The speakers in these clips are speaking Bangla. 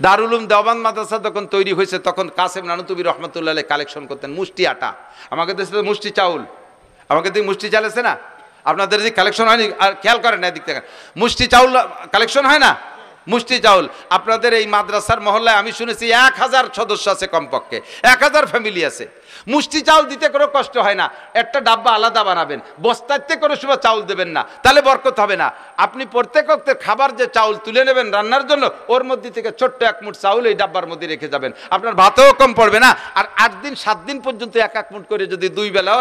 দারুল উলুম দেওবন্দ মাদ্রাসা যখন তৈরি হয়েছে তখন কাসেম নানুতুবি রহমতুল্লাহ আলাইহি কালেকশন করতেন মুষ্টি আটা, আমাকে দেশে তো মুষ্টি চাউল, আমাকে দিকে মুষ্টি চাল আছে না, আপনাদের দিকে কালেকশন হয়নি? আর খেয়াল করেন না এদিক থেকে, মুষ্টি চাউল কালেকশন হয় না? মুষ্টি চাউল আপনাদের এই মাদ্রাসার মহল্লায় আমি শুনেছি 1000 সদস্য আছে, কমপক্ষে 1000 ফ্যামিলি আছে। মুষ্টি চাউল দিতে কোনো কষ্ট হয় না, একটা ডাব্বা আলাদা বানাবেন, বস্তাতে কোনো সময় চাউল দেবেন না, তাহলে বরকত হবে না। আপনি প্রত্যেক ওয়াক্তের খাবার যে চাউল তুলে নেবেন রান্নার জন্য, ওর মধ্যে থেকে ছোট্ট 1 মুঠ চাউল এই ডাব্বার মধ্যে রেখে যাবেন, আপনার ভাতও কম পড়বে না। আর 8 দিন 7 দিন পর্যন্ত 1 মুঠ করে যদি 2 বেলাও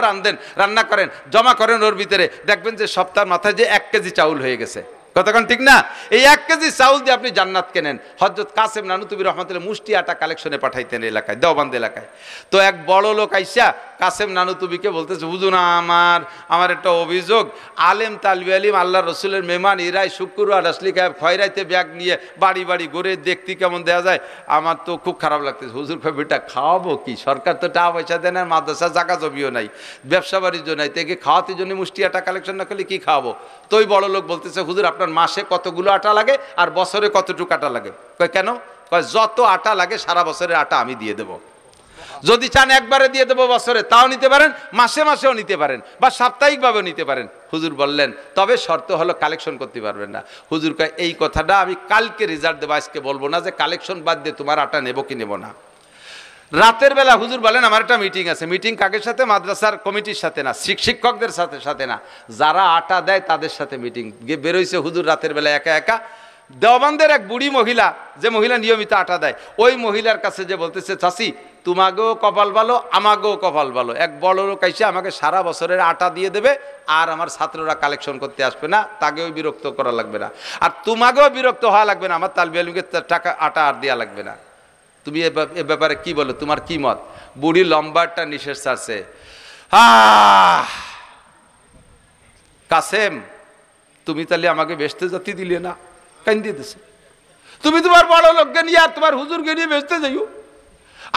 রান্না করেন, জমা করেন ওর ভিতরে, দেখবেন যে সপ্তাহের মাথায় যে 1 কেজি চাউল হয়ে গেছে। কতক্ষণ ঠিক না? এই 1 কেজি চাউল দিয়ে আপনি জান্নাত কেনেন। হযরত কাসেম নানুতুবি রহমতুল্লাহ মুষ্টি আটা কালেকশনে পাঠাইতেন এলাকায়, দেওবন্দ এলাকায়। তো এক বড় লোক আইসা কাসেম নানুতুবিকে বলতেছে, হুজুর আমার একটা অভিযোগ, আলেম তালবে আলিম আল্লাহ রসুলের মেহমান ইরাই শুক্রবার আসলি খয়রাইতে ব্যাগ নিয়ে বাড়ি বাড়ি ঘুরে দেখতে কেমন দেওয়া যায়, আমার তো খুব খারাপ লাগতেছে। হুজুর বেটা খাওয়াবো কি, সরকার তো টাকা পয়সা দেয় না, মাদ্রাসা জায়গা জমিও নাই, ব্যবসা বাণিজ্য নাই, থেকে খাওয়াতে জন্য মুষ্টি আটা কালেকশন না করলে কি খাওয়াবো? তো ওই বড় লোক বলতেছে, হুজুর আপনার মাসে কতগুলো আটা লাগে আর বছরে কতটুকু আটা লাগে? কয় কেন? কয় যত আটা লাগে সারা বছরের আটা আমি দিয়ে দেবো, যদি চান একবারে দিয়ে দেবো বছরে, তাও নিতে পারেন, মাসে মাসেও নিতে পারেন, বা সাপ্তাহিকভাবেও নিতে পারেন। হুজুর বললেন তবে শর্ত হলো কালেকশন করতে পারবেন না। হুজুর কয় এই কথাটা আমি কালকে রেজাল্ট দেবো, আজকে বলবো না যে কালেকশন বাদ দিয়ে তোমার আটা নেবো কি নেবো না। রাতের বেলা হুজুর বলেন আমার একটা মিটিং আছে, মিটিং কাকের সাথে? মাদ্রাসার কমিটির সাথে না, শিক্ষকদের সাথে না, যারা আটা দেয় তাদের সাথে মিটিং। বেরোইছে হুজুর রাতের বেলা একা একা, দেওবন্দের এক বুড়ি মহিলা, যে মহিলা নিয়মিত আটা দেয়, ওই মহিলার কাছে যে বলতেছে, চাচি তোমাকেও কপাল ভালো আমাকেও কপাল ভালো, এক বড় লোক আইসে আমাকে সারা বছরের আটা দিয়ে দেবে আর আমার ছাত্ররা কালেকশন করতে আসবে না, তাকেও বিরক্ত করা লাগবে না, আর তোমাকেও বিরক্ত হওয়া লাগবে না, আমার তালবে আলিমকে টাকা আটা আর দেওয়া লাগবে না। তুমি এ ব্যাপারে কি বলো, তোমার কি মত? বুড়ি লম্বারটা নিঃশ্বাস ছাড়ছে, কাসেম তুমি তাহলে আমাকে বেচতে যেতে দিলে না, কেন দিতেছে? তুমি তোমার বড় লোককে নিয়ে আর তোমার হুজুরকে নিয়ে বেচতে যাইও,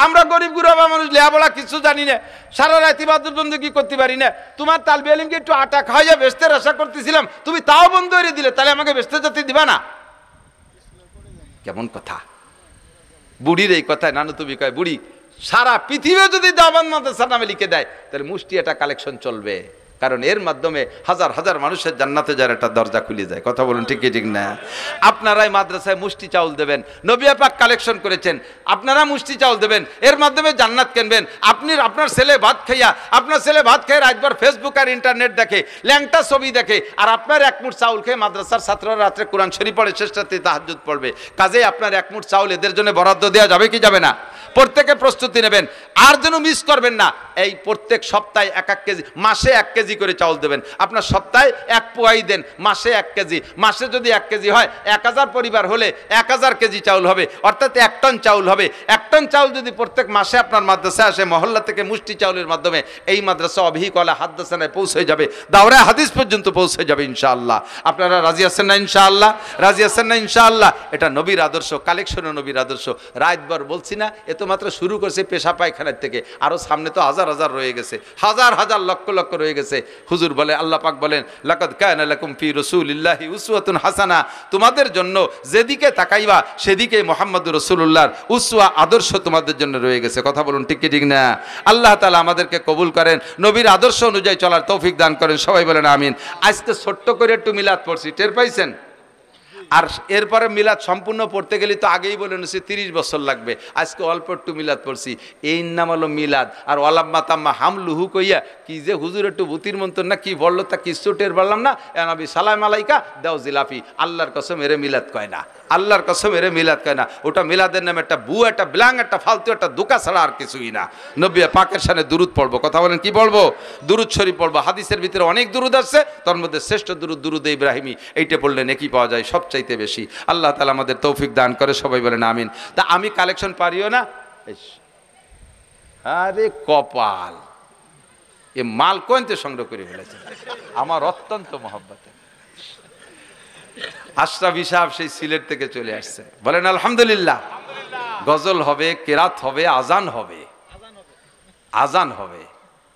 আমরা গরিব গুরবা মানুষ লেহাপড়া কিছু জানি না, সারা রাত ইবাদত বন্দেগি করতে পারি না, তোমার তালবে আলিমকে একটু আটা খাওয়াইয়া বেচতে আশা করতেছিলাম, তুমি তাও বন্ধ করে দিলে, তাহলে আমাকে বেচতে যেতে দিবা না? কেমন কথা? বুড়ির এই কথায় নানুতুবি কয়, বুড়ি সারা পৃথিবী যদি দেওবন্দ মাদ্রাসার নামে লিখে দেয় তাহলে মুষ্টি এটা কালেকশন চলবে, কারণ এর মাধ্যমে হাজার হাজার মানুষের জান্নাতে যার একটা দরজা খুলে যায়। কথা বলুন ঠিক কি ঠিক না? আপনারাই মাদ্রাসায় মুষ্টি চাউল দেবেন, নবী পাক কালেকশন করেছেন, আপনারা মুষ্টি চাউল দেবেন, এর মাধ্যমে জান্নাত কিনবেন। আপনার ছেলে ভাত খাইয়া, আপনার ছেলে ভাত খেয়ে রাতভর ফেসবুক আর ইন্টারনেট দেখে, ল্যাংটা ছবি দেখে, আর আপনার 1 মুঠ চাউল খেয়ে মাদ্রাসার ছাত্ররা রাত্রে কোরআন শরীফ পড়ে, শেষ রাতে তাহাজ্জুদ পড়বে। কাজেই আপনার 1 মুঠ চাউল এদের জন্য বরাদ্দ দেওয়া যাবে কি যাবে না? প্রত্যেকে প্রস্তুতি নেবেন, আর যেন মিস করবেন না। এই প্রত্যেক সপ্তাহে 1 কেজি, মাসে 1 কেজি করে চাউল দেবেন। আপনার সপ্তাহে 1 পোয়াই দেন, মাসে 1 কেজি, মাসে যদি 1 কেজি হয় 1000 পরিবার হলে 1000 কেজি চাউল হবে, অর্থাৎ 1 টন চাউল হবে। 1 টন চাউল যদি প্রত্যেক মাসে আপনার মাদ্রাসায় আসে, মহল্লা থেকে মুষ্টি চাউলের মাধ্যমে এই মাদ্রাসা অভিকলা হাদ্দাসানায় পৌঁছে যাবে, দাওরায়ে হাদিস পর্যন্ত পৌঁছে যাবে ইনশাআল্লাহ। আপনারা রাজি আছেন না ইনশাআল্লাহ? রাজি আছেন না ইনশাআল্লাহ? এটা নবীর আদর্শ, কালেকশনও নবীর আদর্শ। রাতভর বলছি না, এ তো মাত্র শুরু করছে পেশা পায়খানার থেকে, আরো সামনে তো হাজার হাজার রয়ে গেছে, হাজার হাজার লক্ষ লক্ষ রয়ে গেছে। হুজুর বলে, আল্লাহ পাক বলেন, লাকাদ কানা লাকুম ফি রাসূলিল্লাহি উসওয়াতুন হাসানা, তোমাদের জন্য যেদিকে তাকাইবা সেদিকে মুহাম্মদুর রাসূলুল্লাহর উসওয়া আদর্শ তোমাদের জন্য রয়ে গেছে। কথা বলুন ঠিক কি ঠিক না? আল্লাহ তাআলা আমাদেরকে কবুল করেন, নবীর আদর্শ অনুযায়ী চলার তৌফিক দান করেন, সবাই বলেন আমিন। আজকে ছোট্ট করে একটু মিলাদ পড়ছি, টের পাইছেন? আর এরপরে মিলাদ সম্পূর্ণ পড়তে গেলে তো আগেই বলে নিছি 30 বছর লাগবে, আজকে অল্প একটু মিলাদ পড়ছি, এই নাম হলো মিলাদ। আর ওয়ালাম্মা তাম্মা হামলুহু কইয়া কি যে হুজুর একটু ভূতির মন্তর না কি বললো তা কিছু টের পারলাম না। নবী সালাম আলাইকা দাও জিলাফি, আল্লাহর কসম এরে মিলাদ কয় না, আল্লাহর কসম এরে মিলাদ কয় না। ওটা মিলাদের নামে একটা বু, একটা ব্লাং, একটা ফালতু, একটা দোকা ছাড়া আর কিছুই না। নবী পাকের সামনে দুরুদ পড়বো। কথা বলেন কি পড়বো? দুরুদ শরীফ পড়বো। হাদিসের ভিতরে অনেক দুরুদ আছে, তার মধ্যে শ্রেষ্ঠ দুরুদ দুরুদে ইব্রাহিমী, এইটা পড়লে নেকি পাওয়া যায় সবচাইতে বেশি। আল্লাহ তাআলা আমাদের তৌফিক দান করে, সবাই বলেন আমিন। তা আমি কালেকশন পারিও না? আরে কপাল, এ মাল কোনতে সংগ্রহ করে ফেলেছে, আমার অত্যন্ত মহব্বতে। আশরাফি সাহেব সেই সিলেট থেকে চলে আসছে, বলেন আলহামদুলিল্লাহ। গজল হবে, কেরাত হবে, আজান হবে, আজান হবে।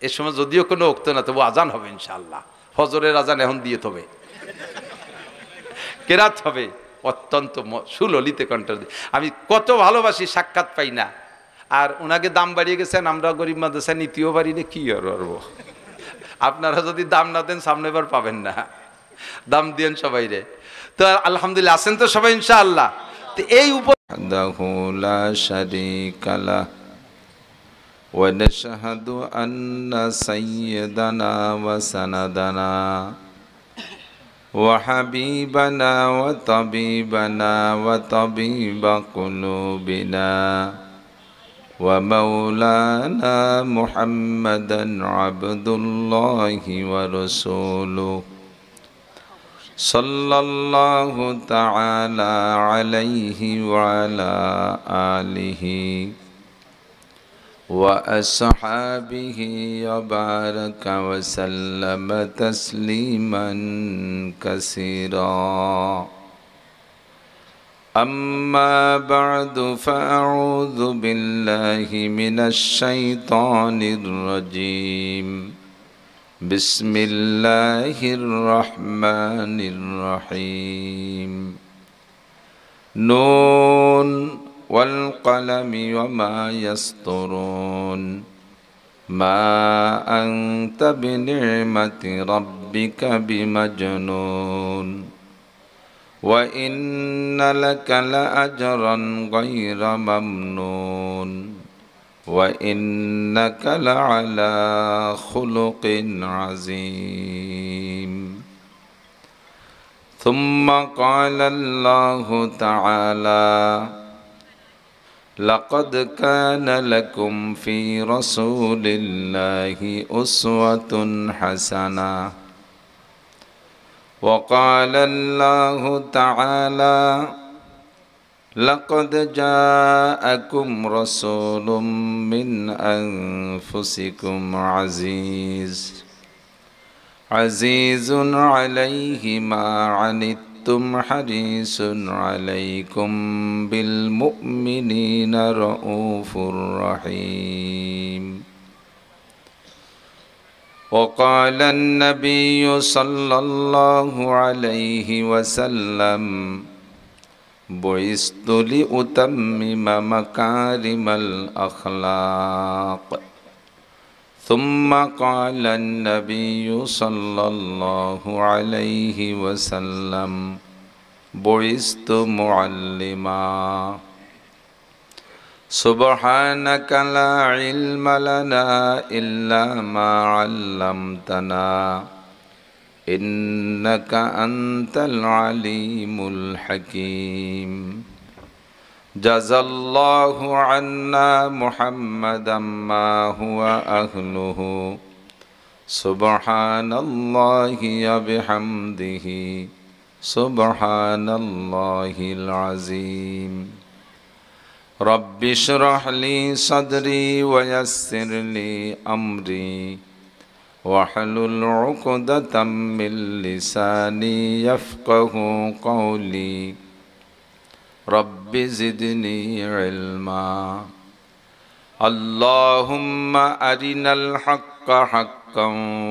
এ সময় যদিও কোনো উক্ত না, তবু আজান হবে ইনশাআল্লাহ। ফজরের আজান এখন দিয়ে তবে কেরাত হবে, অত্যন্ত সুললিত কণ্ঠ। আমি কত ভালোবাসি, সাক্ষাৎ পাই না। আর ওনাকে দাম বাড়িয়ে গেছেন, আমরা গরিব মাদ্রাসায় নিতেও পারি না, কি করব। আপনারা যদি দাম না দেন সামনে বার পাবেন না, দাম দিয়েন সবাই রে। তো আলহামদুলিল্লাহ আছেন তো সবাই ইনশাআল্লাহ। তো এই লা শারীকা লা ওয়া নাশহাদু আন্না সাইয়্যিদানা ওয়া সানাদানা ওয়া হাবিবানা ওয়া তাবিবানা ওয়া তাবিবা কুলুবিনা ওয়া মাওলানা মুহাম্মাদান আবদুল্লাহি ওয়া রাসূলুহু সাল্লাল্লাহু তাআলা আলাইহি ওয়া আলা আলিহি ওয়া আসহাবিহি ওয়া বারাকা ওয়া সাল্লামা তাসলিমান কাসীরা। আম্মা বা'দু ফাআউযু বিল্লাহি মিনাশ শাইতানির রাজীম। বিসমিল্লাহির রহমানির রহিম। নুন ওয়াল কলমি ওয়া মা ইয়াসতুরুন মা আনতা বিনি'মাতি রাব্বিকা বিমাজনুন ওয়া ইন্না লাকা লাআজরান গায়রা মামনুন وإنك لعلى خلق عظيم. ثم قال الله تعالى: لقد كان لكم في رسول الله أسوة حسنة. وقال الله تعالى: لقد جاءكم رسول من أنفسكم عزيز عليه ما عنتم حريص عليكم بالمؤمنين رؤوف رحيم. وقال النبي صلى الله عليه وسلم: بعثت لأتمم مكارم الأخلاق. ثم قال النبي صلى الله عليه وسلم: بعثت معلما. سبحانك لا علم لنا إلا ما علمتنا إنك أنت العليم الحكيم. جزى الله عنا محمدا ما هو أهله. سبحان الله وبحمده سبحان الله العظيم. رب اشرح لي صدري ويسر لي أمري واحلل عقدة من لساني يفقه قولي. رب زدني علما. اللهم أرنا الحق حقا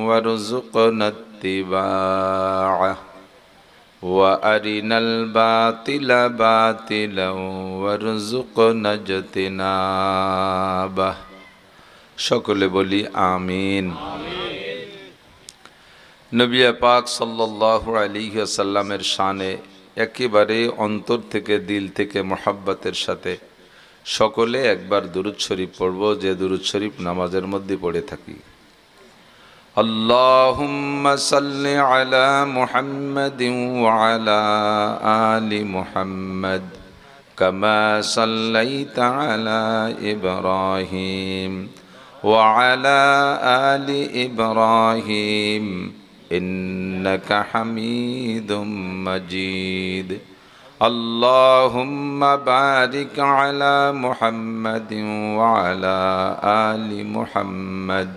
وارزقنا اتباعه وأرنا الباطل باطلا وارزقنا اجتنابه. সকলে বলি আমিন। নবী পাক সাল্লাল্লাহু আলাইহি ওয়াসাল্লামের শানে একেবারে অন্তর থেকে দিল থেকে মোহাব্বতের সাথে সকলে একবার দুরূদ শরীফ পড়ব, যে দুরূদ শরীফ নামাজের মধ্যে পড়ে থাকি। আল্লাহুম্মা সাল্লি আলা মুহাম্মাদিন ওয়া আলা আলি মুহাম্মাদ কামা সাল্লাইতা আলা ইব্রাহিম ওয়া আলা আলি ইব্রাহিম إنك حميد مجيد. اللهم بارك على محمد وعلى آل محمد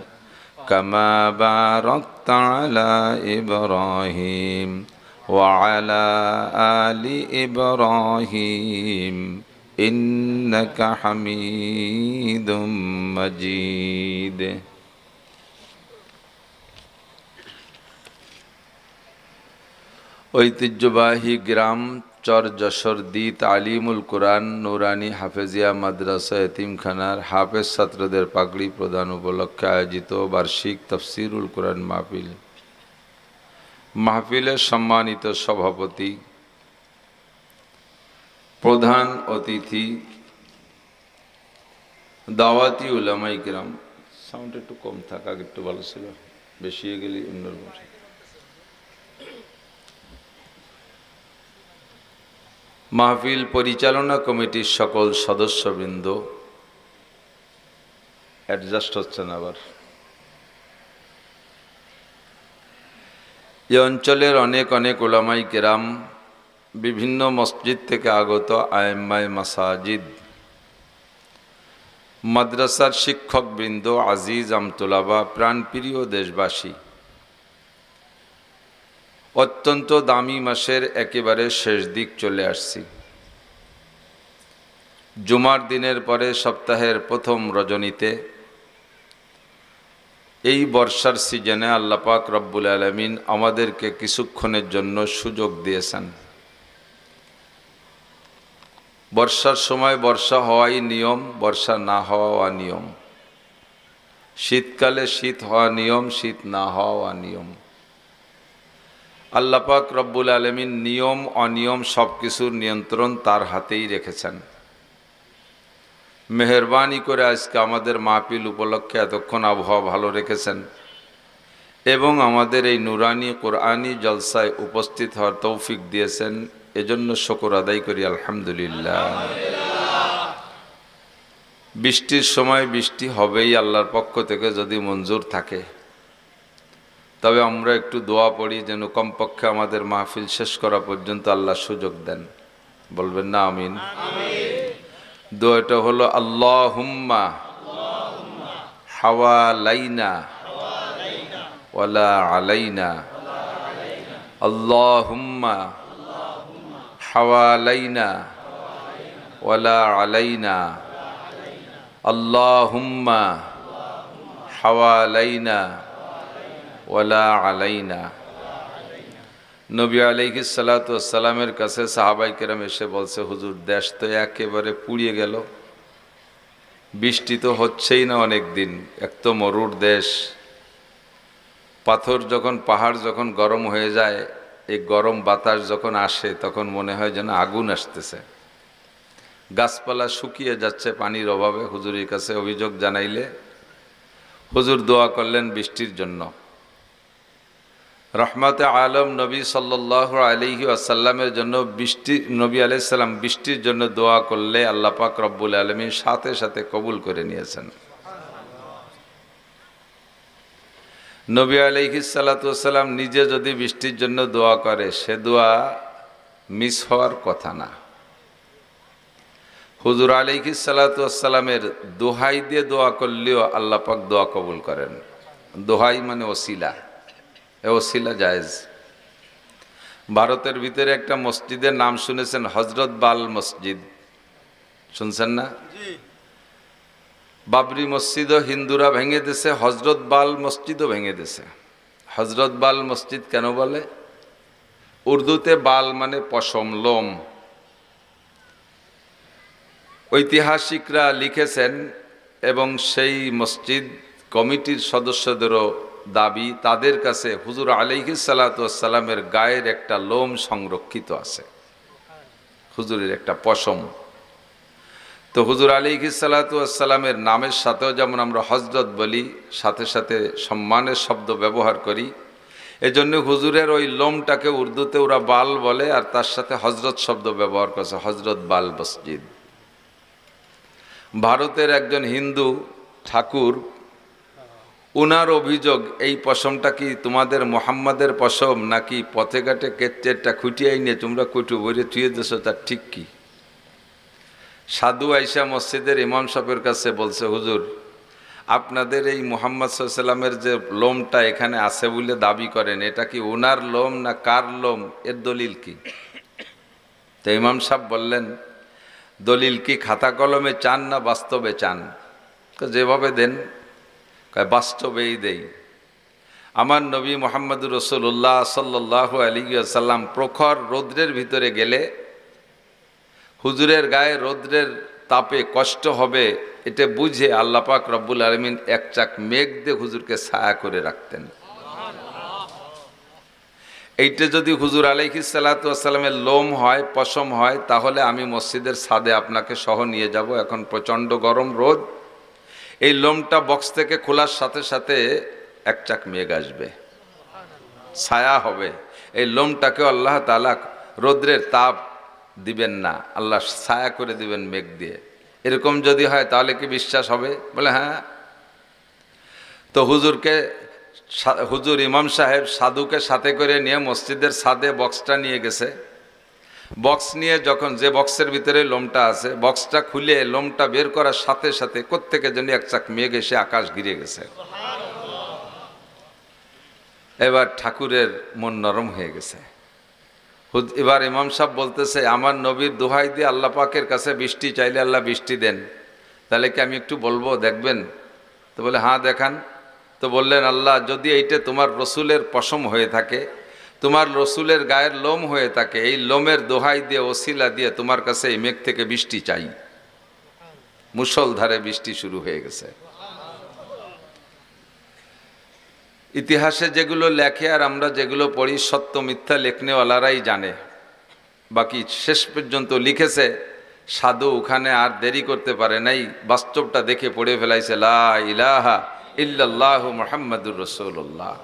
كما باركت على إبراهيم وعلى آل إبراهيم إنك حميد مجيد. ঐতিহ্যবাহী গ্রাম চর যশোরদি তালিমুল কোরআন নুরানি হাফেজিয়া মাদ্রাসা এতিমখানার হাফেজ ছাত্রদের পাগড়ি প্রদান উপলক্ষে আয়োজিত বার্ষিক তফসিরুল কোরআন মাহফিল। মাহফিলের সম্মানিত সভাপতি, প্রধান অতিথি, দাওয়াতি উলামায়ে কিরাম, সাউন্ড একটু কম থাকা একটু ভালো ছিল, বেশি হয়ে গেলে অন্যরকম। মাহফিল পরিচালনা কমিটির সকল সদস্যবৃন্দ, অ্যাডজাস্ট হচ্ছে না আবার, এই অঞ্চলের অনেক অনেক উলামায়ে কেরাম, বিভিন্ন মসজিদ থেকে আগত আইম্মায়ে মাসাজিদ, মাদ্রাসার শিক্ষকবৃন্দ, আজিজ আমতুলাবা, প্রাণপ্রিয় দেশবাসী, অত্যন্ত দামি মাসের একেবারে শেষ দিক চলে আসছি। জুমার দিনের পরে সপ্তাহের প্রথম রজনীতে এই বর্ষার সিজনে আল্লাহ পাক রব্বুল আলামিন আমাদেরকে কিছুক্ষণের জন্য সুযোগ দিয়েছেন। বর্ষার সময় বর্ষা হওয়াই নিয়ম, বর্ষা না হওয়া অনিয়ম। শীতকালে শীত হওয়া নিয়ম, শীত না হওয়া অনিয়ম। আল্লাহ পাক রব্বুল আলামিন নিয়ম অনিয়ম সব কিছুর নিয়ন্ত্রণ তার হাতেই রেখেছেন। মেহেরবানি করে আজকে আমাদের মাহফিল উপলক্ষে এতক্ষণ আবহাওয়া ভালো রেখেছেন এবং আমাদের এই নুরানি কোরআনি জলসায় উপস্থিত হওয়ার তৌফিক দিয়েছেন, এজন্য শুকর আদায় করি আলহামদুলিল্লাহ। বৃষ্টির সময় বৃষ্টি হবেই আল্লাহর পক্ষ থেকে যদি মঞ্জুর থাকে, তবে আমরা একটু দোয়া পড়ি যেন কমপক্ষে আমাদের মাহফিল শেষ করা পর্যন্ত আল্লাহ সুযোগ দেন। বলবেন না আমিন? দোয়াটা হলো আল্লাহুম্মা হাওয়ালাইনা ওয়ালা আলাইনা, আল্লাহুম্মা হাওয়ালাইনা ওয়ালা আলাইনা, আল্লাহুম্মা হাওয়ালাইনা ওয়ালা আলাইনা। নবী আলাইহিস সালাতু ওয়াস সালামের কাছে সাহাবায়ে কেরাম এসে বলছে, হুজুর দেশ তো একেবারে পুড়িয়ে গেল, বৃষ্টি তো হচ্ছেই না অনেক দিন, এক তো মরুর দেশ, পাথর যখন পাহাড় যখন গরম হয়ে যায়, এই গরম বাতাস যখন আসে তখন মনে হয় যেন আগুন আসতেছে, গাছপালা শুকিয়ে যাচ্ছে পানির অভাবে। হুজুরের কাছে অভিযোগ জানাইলে হুজুর দোয়া করলেন বৃষ্টির জন্য। রহমতে আলম নবী সাল্লাল্লাহু আলাইহি ওয়াসাল্লামের জন্য বৃষ্টি, নবী আলাইহিস সালাম বৃষ্টির জন্য দোয়া করলে আল্লাহ পাক রব্বুল আলামিন সাথে সাথে কবুল করে নিয়েছেন। নবী আলাইহিস সালাতু ওয়াস সালাম নিজে যদি বৃষ্টির জন্য দোয়া করে, সে দোয়া মিস হওয়ার কথা না। হুজুর আলাইহিস সালাতু ওয়াস সালামের দোহাই দিয়ে দোয়া করলেও আল্লাহ পাক দোয়া কবুল করেন। দোহাই মানে ওসিলা, ওসিলা জায়েজ। ভারতের ভিতরে একটা মসজিদের নাম শুনেছেন, হযরত বাল মসজিদ, শুনছেন না? বাবরি মসজিদও হিন্দুরা ভেঙে দিয়েছে, হযরত বাল মসজিদও ভেঙে দিয়েছে। হযরত বাল মসজিদ কেন বলে? উর্দুতে বাল মানে পশম, লোম। ঐতিহাসিকরা লিখেছেন এবং সেই মসজিদ কমিটির সদস্যদেরও দাবি, তাদের কাছে হুজুর আলাইহিস সালাতু ওয়াস সালামের গায়ের একটা লোম সংরক্ষিত আছে, হুজুরের একটা পশম। তো হুজুর আলাইহিস সালাতু ওয়াস সালামের নামের সাথেও যেমন আমরা হযরত বলি, সাথে সাথে সম্মানের শব্দ ব্যবহার করি, এজন্য হুজুরের ওই লোমটাকে উর্দুতে ওরা বাল বলে আর তার সাথে হযরত শব্দ ব্যবহার করছে, হযরত বাল মসজিদ। ভারতের একজন হিন্দু ঠাকুর, উনার অভিযোগ, এই পশমটা কি তোমাদের মোহাম্মদের পশম নাকি পথে ঘাটে কেচ্চেরটা খুঁটিয়ে নিয়ে তোমরা কুটু বইরে থুয়ে দিয়েছো, তার ঠিক কি? সাধু আইসা মসজিদের ইমাম সাহেবের কাছে বলছে, হুজুর আপনাদের এই মুহাম্মদ সাল্লাল্লাহু আলাইহি ওয়াসাল্লামের যে লোমটা এখানে আছে বলে দাবি করেন, এটা কি ওনার লোম না কার লোম, এর দলিল কি? তো ইমাম সাহেব বললেন, দলিল কি খাতা কলমে চান না বাস্তবে চান? যেভাবে দেন, বাস্তবেই দেই। আমার নবী মুহাম্মদুর রাসূলুল্লাহ সাল্লাল্লাহু আলাইহি ওয়াসাল্লাম প্রখর রৌদ্রের ভিতরে গেলে হুজুরের গায়ে রৌদ্রের তাপে কষ্ট হবে, এটা বুঝে আল্লাহ পাক রব্বুল আলামিন এক চাক মেঘ দিয়ে হুজুরকে ছায়া করে রাখতেন। এইটা যদি হুজুর আলাইহিস সালাতু ওয়াস সালামের লোম হয়, পশম হয়, তাহলে আমি মসজিদের ছাদে আপনাকে সহ নিয়ে যাব। এখন প্রচণ্ড গরম রোদ, এই লোমটা বক্স থেকে খোলার সাথে সাথে এক চাক মেঘ আসবে, ছায়া হবে। এই লোমটাকে আল্লাহ তাআলা রৌদ্রের তাপ দিবেন না, আল্লাহ ছায়া করে দিবেন মেঘ দিয়ে। এরকম যদি হয় তাহলে কি বিশ্বাস হবে? বলে হ্যাঁ। তো হুজুর ইমাম সাহেব সাধুকে সাথে করে নিয়ে মসজিদের ছাদে বক্সটা নিয়ে গেছে। বক্স নিয়ে যখন, যে বক্সের ভিতরে লোমটা আছে, বক্সটা খুলে লোমটা বের করার সাথে সাথে কোত্থেকে যেন এক চাক মেঘ এসে আকাশ ঘিরে গেছে। এবার ঠাকুরের মন নরম হয়ে গেছে। এবার ইমাম সাহেব বলতেছে, আমার নবীর দোহাই দিয়ে আল্লাহ পাকের কাছে বৃষ্টি চাইলে আল্লাহ বৃষ্টি দেন, তাহলে কি আমি একটু বলবো, দেখবেন? তো বলে হ্যাঁ দেখান। তো বললেন, আল্লাহ যদি এইটা তোমার রসুলের পশম হয়ে থাকে, তোমার রসুলের গায়ের লোম হয়ে থাকে, এই লোমের দোহাই দিয়ে, ওসিলা দিয়ে তোমার কাছে এই মেঘ থেকে বৃষ্টি চাই। মুষলধারে বৃষ্টি শুরু হয়ে গেছে। ইতিহাসে যেগুলো লেখে আর আমরা যেগুলো পড়ি, সত্য মিথ্যা লেখনেওয়ালারাই জানে। বাকি শেষ পর্যন্ত লিখেছে, সাধু ওখানে আর দেরি করতে পারে নাই, বাস্তবটা দেখে পড়ে ফেলাইছে, লা ইলাহা ইল্লাল্লাহু মুহাম্মাদুর রাসূলুল্লাহ।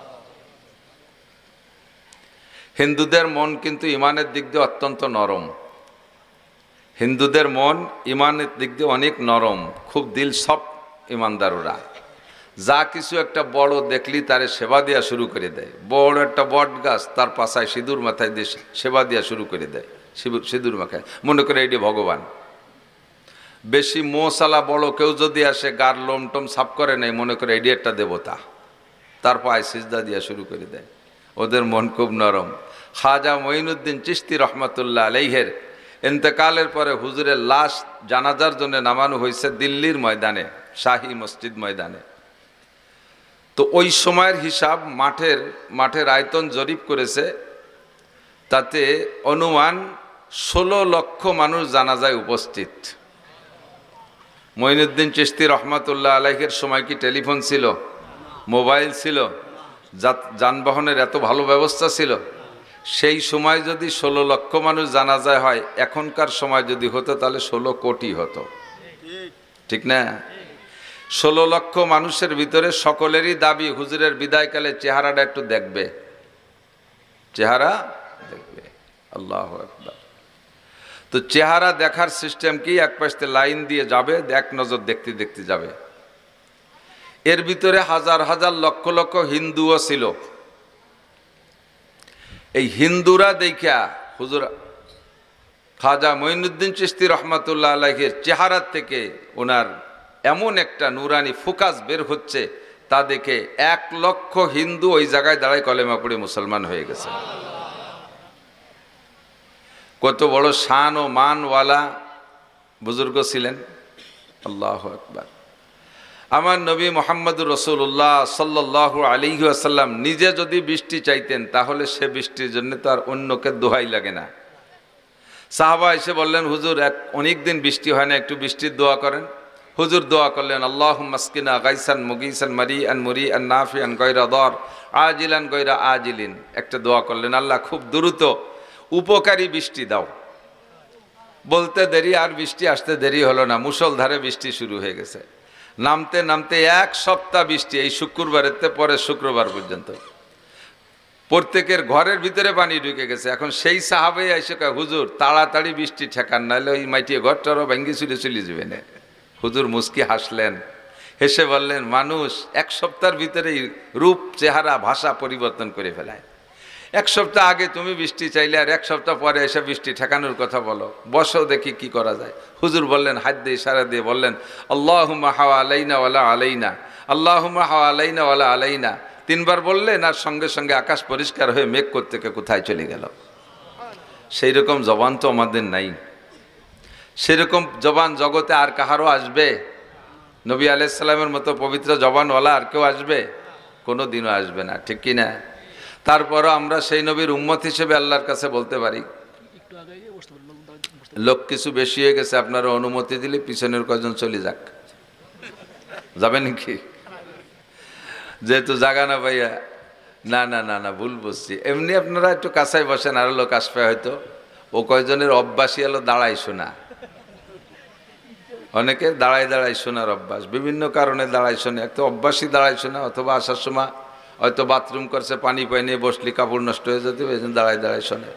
হিন্দুদের মন কিন্তু ইমানের দিক দিয়ে অত্যন্ত নরম। হিন্দুদের মন ইমানের দিক দিয়ে অনেক নরম, খুব দিল সব ইমানদাররা। যা কিছু একটা বড় দেখলি তারে সেবা দেওয়া শুরু করে দেয়। বড় একটা বট গাছ, তার পাশায় সিঁদুর মাথায় দিয়ে সেবা দেওয়া শুরু করে দেয়, সিঁদুর মাথায়, মনে করে এটি ভগবান। বেশি মোসালা বড় কেউ যদি আসে, গার লোম টোম সাফ করে নেই, মনে করে এটি একটা দেবতা, তার পায়ে সিজদা দেওয়া শুরু করে দেয়। ওদের মন খুব নরম। খাজা মঈনুদ্দিন চিশতি রহমাতুল্লাহ আলাইহের ইন্তেকালের পরে হুজুরের লাশ জানাজার জন্য নামানো হয়েছে দিল্লির ময়দানে, শাহী মসজিদ ময়দানে। তো ওই সময়ের হিসাব, মাঠের আয়তন জরিপ করেছে, তাতে অনুমান 16 লক্ষ মানুষ জানাজায় উপস্থিত। মঈনুদ্দিন চিশতি রহমাতুল্লাহ আলাইহের সময় কি টেলিফোন ছিল, মোবাইল ছিল, যানবাহনের এত ভালো ব্যবস্থা ছিল? সেই সময় যদি 16 লক্ষ মানুষ জানাজায় হয়, এখনকার সময় যদি হতো তাহলে 16 কোটি হতো, ঠিক না? 16 লক্ষ মানুষের ভিতরে সকলেরই দাবি হুজুরের বিদায়কালে চেহারাটা একটু দেখবে, চেহারা দেখবে। আল্লাহু আকবার। তো চেহারা দেখার সিস্টেম কি? এক পাশে লাইন দিয়ে যাবে, এক নজর দেখতে দেখতে যাবে। এর ভিতরে হাজার হাজার লক্ষ লক্ষ হিন্দুও ছিল। এই হিন্দুরা দেখা হুজুর খাজা মঈনুদ্দিন চিশতি রহমাতুল্লাহ আলাইহির চেহারা থেকে ওনার এমন একটা নুরানি ফোকাস বের হচ্ছে, তা দেখে 1 লক্ষ হিন্দু ওই জায়গায় দাঁড়ায় কলেমা পড়ে মুসলমান হয়ে গেছে। কত বড় শান ও মানওয়ালা বুজুর্গ ছিলেন। আল্লাহু আকবার। আমার নবী মুহাম্মদুর রাসূলুল্লাহ সাল্লাল্লাহু আলাইহি ওয়াসাল্লাম নিজে যদি বৃষ্টি চাইতেন, তাহলে সে বৃষ্টির জন্য তো আর অন্যকে দোহাই লাগে না। সাহাবা এসে বললেন, হুজুর অনেক দিন বৃষ্টি হয় না, একটু বৃষ্টির দোয়া করেন। হুজুর দোয়া করলেন, আল্লাহুম্মা আসকিনা গাইসান মুগীসান মারিআন মুরিআন নাফিআন গায়রা দার আজিলান গায়রা আজিলিন। একটা দোয়া করলেন, আল্লাহ খুব দ্রুত উপকারী বৃষ্টি দাও। বলতে দেরি আর বৃষ্টি আসতে দেরি হলো না, মুষলধারে বৃষ্টি শুরু হয়ে গেছে। নামতে নামতে 1 সপ্তাহ বৃষ্টি, এই শুক্রবারের পরে শুক্রবার পর্যন্ত প্রত্যেকের ঘরের ভিতরে পানি ঢুকে গেছে। এখন সেই সাহাবাই এসে কয়, হুজুর তাড়াতাড়ি বৃষ্টি ঠেকান, নাহলে ওই মাইটিয়ে ঘরটারও ভেঙ্গি চুলে চলে যাবে না। হুজুর মুস্কি হাসলেন, হেসে বললেন, মানুষ 1 সপ্তাহের ভিতরেই রূপ, চেহারা, ভাষা পরিবর্তন করে ফেলায়। 1 সপ্তাহ আগে তুমি বৃষ্টি চাইলে আর 1 সপ্তাহ পরে এসে বৃষ্টি ঠেকানোর কথা বলো, বসো দেখি কি করা যায়। হুজুর বললেন, হাত দিয়ে ইশারা দিয়ে বললেন, আল্লাহুম্মা হাওয়া আলাইনা ওয়ালা আলাইনা, আল্লাহুম্মা হাওয়া আলাইনা ওয়ালা আলাইনা। 3 বার বললেন, আর সঙ্গে সঙ্গে আকাশ পরিষ্কার হয়ে মেঘ থেকে কোথায় চলে গেল। সেই রকম জবান তো আমাদের নাই। সেরকম জবান জগতে আর কাহারও আসবে? নবী আলাইহিস সালামের মতো পবিত্র জবানওয়ালা আর কেউ আসবে? কোনো দিনও আসবে না, ঠিক কি না? তারপরও আমরা সেই নবীর উম্মত হিসেবে আল্লাহর কাছে বলতে পারি, লোক কিছু বেশি হয়ে গেছে, আপনারা অনুমতি দিলে পিছনের কজন চলে যাক, যাবেন কি? যেহেতু জাগা না ভাইয়া, না না না না ভুল বুঝছি। এমনি আপনারা একটু কাছাই বসেন, আরো লোক আসবে হয়তো। ও কয়জনের অভ্যাসই হলো দাঁড়াই শোনা। অনেকের দাঁড়াই দাঁড়াই শোনার অভ্যাস, বিভিন্ন কারণে দাঁড়াই শোনে। একটা অভ্যাসই দাঁড়াই শোনা, অথবা আসার সময় হয়তো বাথরুম করছে, পানি পাই নিয়ে বসলি কাপড় নষ্ট হয়ে যেতে, এই জন্য দাঁড়াই দাঁড়াই শোনে।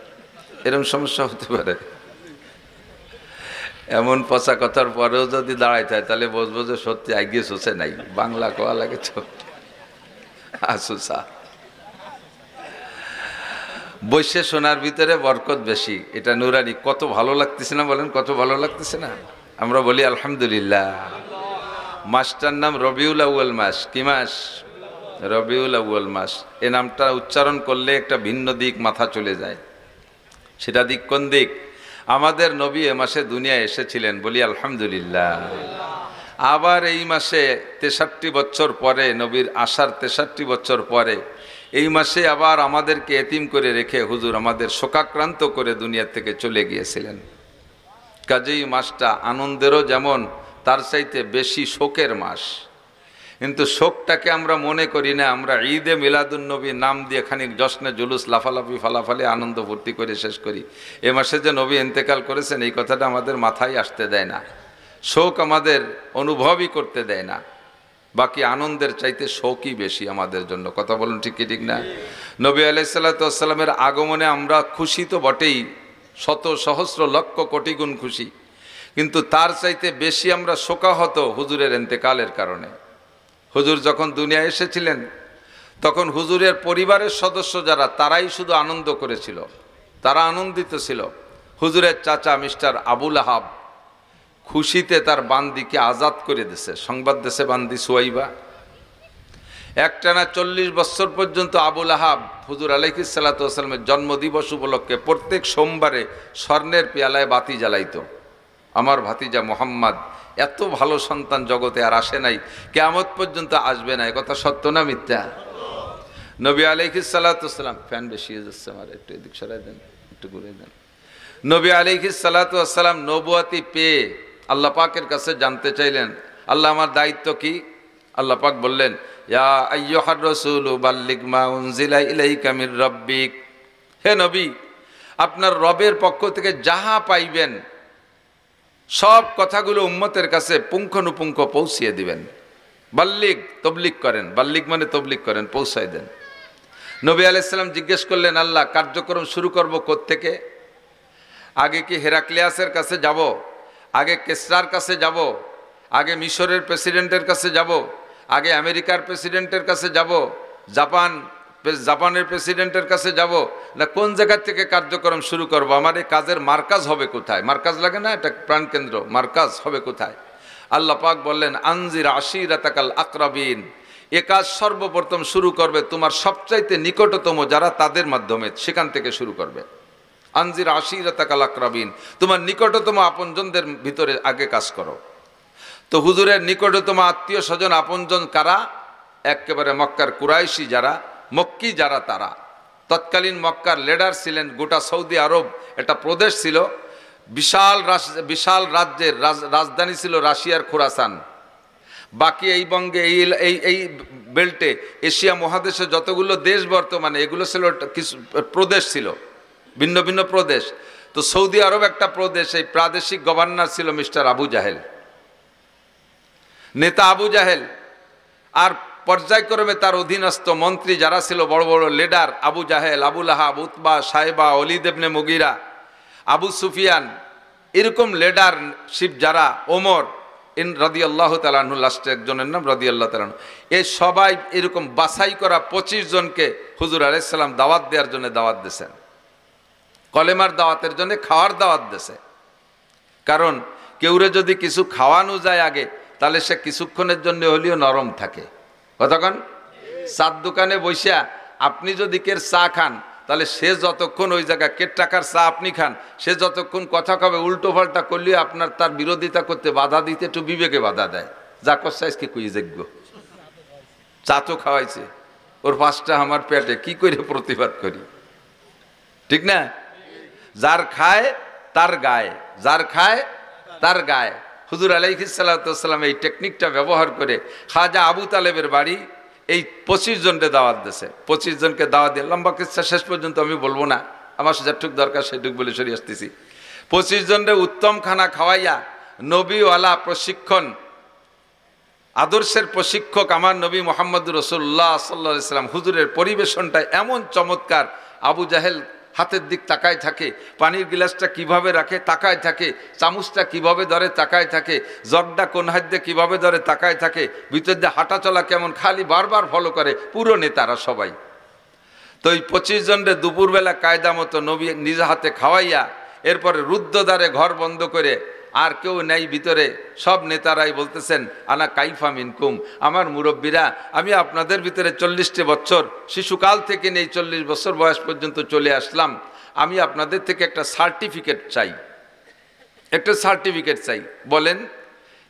এরকম সমস্যা হতে পারে। এমন পচা কথার পরেও যদি দাঁড়াইতে হয় তাহলে বুঝবো যে সত্যি আগে সোসে নাই, বাংলা কোয়া লাগে তো আসুসা। বৈশ্যে শোনার ভিতরে বরকত বেশি, এটা নুরানি। কত ভালো লাগতেছে না বলেন, কত ভালো লাগতেছে না? আমরা বলি আলহামদুলিল্লাহ। মাসটার নাম রবিউল আউয়াল মাস। কি মাস? রবিউল আউয়াল মাস। এই নামটা উচ্চারণ করলে একটা ভিন্ন দিক মাথা চলে যায়। সেটা দিক কোন দিক? আমাদের নবী এ মাসে দুনিয়ায় এসেছিলেন, বলি আলহামদুলিল্লাহ। আবার এই মাসে 63 বছর পরে, নবীর আসার 63 বছর পরে এই মাসে আবার আমাদেরকে এতিম করে রেখে হুজুর আমাদের শোকাক্রান্ত করে দুনিয়া থেকে চলে গিয়েছিলেন। কাজেই মাসটা আনন্দেরও যেমন, তার চাইতে বেশি শোকের মাস। কিন্তু শোকটাকে আমরা মনে করি না, আমরা ঈদে মিলাদুন্নবী নাম দিয়ে খানিক জশ্নে জুলুস লাফালাফি ফালাফালি আনন্দ ফুর্তি করে শেষ করি। এ মাসে যে নবী ইন্তেকাল করেছেন এই কথাটা আমাদের মাথায় আসতে দেয় না, শোক আমাদের অনুভবই করতে দেয় না। বাকি আনন্দের চাইতে শোকই বেশি আমাদের জন্য। কথা বলুন ঠিক কি ঠিক না? নবী আলাইহিস সালাতু ওয়াস সালামের আগমনে আমরা খুশি তো বটেই, শত সহস্র লক্ষ কোটি গুণ খুশি, কিন্তু তার চাইতে বেশি আমরা শোকাহত হুজুরের ইন্তেকালের কারণে। হুজুর যখন দুনিয়ায় এসেছিলেন তখন হুজুরের পরিবারের সদস্য যারা, তারাই শুধু আনন্দ করেছিল, তারা আনন্দিত ছিল। হুজুরের চাচা মিস্টার আবুল আহাব খুশিতে তার বান্দিকে আজাদ করে দিয়েছে। সংবাদ দেশে বান্দি সুয়াইবা। একটানা 40 বছর পর্যন্ত আবুল আহাব হুজুর আলাইহিস সালাতু ওয়াস সালামের জন্মদিবস উপলক্ষে প্রত্যেক সোমবারে স্বর্ণের পেয়ালায় বাতি জ্বালাইতো। আমার ভাতিজা মোহাম্মদ এত ভালো সন্তান জগতে আর আসে নাই, কিয়ামত পর্যন্ত আসবে না। কথা সত্য না মিথ্যা? নবী আলাইহিস সালাতু ওয়াস সালাম, ফ্যান বেশি হয়ে যাচ্ছে আমার, একটু এদিক সরাই দেন, একটু ঘুরে দেন। নবী আলাইহিস সালাতু ওয়াস সালাম নবুয়াতি পেয়ে আল্লাহ পাকের কাছে জানতে চাইলেন, আল্লাহ আমার দায়িত্ব কি? আল্লাহ পাক বললেন, ইয়া আইয়ুহার রাসূলু বাল্লিগ মা উনজিলা ইলাইকা মির রাব্বিক। হে নবী, আপনার রবের পক্ষ থেকে যাহা পাইবেন সব কথাগুলো উম্মতের কাছে পুঙ্খানুপুঙ্খ পৌঁছিয়ে দিবেন। বাল্লিগ, তবলিগ করেন। বাল্লিগ মানে তবলিগ করেন, পৌঁছায় দেন। নবী আলাইহিস সালাম জিজ্ঞেস করলেন, আল্লাহ কার্যক্রম শুরু করব কোত্থেকে? আগে কি হেরাক্লিয়াসের কাছে যাব? আগে কেসরার কাছে যাব? আগে মিশরের প্রেসিডেন্টের কাছে যাব? আগে আমেরিকার প্রেসিডেন্টের কাছে যাব? জাপানের প্রেসিডেন্টের কাছে যাব? না কোন জায়গা থেকে কার্যক্রম শুরু করব? আমার এই কাজের মার্কাজ হবে কোথায়? মার্কাজ লাগে না, এটা প্রাণকেন্দ্র, মার্কাজ হবে কোথায়? আল্লাহ পাক বললেন, আনজির আশিরাতাকাল আকরাবিন। এ কাজ সর্বপ্রথম শুরু করবে তোমার সবচাইতে নিকটতম যারা, তাদের মাধ্যমে, সেখান থেকে শুরু করবে। আনজির আশিরাতাকাল আকরাবিন, তোমার নিকটতম আপনজনদের ভিতরে আগে কাজ করো। তো হুজুরের নিকটতম আত্মীয় স্বজন আপনজন কারা? একেবারে মক্কার কুরাইশি যারা, মক্কি যারা, তারা। তৎকালীন মক্কার লিডার ছিলেন, গোটা সৌদি আরব একটা প্রদেশ ছিল, বিশাল রাজ্যের রাজধানী ছিল রাশিয়ার খোরাসান। বাকি এই বঙ্গে, এই বেল্টে, এশিয়া মহাদেশে যতগুলো দেশ বর্তমানে, এগুলো ছিল কিছু প্রদেশ ছিল, ভিন্ন ভিন্ন প্রদেশ। তো সৌদি আরব একটা প্রদেশ, এই প্রাদেশিক গভর্নর ছিল মিস্টার আবু জাহেল, নেতা আবু জাহেল। আর পর্যায়ক্রমে তার অধীনস্থ মন্ত্রী যারা ছিল, বড় বড় লিডার, আবু জাহেল, আবুল আহাব, উতবা, সাইবা, ওলিদ ইবনে মুগিরা, আবু সুফিয়ান, এরকম লিডারশিপ যারা, ওমর রাদিয়াল্লাহু তাআলা আনহু, লাস্টে একজনের নাম রাদিয়াল্লাহু তাআলা আনহু, এই সবাই এরকম বাছাই করা 25 জনকে হুজুর আলাইহিস সালাম দাওয়াত দেওয়ার জন্য দাওয়াত দিয়েছেন। কলেমার দাওয়াতের জন্য, খাওয়ার দাওয়াত দিয়েছে। কারণ কেউরে যদি কিছু খাওয়ানো যায় আগে, তাহলে সে কিছুক্ষণের জন্য হলেও নরম থাকে। কতক্ষণ? চার দোকানে বসে আপনি যদি কের চা খান, তাহলে সে যতক্ষণ ওই জায়গায়, কের টাকার চা আপনি খান, সে যতক্ষণ কথা কবে উল্টো পাল্টা করলেও আপনার তার বিরোধিতা করতে, বাধা দিতে একটু বিবেকে বাধা দেয়। যা করছে কই যোগ্য, চা তো খাওয়াইছে, ওর পাঁচটা আমার পেটে, কি করে প্রতিবাদ করি? ঠিক না? যার খায় তার গায়ে, যার খায় তার গায়ে। হুজুর আলাইহিস সালাতু ওয়াস সালাম এই টেকনিকটা ব্যবহার করে খাজা আবু তালেবের বাড়ি এই 25 জনকে দাওয়াত দিয়েছে। 25 জনকে দাওয়াত দিয়ে, লম্বা কিচ্ছা শেষ পর্যন্ত আমি বলবো না, আমার যেটুক দরকার সেটুক বলে সরিয়ে আসতেছি। 25 জনকে উত্তম খানা খাওয়াইয়া নবীওয়ালা প্রশিক্ষণ, আদর্শের প্রশিক্ষক আমার নবী মুহাম্মদুর রাসূলুল্লাহ সাল্লাল্লাহু আলাইহি সাল্লাম হুজুরের পরিবেশনটা এমন চমৎকার। আবু জাহেল হাতের দিক তাকায় থাকে, পানির গ্লাসটা কিভাবে রাখে তাকায় থাকে, চামচটা কিভাবে ধরে তাকায় থাকে, জগটা কোন হাত দিয়ে কিভাবে ধরে তাকায় থাকে, ভিতর দিয়ে হাঁটা চলা কেমন, খালি বারবার ফলো করে পুরো নেতারা সবাই। তো এই 25 জনের দুপুরবেলা কায়দা মতো নবী নিজ হাতে খাওয়াইয়া এরপরে রুদ্ধদ্বারে ঘর বন্ধ করে, আর কেউ নেই ভিতরে, সব নেতারাই বলতেছেন আনা কাইফা মিনকুম, আমার মুরব্বীরা, আমি আপনাদের ভিতরে 40টি বছর শিশুকাল থেকে নেই 40 বছর বয়স পর্যন্ত চলে আসলাম, আমি আপনাদের থেকে একটা সার্টিফিকেট চাই, একটা সার্টিফিকেট চাই। বলেন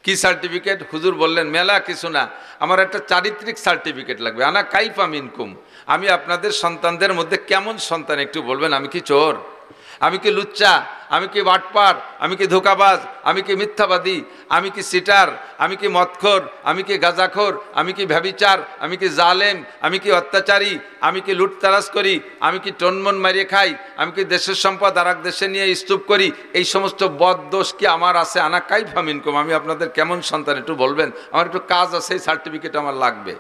কি সার্টিফিকেট? হুজুর বললেন মেলা কিছু না, আমার একটা চারিত্রিক সার্টিফিকেট লাগবে। আনা কাইফা মিনকুম, আমি আপনাদের সন্তানদের মধ্যে কেমন সন্তান একটু বলবেন। আমি কি চোর? আমি কি লুচ্চা? আমি কি বাটপার? আমি কি ধোকাবাজ? আমি কি মিথ্যাবাদী? আমি কি সিটার? আমি কি মদখোর? আমি কি গাঁজাখোর? আমি কি ব্যভিচার? আমি কি জালেম? আমি কি অত্যাচারী? আমি কি লুটতারাজ করি? আমি কি টনমন মারিয়ে খাই? আমি কি দেশের সম্পদ আর এক দেশে নিয়ে স্তূপ করি? এই সমস্ত বদ দোষ কি আমার আছে? আনা কাইফা মিনকুম, আমি আপনাদের কেমন সন্তান একটু বলবেন, আমার একটু কাজ আছে, এই সার্টিফিকেট আমার লাগবে।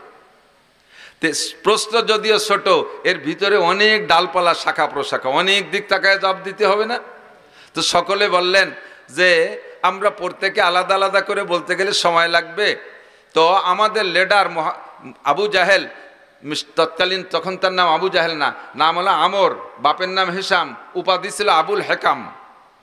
প্রশ্ন যদিও ছোট, এর ভিতরে অনেক ডালপালা শাখা প্রশাখা, অনেক দিক তাকায় জবাব দিতে হবে না? তো সকলে বললেন যে আমরা প্রত্যেকে আলাদা আলাদা করে বলতে গেলে সময় লাগবে। তো আমাদের লিডার আবু জাহেল, তৎকালীন তখন তার নাম আবু জাহেল না, নাম হলো আমর, বাপের নাম হিসাম, উপাধি ছিল আবুল হেকাম,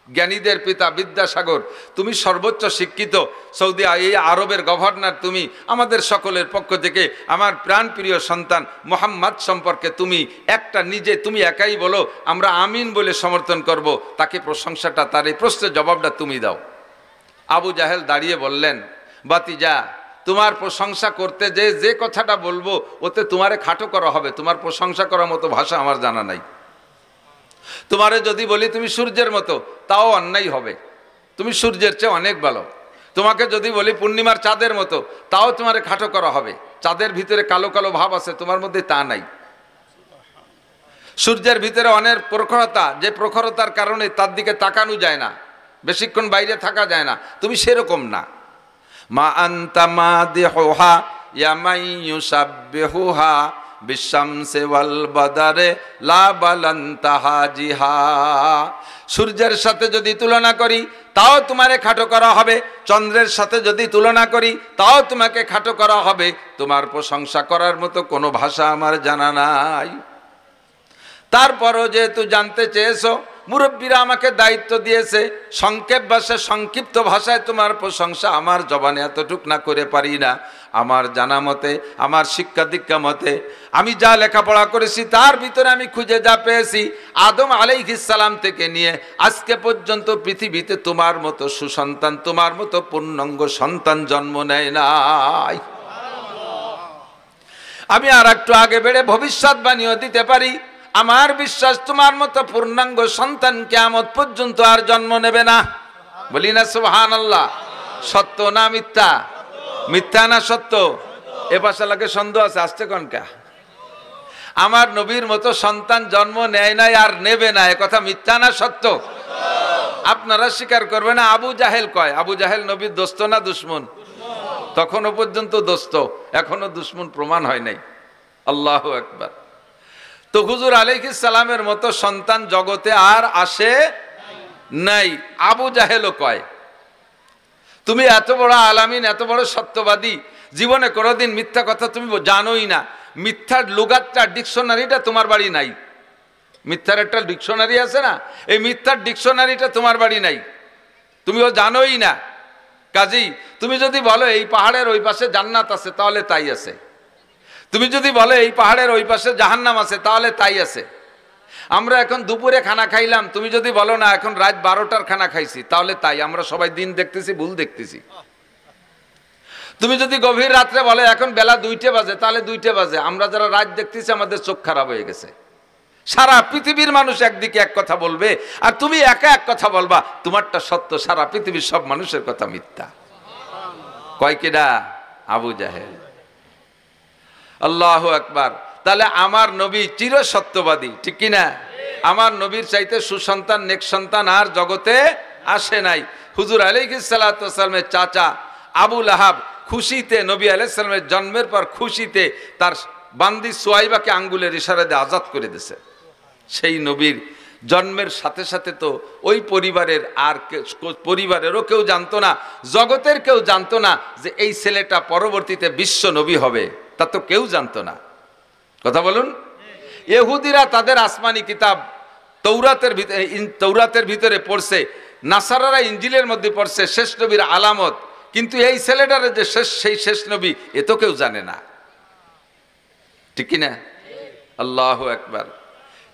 জ্ঞানীদের পিতা, বিদ্যাসাগর, তুমি সর্বোচ্চ শিক্ষিত সৌদি এই আরবের গভর্নর, তুমি আমাদের সকলের পক্ষ থেকে আমার প্রাণপ্রিয় সন্তান মোহাম্মদ সম্পর্কে তুমি একটা নিজে তুমি একাই বলো, আমরা আমিন বলে সমর্থন করব, তাকে প্রশংসাটা, তার এই প্রশ্নের জবাবটা তুমি দাও। আবু জাহেল দাঁড়িয়ে বললেন, বাতিজা, তোমার প্রশংসা করতে যে কথাটা বলবো ওতে তোমারে খাটো করা হবে, তোমার প্রশংসা করার মতো ভাষা আমার জানা নাই। তোমারে যদি বলি তুমি সূর্যের মতো, তাও অন্যায় হবে, তুমি সূর্যের চেয়ে অনেক ভালো। তোমাকে যদি বলি পূর্ণিমার চাঁদের মতো, তাও তোমারে খাটো করা হবে, চাঁদের ভিতরে কালো কালো ভাব আছে, তোমার মধ্যে তা নাই। সূর্যের ভিতরে অনেক প্রখরতা, যে প্রখরতার কারণে তার দিকে তাকানো যায় না, বেশিক্ষণ বাইরে থাকা যায় না, তুমি সেরকম না। মা আনতা মাদিহুহা ইয়া মান ইউসাব্বিহুহা বিশামসি ওয়াল বাদারে লা বালান্তা হাজিহা। সূর্যের সাথে যদি তুলনা করি তাও তোমারে খাটো করা হবে, চন্দ্রের সাথে যদি তুলনা করি তাও তোমাকে খাটো করা হবে, তোমার প্রশংসা করার মতো কোনো ভাষা আমার জানা নাই। তারপরও যেহেতু জানতে চেয়েছো, মুরব্বীরা আমাকে দায়িত্ব দিয়েছে, সংক্ষেপ ভাষায় সংক্ষিপ্ত ভাষায় তোমার প্রশংসা আমার জবানে এতটুক না করে পারি না। আমার জানা মতে, আমার শিক্ষা দীক্ষা মতে, আমি যা লেখাপড়া করেছি তার ভিতরে আমি খুঁজে যা পেয়েছি, আদম আলাইহিস সালাম থেকে নিয়ে আজকে পর্যন্ত পৃথিবীতে তোমার মতো সুসন্তান, তোমার মতো পূর্ণাঙ্গ সন্তান জন্ম নেয় নাই। আমি আর একটু আগে বেড়ে ভবিষ্যৎবাণীও দিতে পারি, আমার বিশ্বাস তোমার মতো পূর্ণাঙ্গ সন্তান কিয়ামত পর্যন্ত আর জন্ম নেবে না। বলি না সুবহানাল্লাহ। সত্য না মিথ্যা? মিথ্যা না সত্য? এ পাশে লাগে সন্দেহ আছে, আসছে কনকা? আমার নবীর মতো সন্তান জন্ম নেয় নাই আর নেবে না, এ কথা মিথ্যা না সত্য? আপনারা স্বীকার করবে না? আবু জাহেল কয়, আবু জাহেল নবীর দোস্ত না দুশ্মন? তখনও পর্যন্ত দোস্ত, এখনো দুশ্মন প্রমাণ হয় নাই। আল্লাহু আকবার। তো হুজুর আলাইহিস সালামের মতো সন্তান জগতে আর আসে নাই। আবু জাহেলও কয়, তুমি এত বড় আলামিন, এত বড় সত্যবাদী, জীবনে কোনোদিন মিথ্যা কথা তুমি জানোই না। মিথ্যার লুগাতটা, ডিকশনারিটা তোমার বাড়ি নাই। মিথ্যার একটা ডিকশনারি আছে না, এই মিথ্যার ডিকশনারিটা তোমার বাড়ি নাই, তুমিও জানোই না। কাজেই তুমি যদি বলো এই পাহাড়ের ওই পাশে জান্নাত আছে, তাহলে তাই আছে। তুমি যদি বলো এই পাহাড়ের ওই পাশে জাহান্নাম আছে, তাহলে তাই আছে। আমরা এখন দুপুরে খানা খাইলাম, তুমি যদি বলো না এখন রাত 12টার খানা খাইছি, তাহলে তাই। আমরা সবাই দিন দেখতেছি, ভুল দেখতেছি। তুমি যদি গভীর রাত্রে বলে এখন বেলা 2টে বাজে, তাহলে 2টে বাজে। আমরা যারা রাত দেখতেছি আমাদের চোখ খারাপ হয়ে গেছে। সারা পৃথিবীর মানুষ একদিকে এক কথা বলবে, আর তুমি একা এক কথা বলবা, তোমারটা সত্য, সারা পৃথিবীর সব মানুষের কথা মিথ্যা। কয় কেডা? আবু জাহেল। আল্লাহু আকবার। তাহলে আমার নবী চির সত্যবাদী, ঠিক কিনা? আমার নবীর চাইতে সুসন্তান নেক সন্তান আর জগতে আসে নাই। হুজুর আলাইহিস সালাতু ওয়াস সালামের চাচা আবু লাহাব খুশিতে, নবী আলাইহিস সালামের জন্মের পর খুশিতে তার বান্দি সুয়াইবাকে আঙ্গুলের ইশারা দিয়ে আজাদ করে দিয়েছে। সেই নবীর জন্মের সাথে সাথে তো ওই পরিবারের আর পরিবারেরও কেউ জানতো না, জগতের কেউ জানতো না যে এই ছেলেটা পরবর্তীতে বিশ্ব নবী হবে, তা তো কেউ জানতো না। কথা বলুন। ইহুদিরা তাদের আসমানি কিতাব তৌরাতের ভিতরে পড়ছে, নাসারারা ইঞ্জিলের মধ্যে পড়ছে শেষ নবীর আলামত, কিন্তু এই ছেলেটারে যে সেই শেষ নবী এ তো কেউ জানে না, ঠিক কিনা? আল্লাহু আকবার।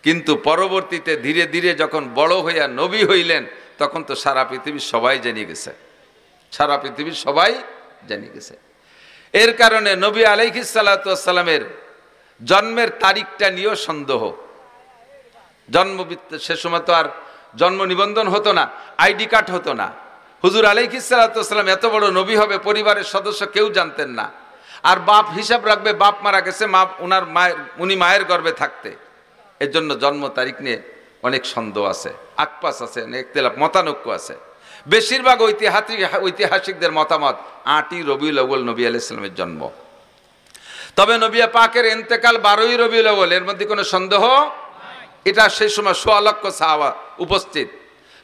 কিন্তু পরবর্তীতে ধীরে ধীরে যখন বড় হইয়া নবী হইলেন, তখন তো সারা পৃথিবীর সবাই জেনে গেছে, সারা পৃথিবীর সবাই জেনে গেছে। এর কারণে নবী আলাইহিস সালাতু ওয়াস সালামের জন্মের তারিখটা নিয়েও সন্দেহ। সে সময় তো আর জন্ম নিবন্ধন হতো না, আইডি কার্ড হতো না। হুজুর আলাইহিস সালাতু ওয়াস সালাম এত বড় নবী হবে পরিবারের সদস্য কেউ জানতেন না। আর বাপ হিসাব রাখবে, বাপ মারা গেছে, মা উনি মায়ের গর্ভে থাকতে। এর জন্য জন্ম তারিখ নিয়ে অনেক সন্দেহ আছে, আকপাস আছে, ইখতিলাফ মতানৈক্য আছে। বেশিরভাগ ঐতিহাসিকদের মতামত 8ই রবিউল আউয়াল নবী আলাইহিস সালামের জন্ম। তবে নবী পাকের ইন্তেকাল 12ই রবিউল আউয়াল, এর মধ্যে কোনো সন্দেহ। এটা সেই সময় 1.25 লক্ষ সাহাবা উপস্থিত,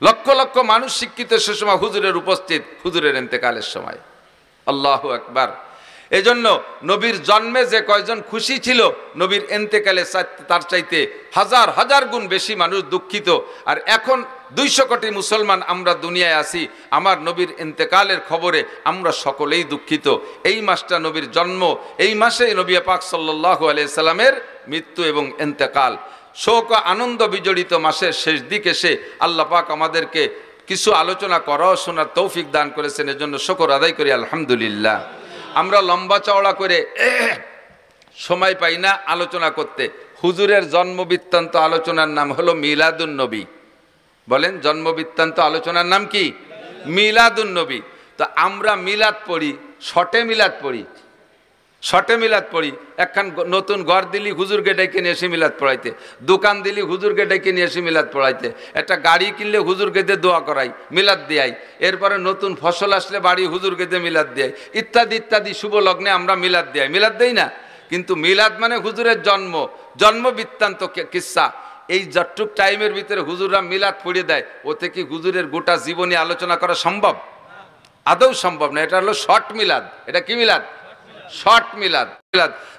লক্ষ লক্ষ মানুষ শিক্ষিত সে সময় হুজুরের উপস্থিত, হুজুরের ইন্তেকালের সময়। আল্লাহু আকবার। এজন্য নবীর জন্মে যে কয়জন খুশি ছিল, নবীর ইন্তেকালে তার চাইতে হাজার হাজার গুণ বেশি মানুষ দুঃখিত। আর এখন 200 কোটি মুসলমান আমরা দুনিয়ায় আছি, আমার নবীর ইন্তেকালের খবরে আমরা সকলেই দুঃখিত। এই মাসটা নবীর জন্ম, এই মাসে নবী পাক সাল্লাল্লাহু আলাইহি সাল্লামের মৃত্যু এবং ইন্তেকাল। শোক আনন্দ বিজড়িত মাসের শেষ দিকে এসে আল্লাহ পাক আমাদেরকে কিছু আলোচনা করা ও শোনার তৌফিক দান করেছেন, এজন্য শুকর আদায় করি আলহামদুলিল্লাহ। আমরা লম্বা চওড়া করে সময় পাই না আলোচনা করতে। হুজুরের জন্ম বৃত্তান্ত আলোচনার নাম হলো মিলাদুন নবী। বলেন, জন্ম বৃত্তান্ত আলোচনার নাম কি? মিলাদুন নবী। তো আমরা মিলাদ পড়ি, শর্টে মিলাদ পড়ি, শর্টে মিলাদ পড়ি। একখান নতুন ঘর দিলি হুজুরকে ডেকে নিয়ে এসে মিলাদ পড়াইতে, দোকান দিলি হুজুরকে ডেকে নিয়ে এসে মিলাদ পড়াইতে, একটা গাড়ি কিনলে হুজুরকে দিয়ে দোয়া করাই, মিলাদ দিয়াই। এরপরে নতুন ফসল আসলে বাড়ি হুজুরকে দিয়ে মিলাদ দিয়াই, ইত্যাদি ইত্যাদি শুভ লগ্নে আমরা মিলাদ দিয়াই, মিলাদ দেই না? কিন্তু মিলাদ মানে হুজুরের জন্ম বৃত্তান্ত কিসসা। এই যতটুক টাইমের ভিতরে হুজুররা মিলাদ পড়িয়ে দেয়, ওতে কি হুজুরের গোটা জীবনী আলোচনা করা সম্ভব? আদৌ সম্ভব না। এটা হলো শর্ট মিলাদ। এটা কি মিলাদ? শর্ট মিলাদ।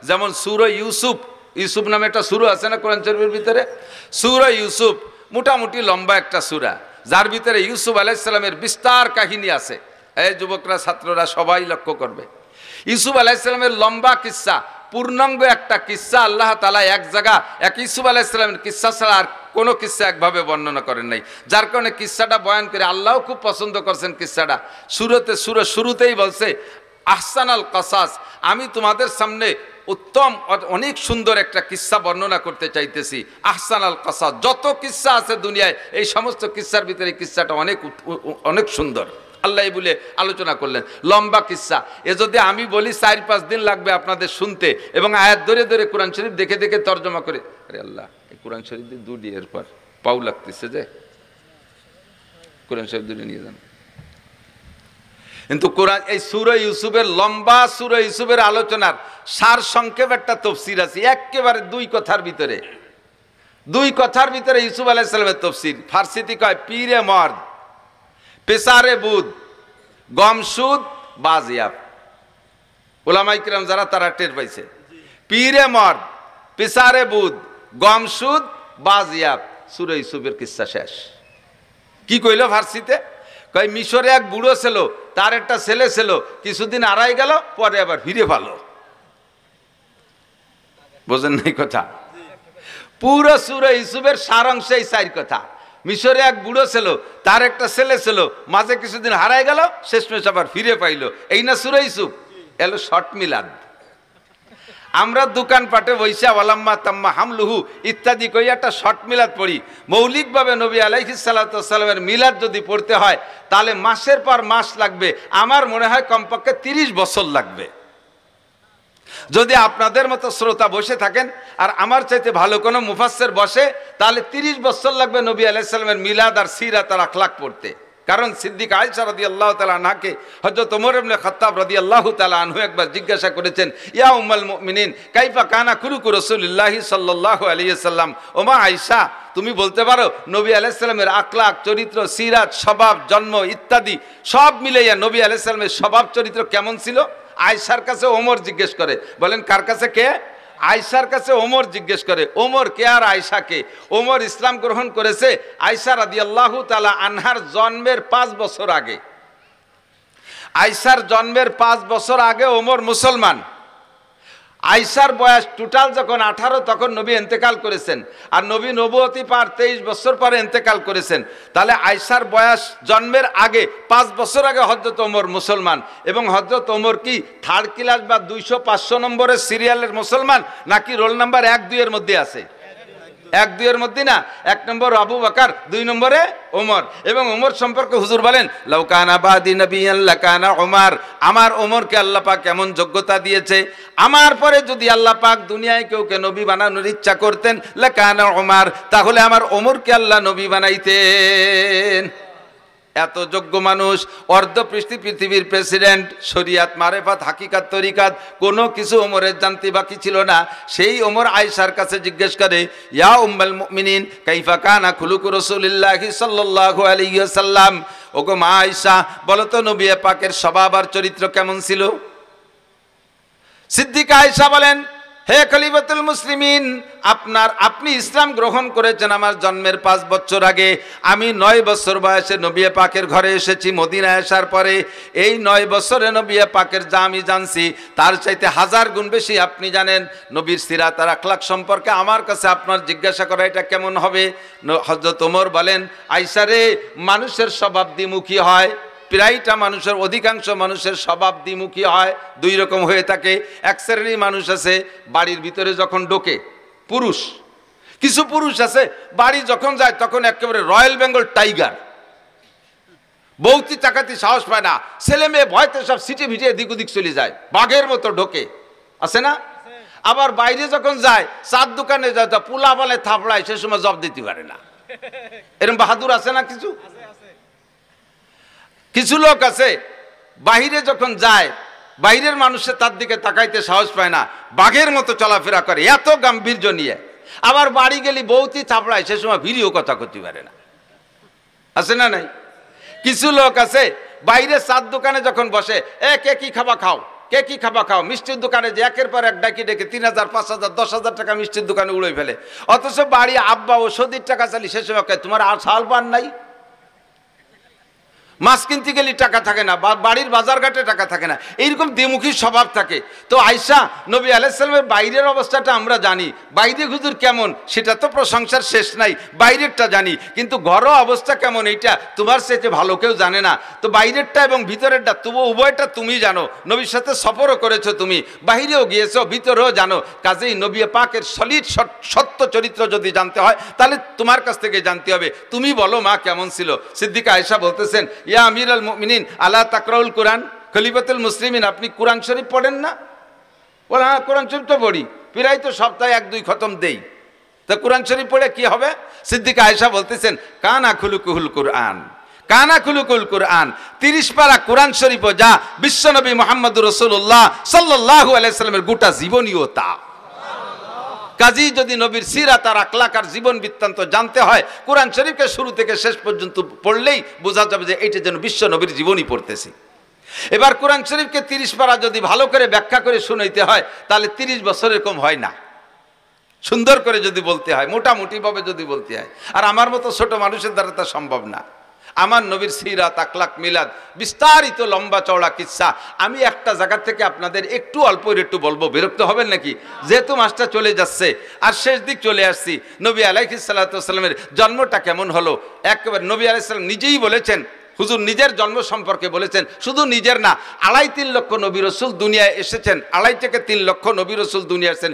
যেমন সূরা ইউসুফ, ইউসুফ নামে একটা সূরা আছে না কোরআন শরীফের ভিতরে? সূরা ইউসুফ মোটামুটি লম্বা একটা সূরা, যার ভিতরে ইউসুফ আলাইহিস সালামের বিস্তার কাহিনী আছে। এই যুবকরা, ছাত্ররা সবাই লক্ষ্য করবে। ইউসুফ আলাইহিস সালামের লম্বা কিসসা, পূর্ণাঙ্গ একটা কিসসা আল্লাহ তাআলা এক জায়গা এক ইউসুফ আলাইহিস সালামের কিসসা ছাড়া আর কোনো কিসসা একভাবে বর্ণনা করেন নাই, যার কারণে কিসসাটা বয়ান করে আল্লাহও খুব পছন্দ করছেন। কিসসাটা সূরা শুরুতেই বলছে, আহসানাল কাসাস, আমি তোমাদের সামনে উত্তম অনেক সুন্দর একটা কিসসা বর্ণনা করতে চাইতেছি। আহসানাল কাসাস, যত কিসসা আছে দুনিয়ায় এই সমস্ত কিসসার ভিতরে কিসসাটা অনেক সুন্দর। আল্লাহ বলে আলোচনা করলেন লম্বা কিসসা। এ যদি আমি বলি 4-5 দিন লাগবে আপনাদের শুনতে, এবং আয়াত ধরে ধরে কোরআন শরীফ দেখে দেখে তর্জমা করে। আরে আল্লাহ, এই কোরআন শরীফ দিয়ে দুটি এরপর পাউ লাগতেছে যে কোরআন শরীফ দুটি নিয়ে যান। কিন্তু কোরআন এই সূরা ইউসুফের লম্বা সূরা ইউসুফের আলোচনার সার সংক্ষেপ একটা তাফসীর আছে, একেবারে 2 কথার ভিতরে। 2 কথার ভিতরে ইউসুফ আলাইহিস সালামের তাফসীর। ফার্সিতে কয় পীরে মর্দ, পেসারে বুদ, গমসুদ, বাজিয়াব। উলামায়ে কিরাম যারা তারা টের পাইছে, পীরে মর্দ, পেসারে বুদ, গমসুদ, বাজিয়াব। সূরা ইউসুফের কিসসা শেষ। কি কইল ফার্সিতে? কই মিশরে এক বুড়ো ছিল, তার একটা ছেলে ছিল, কিছুদিন আড়াই গেল, পরে আবার ফিরে ভালো। বোঝেন নাই কথা? পুরো সূরা ইউসুফের সারাংশ এই 4 কথা। মিশরে এক বুড়ো ছিল, তার একটা ছেলে ছিল, মাঝে কিছুদিন হারাই গেল, শেষমেশ আবার ফিরে পাইল। এই না সূরা ইউসুফ? এলো শর্ট মিলাদ। আমরা দোকানপাটে বইসা ওয়ালাম্মা তাম্মা হামলুহু ইত্যাদি কই একটা শর্ট মিলাদ পড়ি। মৌলিকভাবে নবী আলাইহিস সালাতু ওয়াস সালামের মিলাদ যদি পড়তে হয় তাহলে মাসের পর মাস লাগবে, আমার মনে হয় কমপক্ষে 30 বছর লাগবে। যদি আপনাদের মতো শ্রোতা বসে থাকেন আর আমার চাইতে ভালো কোনো মুফাসসির বসে, তাহলে 30 বছর লাগবে নবী আলাইহিস সালামের মিলাদ আর সিরাত আর আখলাক পড়তে। কারণ সিদ্দিক আয়েশা রাদিয়াল্লাহু তাআলা আনহাকে হযরত ওমর ইবনে খাত্তাব রাদিয়াল্লাহু তাআলা আনহু একবার জিজ্ঞাসা করেছেন, ইয়া উম্মুল মুমিনিন কাইফা কানা খুলুকু রাসূলিল্লাহি সাল্লাল্লাহু আলাইহি ওয়াসাল্লাম, ওমা আয়েশা তুমি বলতে পারো নবী আলাইহিস সালামের আখলাক, চরিত্র, সিরাত, স্বভাব, জন্ম ইত্যাদি সব মিলাইয়া নবী আলাইহিস সালামের স্বভাব চরিত্র কেমন ছিল? আয়েশার কাছে ওমর জিজ্ঞেস করে। বলেন কার কাছে? কে? আয়েশার কাছে ওমর জিজ্ঞেস করে। ওমর কে আর আয়েশা কে? ওমর ইসলাম গ্রহণ করেছে আয়েশা রাদিয়াল্লাহু তাআলা আনহার জন্মের 5 বছর আগে। আয়েশার জন্মের 5 বছর আগে ওমর মুসলমান। আয়েশার বয়স টোটাল যখন 18 তখন নবী ইন্তেকাল করেছেন, আর নবী নবুয়তি পার 23 বছর পরে ইন্তেকাল করেছেন। তাহলে আয়েশার বয়স জন্মের আগে 5 বছর আগে হযরত ওমর মুসলমান। এবং হযরত ওমর কি 3rd ক্লাস বা 200-500 নম্বরের সিরিয়ালের মুসলমান, নাকি রোল নাম্বার 1-2 এর মধ্যে আছে? 1-2 এর মধ্যে না, 1 নম্বর আবু বকর, 2 নম্বরে ওমর। এবং ওমর সম্পর্কে হুজুর বলেন, লাউ কানা বাদি নবিয়ান লাকানা ওমর, আমার ওমরকে আল্লাহ পাক এমন যোগ্যতা দিয়েছে, আমার পরে যদি আল্লাহ পাক দুনিয়ায় কাউকে নবী বানানোর ইচ্ছা করতেন লাকানা ওমর, তাহলে আমার ওমরকে আল্লাহ নবী বানাইতেন। এত যোগ্য মানুষ, পৃথিবীর প্রেসিডেন্ট, শরিয়াত, মারেফাত, হাকিকাত, তরিকাত কোনো কিছু ওমরের জানতে বাকি ছিল না। সেই ওমর আয়েশার কাছে জিজ্ঞেস করে, ইয়া উম্মুল মুমিনিন কাইফা কানা খুলুকু রাসূলিল্লাহি সাল্লাল্লাহু আলাইহি ওয়াসাল্লাম, ওগো মা আয়েশা বলো তো নবী পাকের স্বভাব আর চরিত্র কেমন ছিল? সিদ্দিকা আয়েশা বলেন, হে খলিফাতুল মুসলিমিন, আপনি ইসলাম গ্রহণ করেছেন আমার জন্মের 5 বছর আগে। আমি 9 বছর বয়সে নবী পাকের ঘরে এসেছি মদিনায় আসার পরে। এই 9 বছরে নবী পাকের যা আমি জানছি তার চাইতে 1000 গুণ বেশি আপনি জানেন। নবীর সিরাত আর আখলাক সম্পর্কে আমার কাছে আপনার জিজ্ঞাসা করা এটা কেমন হবে? হযরত ওমর বলেন, আয়েশা রে, মানুষের স্বভাব দ্বিমুখী হয়। প্রায়টা মানুষের, অধিকাংশ মানুষের স্বভাব দ্বিমুখী হয়, 2 রকম হয়ে থাকে। এক শ্রেণীর মানুষ আছে বাড়ির ভিতরে যখন ঢোকে পুরুষ, কিছু পুরুষ আছে বাড়ি যখন যায় তখন একেবারে রয়্যাল বেঙ্গল টাইগার, বউতি চাকাতি সাহস পায় না, ছেলে মেয়ে ভয়তে সব সিটে ভিটে এদিক ওদিক চলে যায়, বাঘের মতো ঢোকে, আছে না? আবার বাইরে যখন যায়, চার দোকানে যায়, পোলা বলে থাপড়ায়, সে সময় জব দিতে পারে না। এরকম বাহাদুর আছে না? কিছু লোক আছে বাহিরে যখন যায়, বাইরের মানুষের তার দিকে তাকাইতে সাহস পায় না, বাঘের মতো চলাফেরা করে, এত গাম্ভীর্য নিয়ে। আবার বাড়ি গেলি বউতি থাপড়ায়, সে সময় ভিডিও কথা করতে পারে না, আছে না নাই? কিছু লোক আছে বাইরে চার দোকানে যখন বসে, কে কি খাবা খাও, কে কি খাবা খাও, মিষ্টির দোকানে যে একের পর এক ডাকি ডেকে 3000, 5000, 10,000 টাকা মিষ্টির দোকানে উড়ে ফেলে। অথচ বাড়ি আব্বা ওষুধের টাকা চালি, সে সময় তোমার আর সাল পান নাই। মাছ কিনতে গেলে টাকা থাকে না, বাড়ির বাজার ঘাটে টাকা থাকে না, এইরকম দ্বিমুখী স্বভাব থাকে। তো আয়েশা নবী আলাইহিস সালামের বাইরের অবস্থাটা আমরা জানি, বাইরে হুজুর কেমন সেটা তো প্রশংসার শেষ নাই, বাইরেরটা জানি, কিন্তু ঘরোয়া অবস্থা কেমন এইটা তোমার চাইতে ভালো কেউ জানে না। তো বাইরেরটা এবং ভিতরেরটা তবু উভয়টা তুমি জানো, নবীর সাথে সফরও করেছো তুমি, বাইরেও গিয়েছো, ভিতরেও জানো। কাজেই নবী পাকের সলিড সত্য চরিত্র যদি জানতে হয় তাহলে তোমার কাছ থেকে জানতে হবে। তুমি বলো মা কেমন ছিল? সিদ্দিকা আয়েশা বলতেছেন, ইয়া আমিরুল মুমিনিন আলা তাকরাউল কোরআন, খলিফাতুল মুসলিমিন আপনি কোরআন শরীফ পড়েন না? বলে হ্যাঁ কোরআন শরীফ তো পড়ি, প্রায় তো সপ্তাহে 1-2 খতম দেই, তা কোরআন শরীফ পড়ে কি হবে? সিদ্দিকা আয়েশা বলতেছেন, কানা খুলুকুল কোরআন, কানা খুলুকুল কোরআন, 30 পারা কোরআন শরীফও যা বিশ্বনবী মুহাম্মদুর রাসূলুল্লাহ সাল্লাল্লাহু আলাইহি সাল্লামের গোটা জীবনীয়তা। কাজী যদি নবীর সিরাত আর আখলাক আর জীবন বৃত্তান্ত জানতে হয়, কোরআন শরীফকে শুরু থেকে শেষ পর্যন্ত পড়লেই বোঝা যাবে যে এইটা যেন বিশ্ব নবীর জীবনই পড়তেছি। এবার কোরআন শরীফকে 30 পারা যদি ভালো করে ব্যাখ্যা করে শুনাইতে হয় তাহলে 30 বছরের কম হয় না, সুন্দর করে যদি বলতে হয়, মোটামুটি ভাবে যদি বলতে হয়। আর আমার মতো ছোট মানুষের দ্বারা তা সম্ভব না। আমার নবীর সিরাত, আখলাক, মিলাদ বিস্তারিত লম্বা চওড়া কিচ্ছা আমি একটা জায়গা থেকে আপনাদের একটু অল্প একটু বলবো, বিরক্ত হবেন নাকি? যেহেতু মাসটা চলে যাচ্ছে আর শেষ দিক চলে আসছি, নবী আলাইহিস সালাতু ওয়াস সালামের জন্মটা কেমন হলো একেবারে নবী আলাইহিস সালাম নিজেই বলেছেন, হুজুর নিজের জন্ম সম্পর্কে বলেছেন, শুধু নিজের না, 2.5-3 লক্ষ নবী রসুল দুনিয়ায় এসেছেন, 2.5 থেকে 3 লক্ষ নবী রসুল দুনিয়ায় এসেছেন,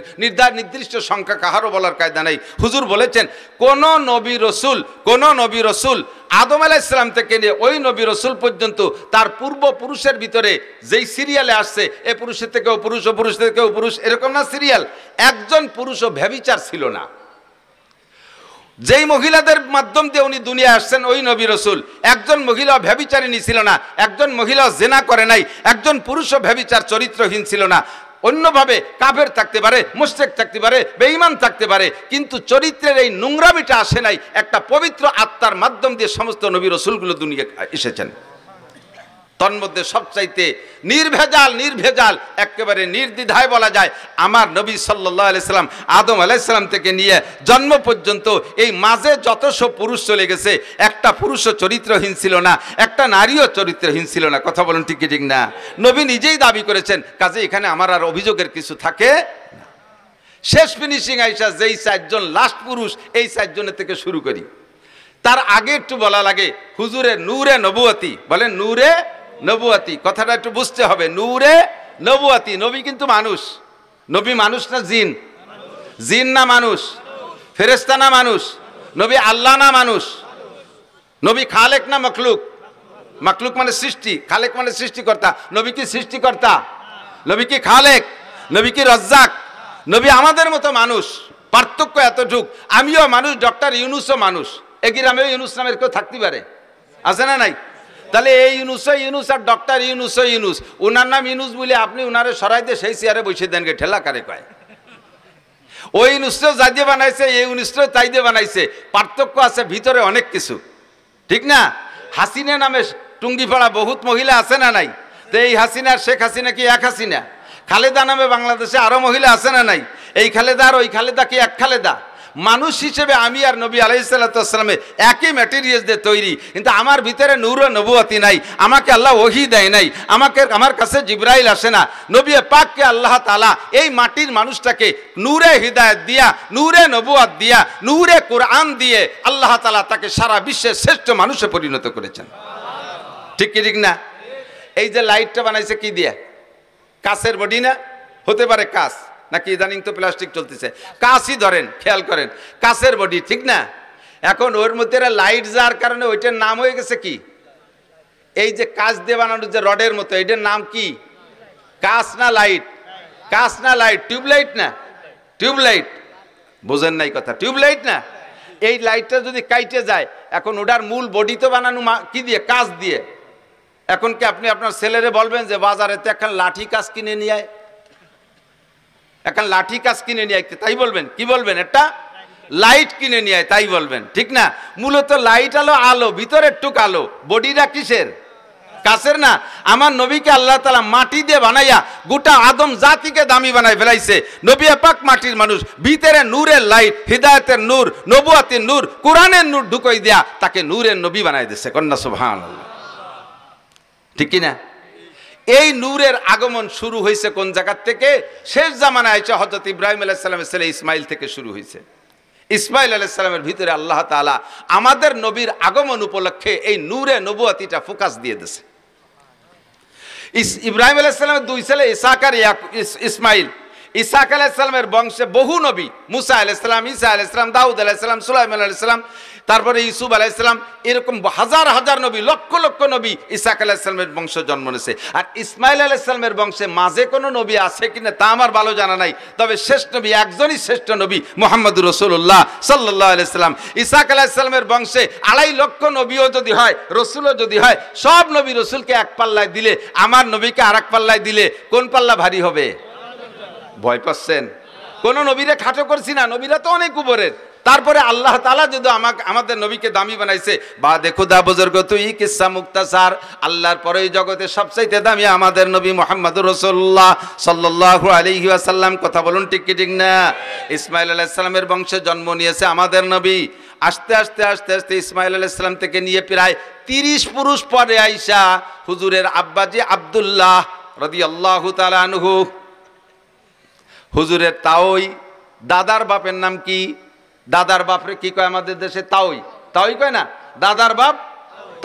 নির্দিষ্ট সংখ্যা কাহারও বলার কায়দা নেই। হুজুর বলেছেন কোন নবী রসুল আদম আলাইহিস সালাম থেকে নিয়ে ওই নবী রসুল পর্যন্ত তার পূর্বপুরুষের ভিতরে যেই সিরিয়ালে আসছে, এ পুরুষের থেকেও পুরুষ, ও পুরুষ থেকেও পুরুষ, এরকম না সিরিয়াল, একজন পুরুষও ব্যভিচার ছিল না। যেই মহিলাদের মাধ্যম দিয়ে উনি দুনিয়া আসছেন ওই নবী রসুল, একজন মহিলা ব্যভিচারিণী ছিল না, একজন মহিলা জেনা করে নাই, একজন পুরুষও ব্যভিচার চরিত্রহীন ছিল না। অন্যভাবে কাফের থাকতে পারে, মুশরিক থাকতে পারে, বেঈমান থাকতে পারে, কিন্তু চরিত্রের এই নোংরামিটা আসে নাই। একটা পবিত্র আত্মার মাধ্যম দিয়ে সমস্ত নবী রসুলগুলো দুনিয়া এসেছেন। তন্মধ্যে সবচাইতে নির্ভেজাল একেবারে নির্দ্বিধায় বলা যায় আমার নবী সাল্লাল্লাহু আলাইহি সাল্লাম আদম আলাইহিস সালাম থেকে নিয়ে জন্ম পর্যন্ত এই মাঝে যত সব পুরুষ চলে গেছে, একটা পুরুষও চরিত্রহীন ছিল না, একটা নারীও চরিত্রহীন ছিল না। কথা বলুন ঠিক কি ঠিক না? নবী নিজেই দাবি করেছেন, কাজে এখানে আমার আর অভিযোগের কিছু থাকে না। শেষ ফিনিশিং আইসা যেই 4 জন লাস্ট পুরুষ, এই 4 জনের থেকে শুরু করি। তার আগে একটু বলা লাগে হুজুরের নূরে নবুয়তি, বলেন নূরে নবুয়তি, কথাটা একটু বুঝতে হবে। নূরে নবুয়তি, নবী কিন্তু মানুষ। নবী মানুষ না জিন? জিন না মানুষ? ফেরেশতা না মানুষ? নবী আল্লাহ না মানুষ? নবী খালেক না মখলুক? মখলুক মানে সৃষ্টি, খালেক মানে সৃষ্টিকর্তা। নবী কি সৃষ্টিকর্তা? নবী কি খালেক? নবী কি রাজ্জাক? নবী আমাদের মতো মানুষ, পার্থক্য এতটুক। আমিও মানুষ, ডক্টর ইউনুসও মানুষ। এ গ্রামেও ইউনুস নামের কেউ থাকতে পারে, আছে না নাই? তাহলে এই ইউনুস আর ডক্টর ইউনুস, ওনার নাম ইউনুস বলে আপনি ওনারে সরাই দিয়ে সেই চেয়ারে বসে দেন, ঠেলা কারে কয়? ওই ইউনুসটাও যাই দিয়ে বানাইছে, এই ইউনুসটাও তাই দিয়ে বানাইছে। পার্থক্য আছে ভিতরে অনেক কিছু, ঠিক না? হাসিনা নামে টুঙ্গিপাড়া বহুত মহিলা আছে না নাই? তো এই হাসিনা আর শেখ হাসিনা কি এক হাসিনা? খালেদা নামে বাংলাদেশে আরো মহিলা আছে না নাই? এই খালেদা আর ওই খালেদা কি এক খালেদা? মানুষ হিসেবে আমি আর নবী আলাইহিস সালাতু ওয়াস সালামে একই ম্যাটেরিয়ালস দিয়ে তৈরি, কিন্তু আমার ভিতরে নূর ও নবুয়তি নাই। আমাকে আল্লাহ ওহী দেয় নাই, আমার কাছে জিবরাইল আসে না। নবী পাককে আল্লাহ তাআলা এই মাটির মানুষটাকে নূরে হিদায়াত দিয়া, নূরে নবুয়ত দিয়া, নূরে কোরআন দিয়ে আল্লাহ তাআলা তাকে সারা বিশ্বের শ্রেষ্ঠ মানুষে পরিণত করেছেন। ঠিক কি ঠিক না? এই যে লাইটটা বানাইছে কি দিয়ে? কাচের বডি না? হতে পারে কাচ, নাকি ইদানিং তো প্লাস্টিক চলতেছে, কাচই ধরেন, খেয়াল করেন, কাচের বডি, ঠিক না? এখন ওর মধ্যে লাইট যাওয়ার কারণে ওইটার নাম হয়ে গেছে কি? এই যে কাচ দিয়ে বানানো যে রডের মতো, এটার নাম কি? কাচ না লাইট? কাচ না লাইট? টিউবলাইট না? টিউবলাইট, বোঝেন নাই কথা? টিউবলাইট না? এই লাইটটা যদি কাইটে যায়, এখন ওটার মূল বডি তো বানানো কি দিয়ে? কাচ দিয়ে। এখন কি আপনি আপনার ছেলেরে বলবেন যে বাজারে তো এখন লাঠি কাচ কিনে নিয়ে আয়, এখন লাঠি কাচ কিনে নিয়ে আইতে, তাই বলবেন? কি বলবেন? একটা লাইট কিনে নিয়ে আয়, তাই বলবেন, ঠিক না? মূলত লাইট আলো, ভিতরের টুক আলো, বডিটা কিসের? কাচের না? আমার নবীকে আল্লাহ তাআলা মাটি দিয়ে বানাইয়া গোটা আদম জাতিকে দামি বানাই ফেলাইছে। নবী পাক মাটির মানুষ, ভিতরে নূরের লাইট, হিদায়াতের নূর, নবুয়তের নূর, কোরআনের নূর ঢুকাই দিয়া তাকে নূরের নবী বানাই দিয়েছে। কন্যা সুবহানাল্লাহ, ঠিক কি না? এই নূরের আগমন শুরু হয়েছে কোন জায়গা থেকে? শেষ জামানায় আইসা হযরত ইব্রাহিম আলাইহিস সালামের ছেলে ইসমাইল থেকে শুরু হয়েছে। ইসমাইল আলাইহিস সালামের ভিতরে আল্লাহ তাআলা আমাদের নবীর আগমন উপলক্ষে এই নূরে নবুয়তিটা ফোকাস দিয়ে দিয়েছে। ইব্রাহিম আলাইহিস সালামের 2 ছেলে ইসহাক আর ইসমাইল। ইসহাক আলাইহিস সালামের বংশে বহু নবী, মুসা আলাইহিস সালাম, ঈসা আলাইহিস সালাম, দাউদ আলাইহিস সালাম, সুলাইমান আলাইহিস সালাম, তারপরে ইউসুফ আলাইহিস সালাম, এরকম হাজার হাজার নবী, লক্ষ লক্ষ নবী ইসহাক আলাইহিস সালামের বংশ জন্ম নিয়েছে। আর ইসমাইল আলাইহিস সালামের বংশে মাঝে কোনো নবী আছে কিনা তা আমার ভালো জানা নাই, তবে শেষ নবী একজনই শ্রেষ্ঠ নবী, মুহাম্মদুর রাসূলুল্লাহ সাল্লাল্লাহু আলাইহি সাল্লাম। ইসহাক আলাইহিস সালামের বংশে 2.5 লক্ষ নবীও যদি হয়, রসুলও যদি হয়, সব নবী রসুলকে এক পাল্লায় দিলে, আমার নবীকে আরেক পাল্লায় দিলে কোন পাল্লা ভারী হবে? ভয় পাচ্ছেন? কোন নবীরে খাটো করছি না, নবীরা তো অনেক উপরের। তারপরে আল্লাহ তাআলা যদি আমাদের নবীকে দামি বানাইছে, বা দেখো দা বুজুর্গ তুই কিসসা মুক্তাসার, আল্লাহর পরে এই জগতে সবচাইতে দামি আমাদের নবী মুহাম্মদুর রাসূলুল্লাহ সাল্লাল্লাহু আলাইহি ওয়াসাল্লাম। কথা বলুন ঠিক কি ঠিক না? ইসমাইল আলাইহিস সালামের বংশে জন্ম নিয়েছে আমাদের নবী। আস্তে আস্তে আস্তে আস্তে ইসমাইল আলাইহিস সালাম থেকে নিয়ে প্রায় 30 পুরুষ পরে আইসা হুজুরের আব্বাজি আব্দুল্লাহ রাদিয়াল্লাহু তাআলা আনহু, হুজুরের তাওই দাদার বাপের নাম কি? দাদার বাপরে কি কয় আমাদের দেশে? তাওই। তাওই কয় না? দাদার বাপ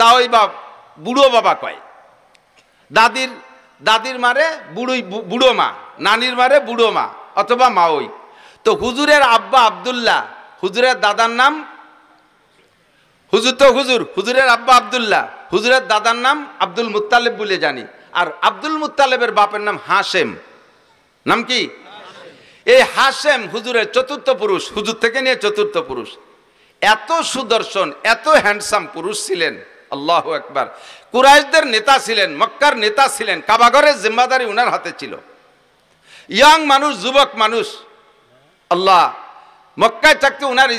তাওই বাপ। বুড়ো বাবা কয়, দাদির মারে বুড়ো মা, নানির মারে বুড়ো মা অথবা মা। ওই তো হুজুরের আব্বা আব্দুল্লাহ, হুজুরের দাদার নাম হুজুরের আব্বা আব্দুল্লাহ, হুজুরের দাদার নাম আব্দুল মুত্তালিব বলে জানি। আর আব্দুল মুত্তালিবের বাপের নাম হাশেম। নাম কি? এই হাশেম হুজুরের চতুর্থ পুরুষ, হুজুর থেকে নিয়ে চতুর্থ পুরুষ। এত সুদর্শন, এত হ্যান্ডসাম পুরুষ ছিলেন, আল্লাহু আকবার। কুরাইশদের নেতা ছিলেন, মক্কার নেতা ছিলেন, কাবাঘরের জিম্মাদারি উনার হাতে ছিল। ইয়াং মানুষ, যুবক মানুষ, আল্লাহ। মক্কায় থাকতে উনার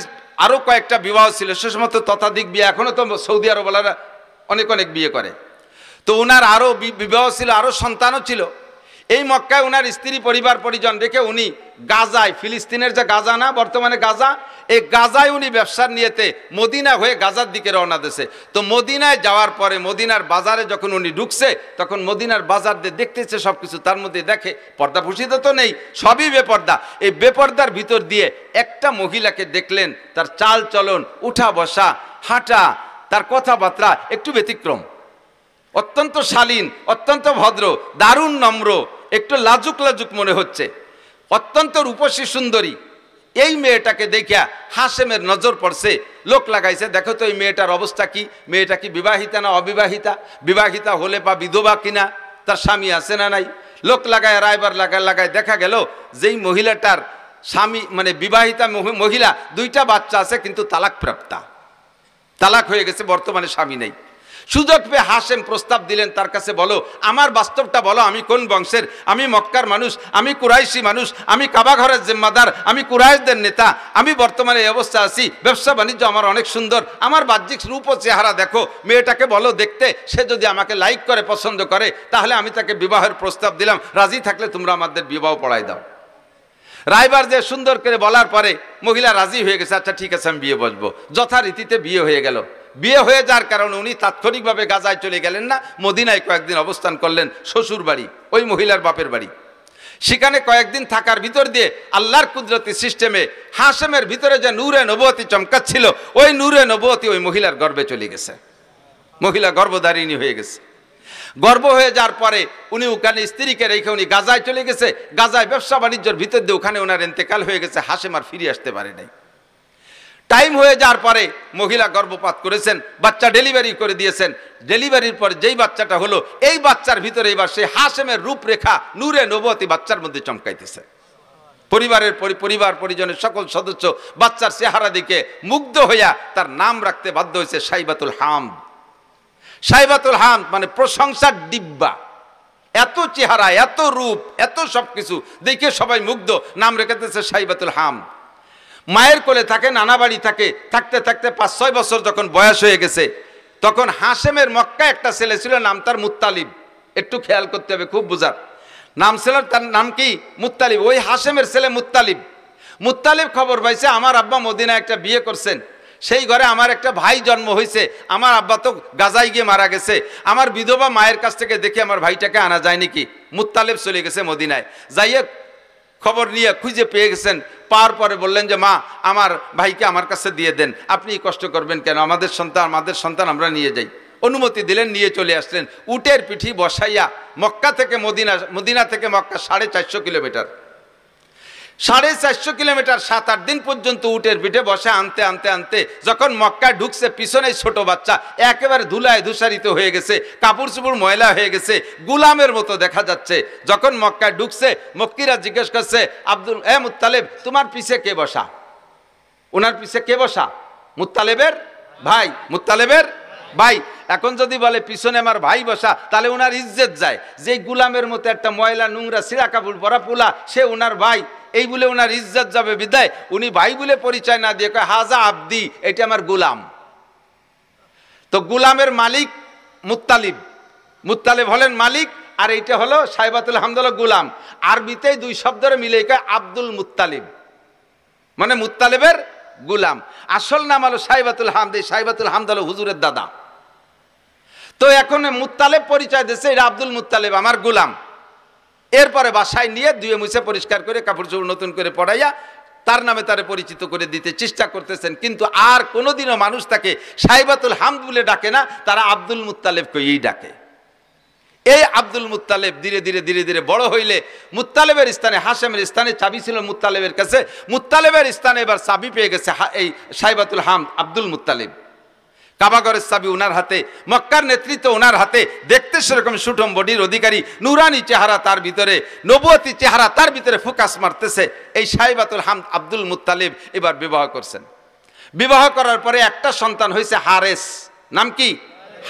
আরো কয়েকটা বিবাহ ছিল, সে সময় ততাধিক বিয়ে, এখনো তো সৌদি আরবওয়ালারা অনেক অনেক বিয়ে করে। তো উনার আরো বিবাহ ছিল, আরো সন্তানও ছিল। এই মক্কায় উনার স্ত্রী পরিবার পরিজন রেখে উনি গাজায়, ফিলিস্তিনের যে গাজা না বর্তমানে গাজা, এই গাজায় উনি ব্যবসার নিয়েতে মদিনা হয়ে গাজার দিকে রওনা দিয়েছে। তো মদিনায় যাওয়ার পরে মদিনার বাজারে যখন উনি ঢুকছে, তখন মদিনার বাজার দিয়ে দেখতেছে সবকিছু, তার মধ্যে দেখে পর্দা ফুসিতে তো নেই, সবই বেপর্দা। এই বেপর্দার ভিতর দিয়ে একটা মহিলাকে দেখলেন, তার চাল চলন, উঠা বসা, হাঁটা, তার কথাবার্তা একটু ব্যতিক্রম, অত্যন্ত শালীন, অত্যন্ত ভদ্র, দারুণ নম্র, একটু লাজুক লাজুক মনে হচ্ছে, অত্যন্ত রূপসী সুন্দরী। এই মেয়েটাকে দেখিয়া হাশেমের নজর পড়ছে, লোক লাগাইছে, দেখো তো এই মেয়েটার অবস্থা কি, মেয়েটা কি বিবাহিতা না অবিবাহিতা, বিবাহিতা হলে বা বিধবা কিনা, তার স্বামী আছে না নাই। লোক লাগায় রায়বার লাগায় দেখা গেল যেই মহিলাটার স্বামী মানে বিবাহিতা মহিলা, 2টা বাচ্চা আছে, কিন্তু তালাক প্রাপ্তা, তালাক হয়ে গেছে, বর্তমানে স্বামী নেই। সুযোগ পেয়ে হাশেম প্রস্তাব দিলেন, তার কাছে বলো, আমার বাস্তবটা বলো, আমি কোন বংশের, আমি মক্কার মানুষ, আমি কুরাইশি মানুষ, আমি কাবাঘরের জিম্মাদার, আমি কুরাইশদের নেতা, আমি বর্তমানে এই অবস্থা আছি, ব্যবসা বাণিজ্য আমার অনেক সুন্দর, আমার বাহ্যিক রূপ ও চেহারা দেখো, মেয়েটাকে বলো দেখতে, সে যদি আমাকে লাইক করে, পছন্দ করে, তাহলে আমি তাকে বিবাহের প্রস্তাব দিলাম, রাজি থাকলে তোমরা আমাদের বিবাহ পড়াই দাও। রায়বার যে সুন্দর করে বলার পরে মহিলা রাজি হয়ে গেছে, আচ্ছা ঠিক আছে আমি বিয়ে বসবো। যথারীতিতে বিয়ে হয়ে গেল। বিয়ে হয়ে যাওয়ার কারণে উনি তাৎক্ষণিকভাবে গাজায় চলে গেলেন না, মদিনায় কয়েকদিন অবস্থান করলেন, শ্বশুর বাড়ি, ওই মহিলার বাপের বাড়ি। সেখানে কয়েকদিন থাকার ভিতর দিয়ে আল্লাহর কুদরতি সিস্টেমে হাশেমের ভিতরে যে নূরে নবুয়তি চমকাচ্ছিল, ওই নূরে নবুয়তি ওই মহিলার গর্ভে চলে গেছে, মহিলা গর্ভধারিণী হয়ে গেছে। গর্ভ হয়ে যাওয়ার পরে উনি ওখানে স্ত্রীকে রেখে উনি গাজায় চলে গেছে। গাজায় ব্যবসা বাণিজ্যের ভিতর দিয়ে ওখানে ওনার ইন্তেকাল হয়ে গেছে, হাশেম আর ফিরে আসতে পারে নাই। টাইম হয়ে যাওয়ার পরে মহিলা গর্ভপাত করেছেন, বাচ্চা ডেলিভারি করে দিয়েছেন। ডেলিভারির পরে যেই বাচ্চাটা হলো, এই বাচ্চার ভিতরে এবার সেই হাশেমের রূপরেখা নূরে নবুয়তি বাচ্চার মধ্যে চমকাইতেছে। পরিবার পরিজনের সকল সদস্য বাচ্চার চেহারা দিকে মুগ্ধ হইয়া তার নাম রাখতে বাধ্য হয়েছে সাইবাতুল হামদ। সাইবাতুল হামদ মানে প্রশংসার ডিব্বা। এত চেহারা, এত রূপ, এত সবকিছু দেখে সবাই মুগ্ধ, নাম রেখেছে সাইবাতুল হামদ। মায়ের কোলে থাকে, নানা বাড়ি থাকে, থাকতে থাকতে 5-6 বছর যখন বয়স হয়ে গেছে, তখন হাশেমের মক্কা একটা ছেলে ছিল, নাম তার মুত্তালিব। একটু খেয়াল করতে হবে, খুব বুঝার নাম ছিল, তার নাম কি? মুত্তালিব। ওই হাশেমের ছেলে মুত্তালিব খবর পাইছে আমার আব্বা মদিনায় একটা বিয়ে করছেন, সেই ঘরে আমার একটা ভাই জন্ম হয়েছে, আমার আব্বা তো গাজায় গিয়ে মারা গেছে, আমার বিধবা মায়ের কাছ থেকে দেখে আমার ভাইটাকে আনা যায় নাকি। মুত্তালিব চলে গেছে মদিনায়, যাইয়ে খবর নিয়ে খুঁজে পেয়ে গেছেন। পাওয়ার পরে বললেন যে মা, আমার ভাইকে আমার কাছে দিয়ে দেন, আপনি কষ্ট করবেন কেন, আমাদের সন্তান আমরা নিয়ে যাই। অনুমতি দিলেন, নিয়ে চলে আসলেন। উটের পিঠি বসাইয়া মক্কা থেকে মদিনা থেকে মক্কা 450 কিলোমিটার, 450 কিলোমিটার 7-8 দিন পর্যন্ত উটের পিঠে বসে আনতে আনতে আনতে যখন মক্কায় ঢুকছে, পিছনে ছোট বাচ্চা একেবারে ধুলায় ধূসারিত হয়ে গেছে, কাপড় চোপড় ময়লা হয়ে গেছে, গুলামের মতো দেখা যাচ্ছে। যখন মক্কায় ঢুকছে, মক্কিরা জিজ্ঞেস করছে, মুত্তালিব তোমার পিছে কে বসা? ওনার পিছে কে বসা? মুত্তালিবের ভাই। এখন যদি বলে পিছনে আমার ভাই বসা, তাহলে ওনার ইজ্জত যায়। যে গুলামের মতো একটা ময়লা নোংরা ছিঁড়া কাপড় পরা পোলা, সে ওনার ভাই, এই বলে ওনার ইজ্জত যাবে। বিদায় উনি ভাই বলে পরিচয় না দিয়ে কয়, হাজা আব্দি, এটা আমার গুলাম। তো গুলামের মালিক মুত্তালিব হলেন মালিক, আর এইটা হলো সাইবাতুল হামদ হলো গুলাম। আরবিতেই 2 শব্দের মিলে কয় আব্দুল মুত্তালিব, মানে মুত্তালিবের গুলাম। আসল নাম হলো সাইবাতুল হামদ। এই সাইবাতুল হামদ হলো হুজুরের দাদা। তো এখন মুত্তালিব পরিচয় দিচ্ছে, এটা আব্দুল মুত্তালিব আমার গুলাম। এরপরে বাসায় নিয়ে ধুয়ে মুছে পরিষ্কার করে কাপড় চোপড় নতুন করে পড়াইয়া তার নামে তারে পরিচিত করে দিতে চেষ্টা করতেছেন, কিন্তু আর কোনোদিনও মানুষ তাকে সাইবাতুল হামদ বলে ডাকে না, তারা আব্দুল মুত্তালেব কইই ডাকে। এই আব্দুল মুত্তালেব ধীরে ধীরে ধীরে ধীরে বড় হইলে মুত্তালেবের স্থানে, হাশেমের স্থানে চাবি ছিল মুত্তালেবের কাছে, মুত্তালেবের স্থানে এবার চাবি পেয়ে গেছে এই সাইবাতুল হামদ আব্দুল মুত্তালেব। কাবাগরের চাবি ওনার হাতে, মক্কার নেতৃত্ব ওনার হাতে, দেখতে সেরকম সুঠম বডির অধিকারী, নুরানি চেহারা তার ভিতরে, নবুয়তি চেহারা তার ভিতরে ফোকাস মারতেছে। এই সাইবাতুল হামদ আব্দুল মুত্তালেব এবার বিবাহ করছেন। বিবাহ করার পরে একটা সন্তান হয়েছে হারেস। নাম কি?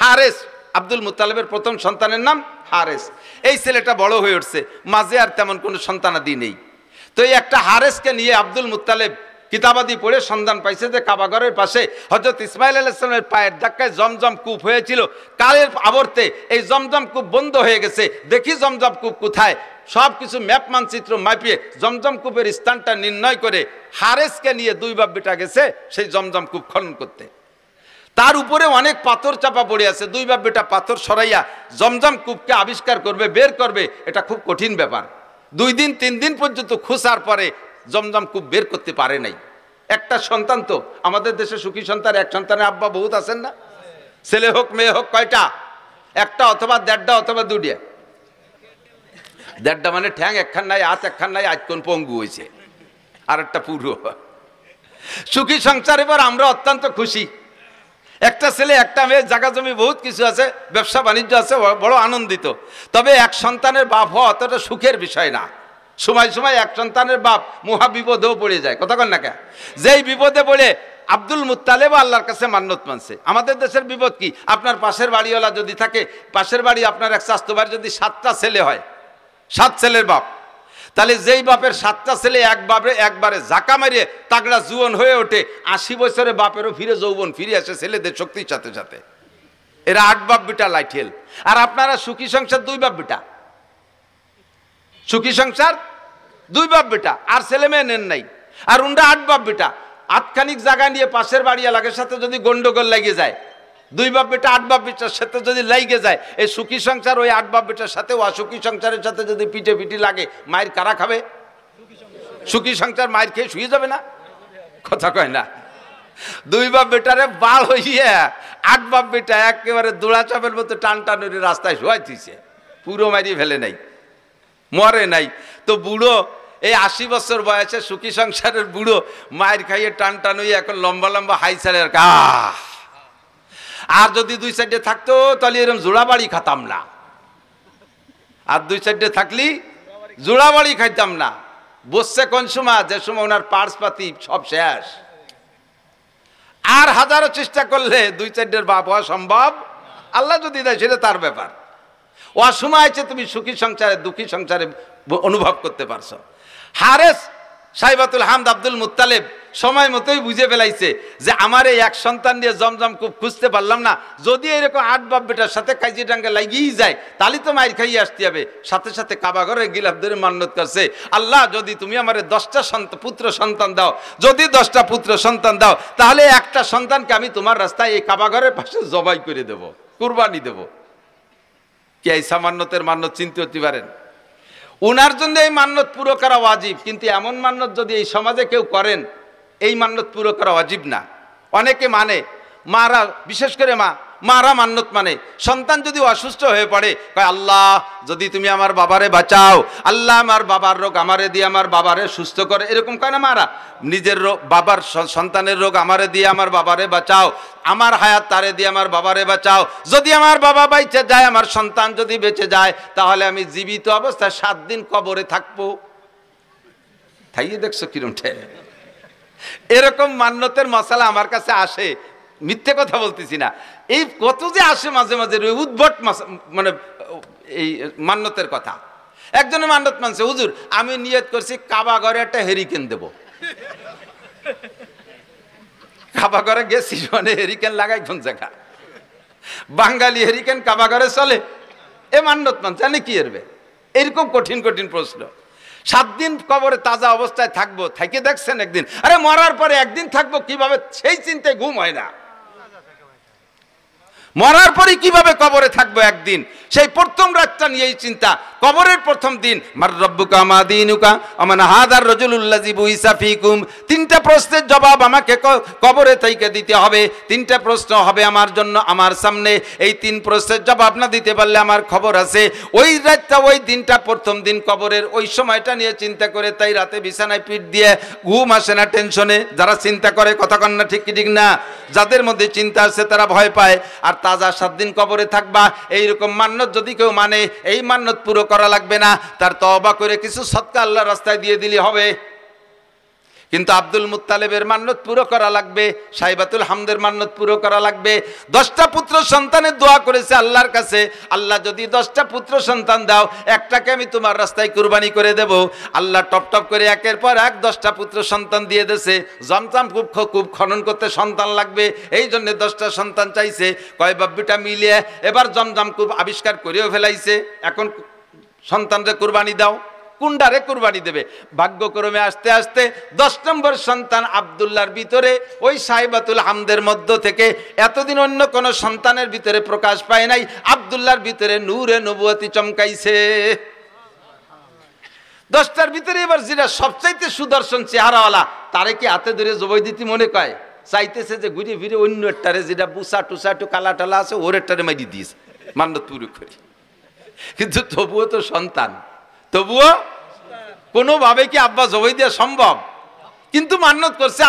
হারেস। আব্দুল মুত্তালেবের প্রথম সন্তানের নাম হারেস। এই ছেলেটা বড় হয়ে উঠছে, মাঝে আর তেমন কোনো সন্তানাদি নেই। তো এই একটা হারেসকে নিয়ে আব্দুল মুত্তালেব কিতাবাদি পড়ে সন্ধান পাইছে যে কাবাগরের পাশে হযরত ইসমাইল আলাইহিস সালামের পায়ের ধাক্কায় জমজম কূপ হয়েছিল, কালের আবর্তে এই জমজম কূপ বন্ধ হয়ে গেছে। দেখি জমজম কূপ কোথায়, সব কিছু ম্যাপ মানচিত্র মাপিয়ে জমজম কূপের স্থানটা নির্ণয় করে হারেসকে নিয়ে দুই বাপ বেটা গেছে সেই জমজম কূপ খনন করতে। তার উপরে অনেক পাথর চাপা পড়ে আছে, দুই বাপ বেটা পাথর সরাইয়া জমজম কূপকে আবিষ্কার করবে, বের করবে, এটা খুব কঠিন ব্যাপার। 2 দিন 3 দিন পর্যন্ত খোঁজার পরে জমজম কূপ বের করতে পারে নাই। একটা সন্তান, তো আমাদের দেশে সুখী সন্তান, এক সন্তানের আব্বা বহুত আছেন না? ছেলে হোক মেয়ে হোক কয়টা? একটা অথবা 1.5টা অথবা 2টা। 1.5টা মানে ঠ্যাং একখান নাই, হাত একখান নাই, আজ কোন পঙ্গু হয়েছে, আর একটা পুরো। সুখী সংসার। এবার আমরা অত্যন্ত খুশি, একটা ছেলে একটা মেয়ে, জায়গা জমি বহুত কিছু আছে, ব্যবসা বাণিজ্য আছে, বড় আনন্দিত। তবে এক সন্তানের বাপ হওয়া অতটা সুখের বিষয় না। সময় সময় এক সন্তানের বাপ মহা বিপদেও পড়ে যায়, কথা কন না কে? যেই বিপদে পড়ে আব্দুল মুত্তালেব আল্লাহর কাছে মান্নত মানছে। আমাদের দেশের বিপদ কি? আপনার পাশের বাড়িওয়ালা যদি থাকে, পাশের বাড়ি আপনার এক চাচতো ভাইয়ের যদি 7টা ছেলে হয়, 7 ছেলের বাপ, তাহলে যেই বাপের 7টা ছেলে একবারে জাকা মারিয়ে তাগড়া জুয়ান হয়ে ওঠে, 80 বছরে বাপেরও ফিরে যৌবন ফিরে আসে ছেলেদের শক্তির সাথে সাথে। এরা 8 বাপ বেটা লাইঠেল। আর আপনারা সুখী সংসার 2 বাপ বেটা, সুখী সংসার 2 বাপ বেটা, আর ছেলে মেয়ে নেন নাই। আর উন্ডা 8 বাপ বেটা, আটখানিক জায়গা নিয়ে পাশের বাড়ি এলাকার সাথে যদি গন্ডগোল লেগে যায়, 2 বাপ বেটা 8 বাপ বেটার সাথে যদি লাইগে যায়, এই সুখী সংসার ওই 8 বাপ বেটার সাথে অসুখী সংসারের সাথে যদি পিঠে পিঠি লাগে, মায়ের কারা খাবে? সুখী সংসার মায়ের খেয়ে শুয়ে যাবে না, কথা কয় না? 2 বাপ বেটারে বাল হইয়া 8 বাপ বেটা একেবারে দোড়া চাপের মতো টান টানুরি রাস্তায় শোয়াই দিছে, পুরো মারিয়ে ফেলে নাই, মরে নাই। তো বুড়ো এই 80 বছর বয়সে সুখী সংসারের বুড়ো মায়ের খাইয়ে টান টান হইয়া এখন লম্বা লম্বা হাই ছাড়ে। আর যদি 2 সাইডে থাকতো তাহলে এরকম জোড়া বাড়ি খাতাম না, আর 2 সাইডে থাকলি জোড়া বাড়ি খাইতাম না। বসছে কোন সময়? যে সময় ওনার পার্স পাতি সব শেষ। আর হাজারো চেষ্টা করলে 2 সাইডের বাপ হওয়া সম্ভব, আল্লাহ যদি দেয় সেটা তার ব্যাপার। অসময় আছে তুমি সুখী সংসারে দুঃখী সংসারে অনুভব করতে পারছো। হারেস সাইবাতুল হামদ আব্দুল মুত্তালেব সময় মতোই বুঝে ফেলাইছে যে আমার এই এক সন্তান দিয়ে জমজম খুব খুঁজতে পারলাম না, যদি এরকম 8 বাপ বেটার সাথে কাইজি ডাঙ্গা লাগিয়েই যায় তাহলে তো মায়ের খাইয়ে আসতে হবে। সাথে সাথে কাবাঘরে গিলাফ ধরে মান্নত করছে, আল্লাহ যদি তুমি আমার 10টা পুত্র সন্তান দাও, যদি 10টা পুত্র সন্তান দাও, তাহলে একটা সন্তানকে আমি তোমার রাস্তায় এই কাবাঘরের পাশে জবাই করে দেব, কুরবানি দেব। কি এই সামান্যতের মান্নত চিনতে হতে পারেন? উনার জন্য এই মান্নত পুরো করা ওয়াজিব, কিন্তু এমন মান্নত যদি এই সমাজে কেউ করেন, এই মান্নত পুরো করা ওয়াজিব না। অনেকে মানে, মারা, বিশেষ করে মারা মান্নত মানে, সন্তান যদি অসুস্থ হয়ে পড়ে কয় আল্লাহ যদি তুমি আমার বাবারে বাঁচাও, আল্লাহ আমার বাবার রোগ আমারে দিয়ে আমার বাবারে সুস্থ করে, এরকম কয় না মারা? নিজের রোগ, বাবার সন্তানের রোগ আমারে দিয়ে আমার বাবারে বাঁচাও, আমার হায়াত তারে দিয়ে আমার বাবারে বাঁচাও, যদি আমার বাবা বেঁচে যায়, আমার সন্তান যদি বেঁচে যায়, তাহলে আমি জীবিত অবস্থায় 7 দিন কবরে থাকবো। তাইয়ে দেখছো কিরম ঠে? এরকম মান্যতের মশালা আমার কাছে আসে, মিথ্যে কথা বলতেছি না। এই কত যে আসে মাঝে মাঝে উদ্ভট মানে এই মান্যতের কথা। একজনের মান্যত মানছে, হুজুর আমি নিয়ত করছি কাবা ঘরে একটা হেরিকেন দেব। কাবা ঘরে গেছি মানে হেরিকেন লাগাই কোন জায়গা? বাঙালি হেরিকেন কাবা ঘরে চলে? এ মান্যত মানছে, জানি কি এরবে? এরকম কঠিন কঠিন প্রশ্ন। 7 দিন কবরে তাজা অবস্থায় থাকবো, থেকে দেখছেন একদিন? আরে মরার পরে একদিন থাকবো কিভাবে, সেই চিন্তায় ঘুম হয় না। মরার পরে কিভাবে কবরে থাকবো একদিন, সেই প্রথম রাতটা নিয়েই চিন্তা। কবরের প্রথম দিন, মার রব্বুকা মা দীনুকা আমান হাদার রাজুলুল্লাযী বুইসা ফীকুম, তিনটা প্রশ্নের জবাব আমাকে কবরে থেকে দিতে হবে। তিনটা প্রশ্ন হবে আমার জন্য, আমার সামনে। এই তিন প্রশ্নের জবাব না দিতে পারলে আমার খবর আছে। ওই রাতটা, ওই দিনটা, প্রথম দিন কবরের ওই সময়টা নিয়ে চিন্তা করে তাই রাতে বিছানায় পিঠ দিয়ে ঘুম আসে না টেনশনে। যারা চিন্তা করে, কথা কন না, ঠিক কি ঠিক না? যাদের মধ্যে চিন্তা আছে তারা ভয় পায়। আর তাজা 7 দিন কবরে থাকবা, এইরকম মান্যত যদি কেউ মানে, এই মান্যত পুরো করা লাগবে না, তার তওবা করে কিছু সদকা আল্লাহর রাস্তায় দিয়ে দিলে হবে। কিন্তু আব্দুল মুত্তালিবের মান্যত পুরো করা লাগবে, সাইবাতুল হামদের মান্যত পুরো করা লাগবে। 10টা পুত্র সন্তানের দোয়া করেছে আল্লাহর কাছে, আল্লাহ যদি 10টা পুত্র সন্তান দাও, একটাকে আমি তোমার রাস্তায় কুরবানি করে দেব। আল্লাহ টপ টপ করে একের পর এক 10টা পুত্র সন্তান দিয়ে দেছে। জমজম খুব খনন করতে সন্তান লাগবে, এই জন্য 10টা সন্তান চাইছে। কয় বাব্বিটা মিলিয়ে এবার জমজম খুব আবিষ্কার করেও ফেলাইছে। এখন সন্তানরে কুরবানি দাও, কুন্ডারে কুরবানি দেবে। ভাগ্যক্রমে আস্তে আস্তে 10 নম্বর সন্তান আব্দুল্লাহর ভিতরে, ওই সাইবাতুল হামদের মধ্য থেকে, এতদিন অন্য কোন সন্তানের ভিতরে প্রকাশ পায় নাই, আব্দুল্লাহর ভিতরে নূরে নবুয়তি চমকাইছে। 10টার ভিতরে এবার যেটা সবচাইতে সুদর্শন চেহারাওয়ালা, তারে কি হাতে ধরে জবাই দিতে মনে কয়? চাইতেছে যে ঘুরে ফিরে অন্য একটারে, যেটা বুসা টুসা একটু কালা টালা আছে, ওর একটারে মাইরি দিয়েছে মান্যত পুরো করে। কিন্তু তবুও তো সন্তান, তবুও কোনোভাবে কি আব্বা জবাই দেওয়া সম্ভব? কিন্তু মান্যত করছে,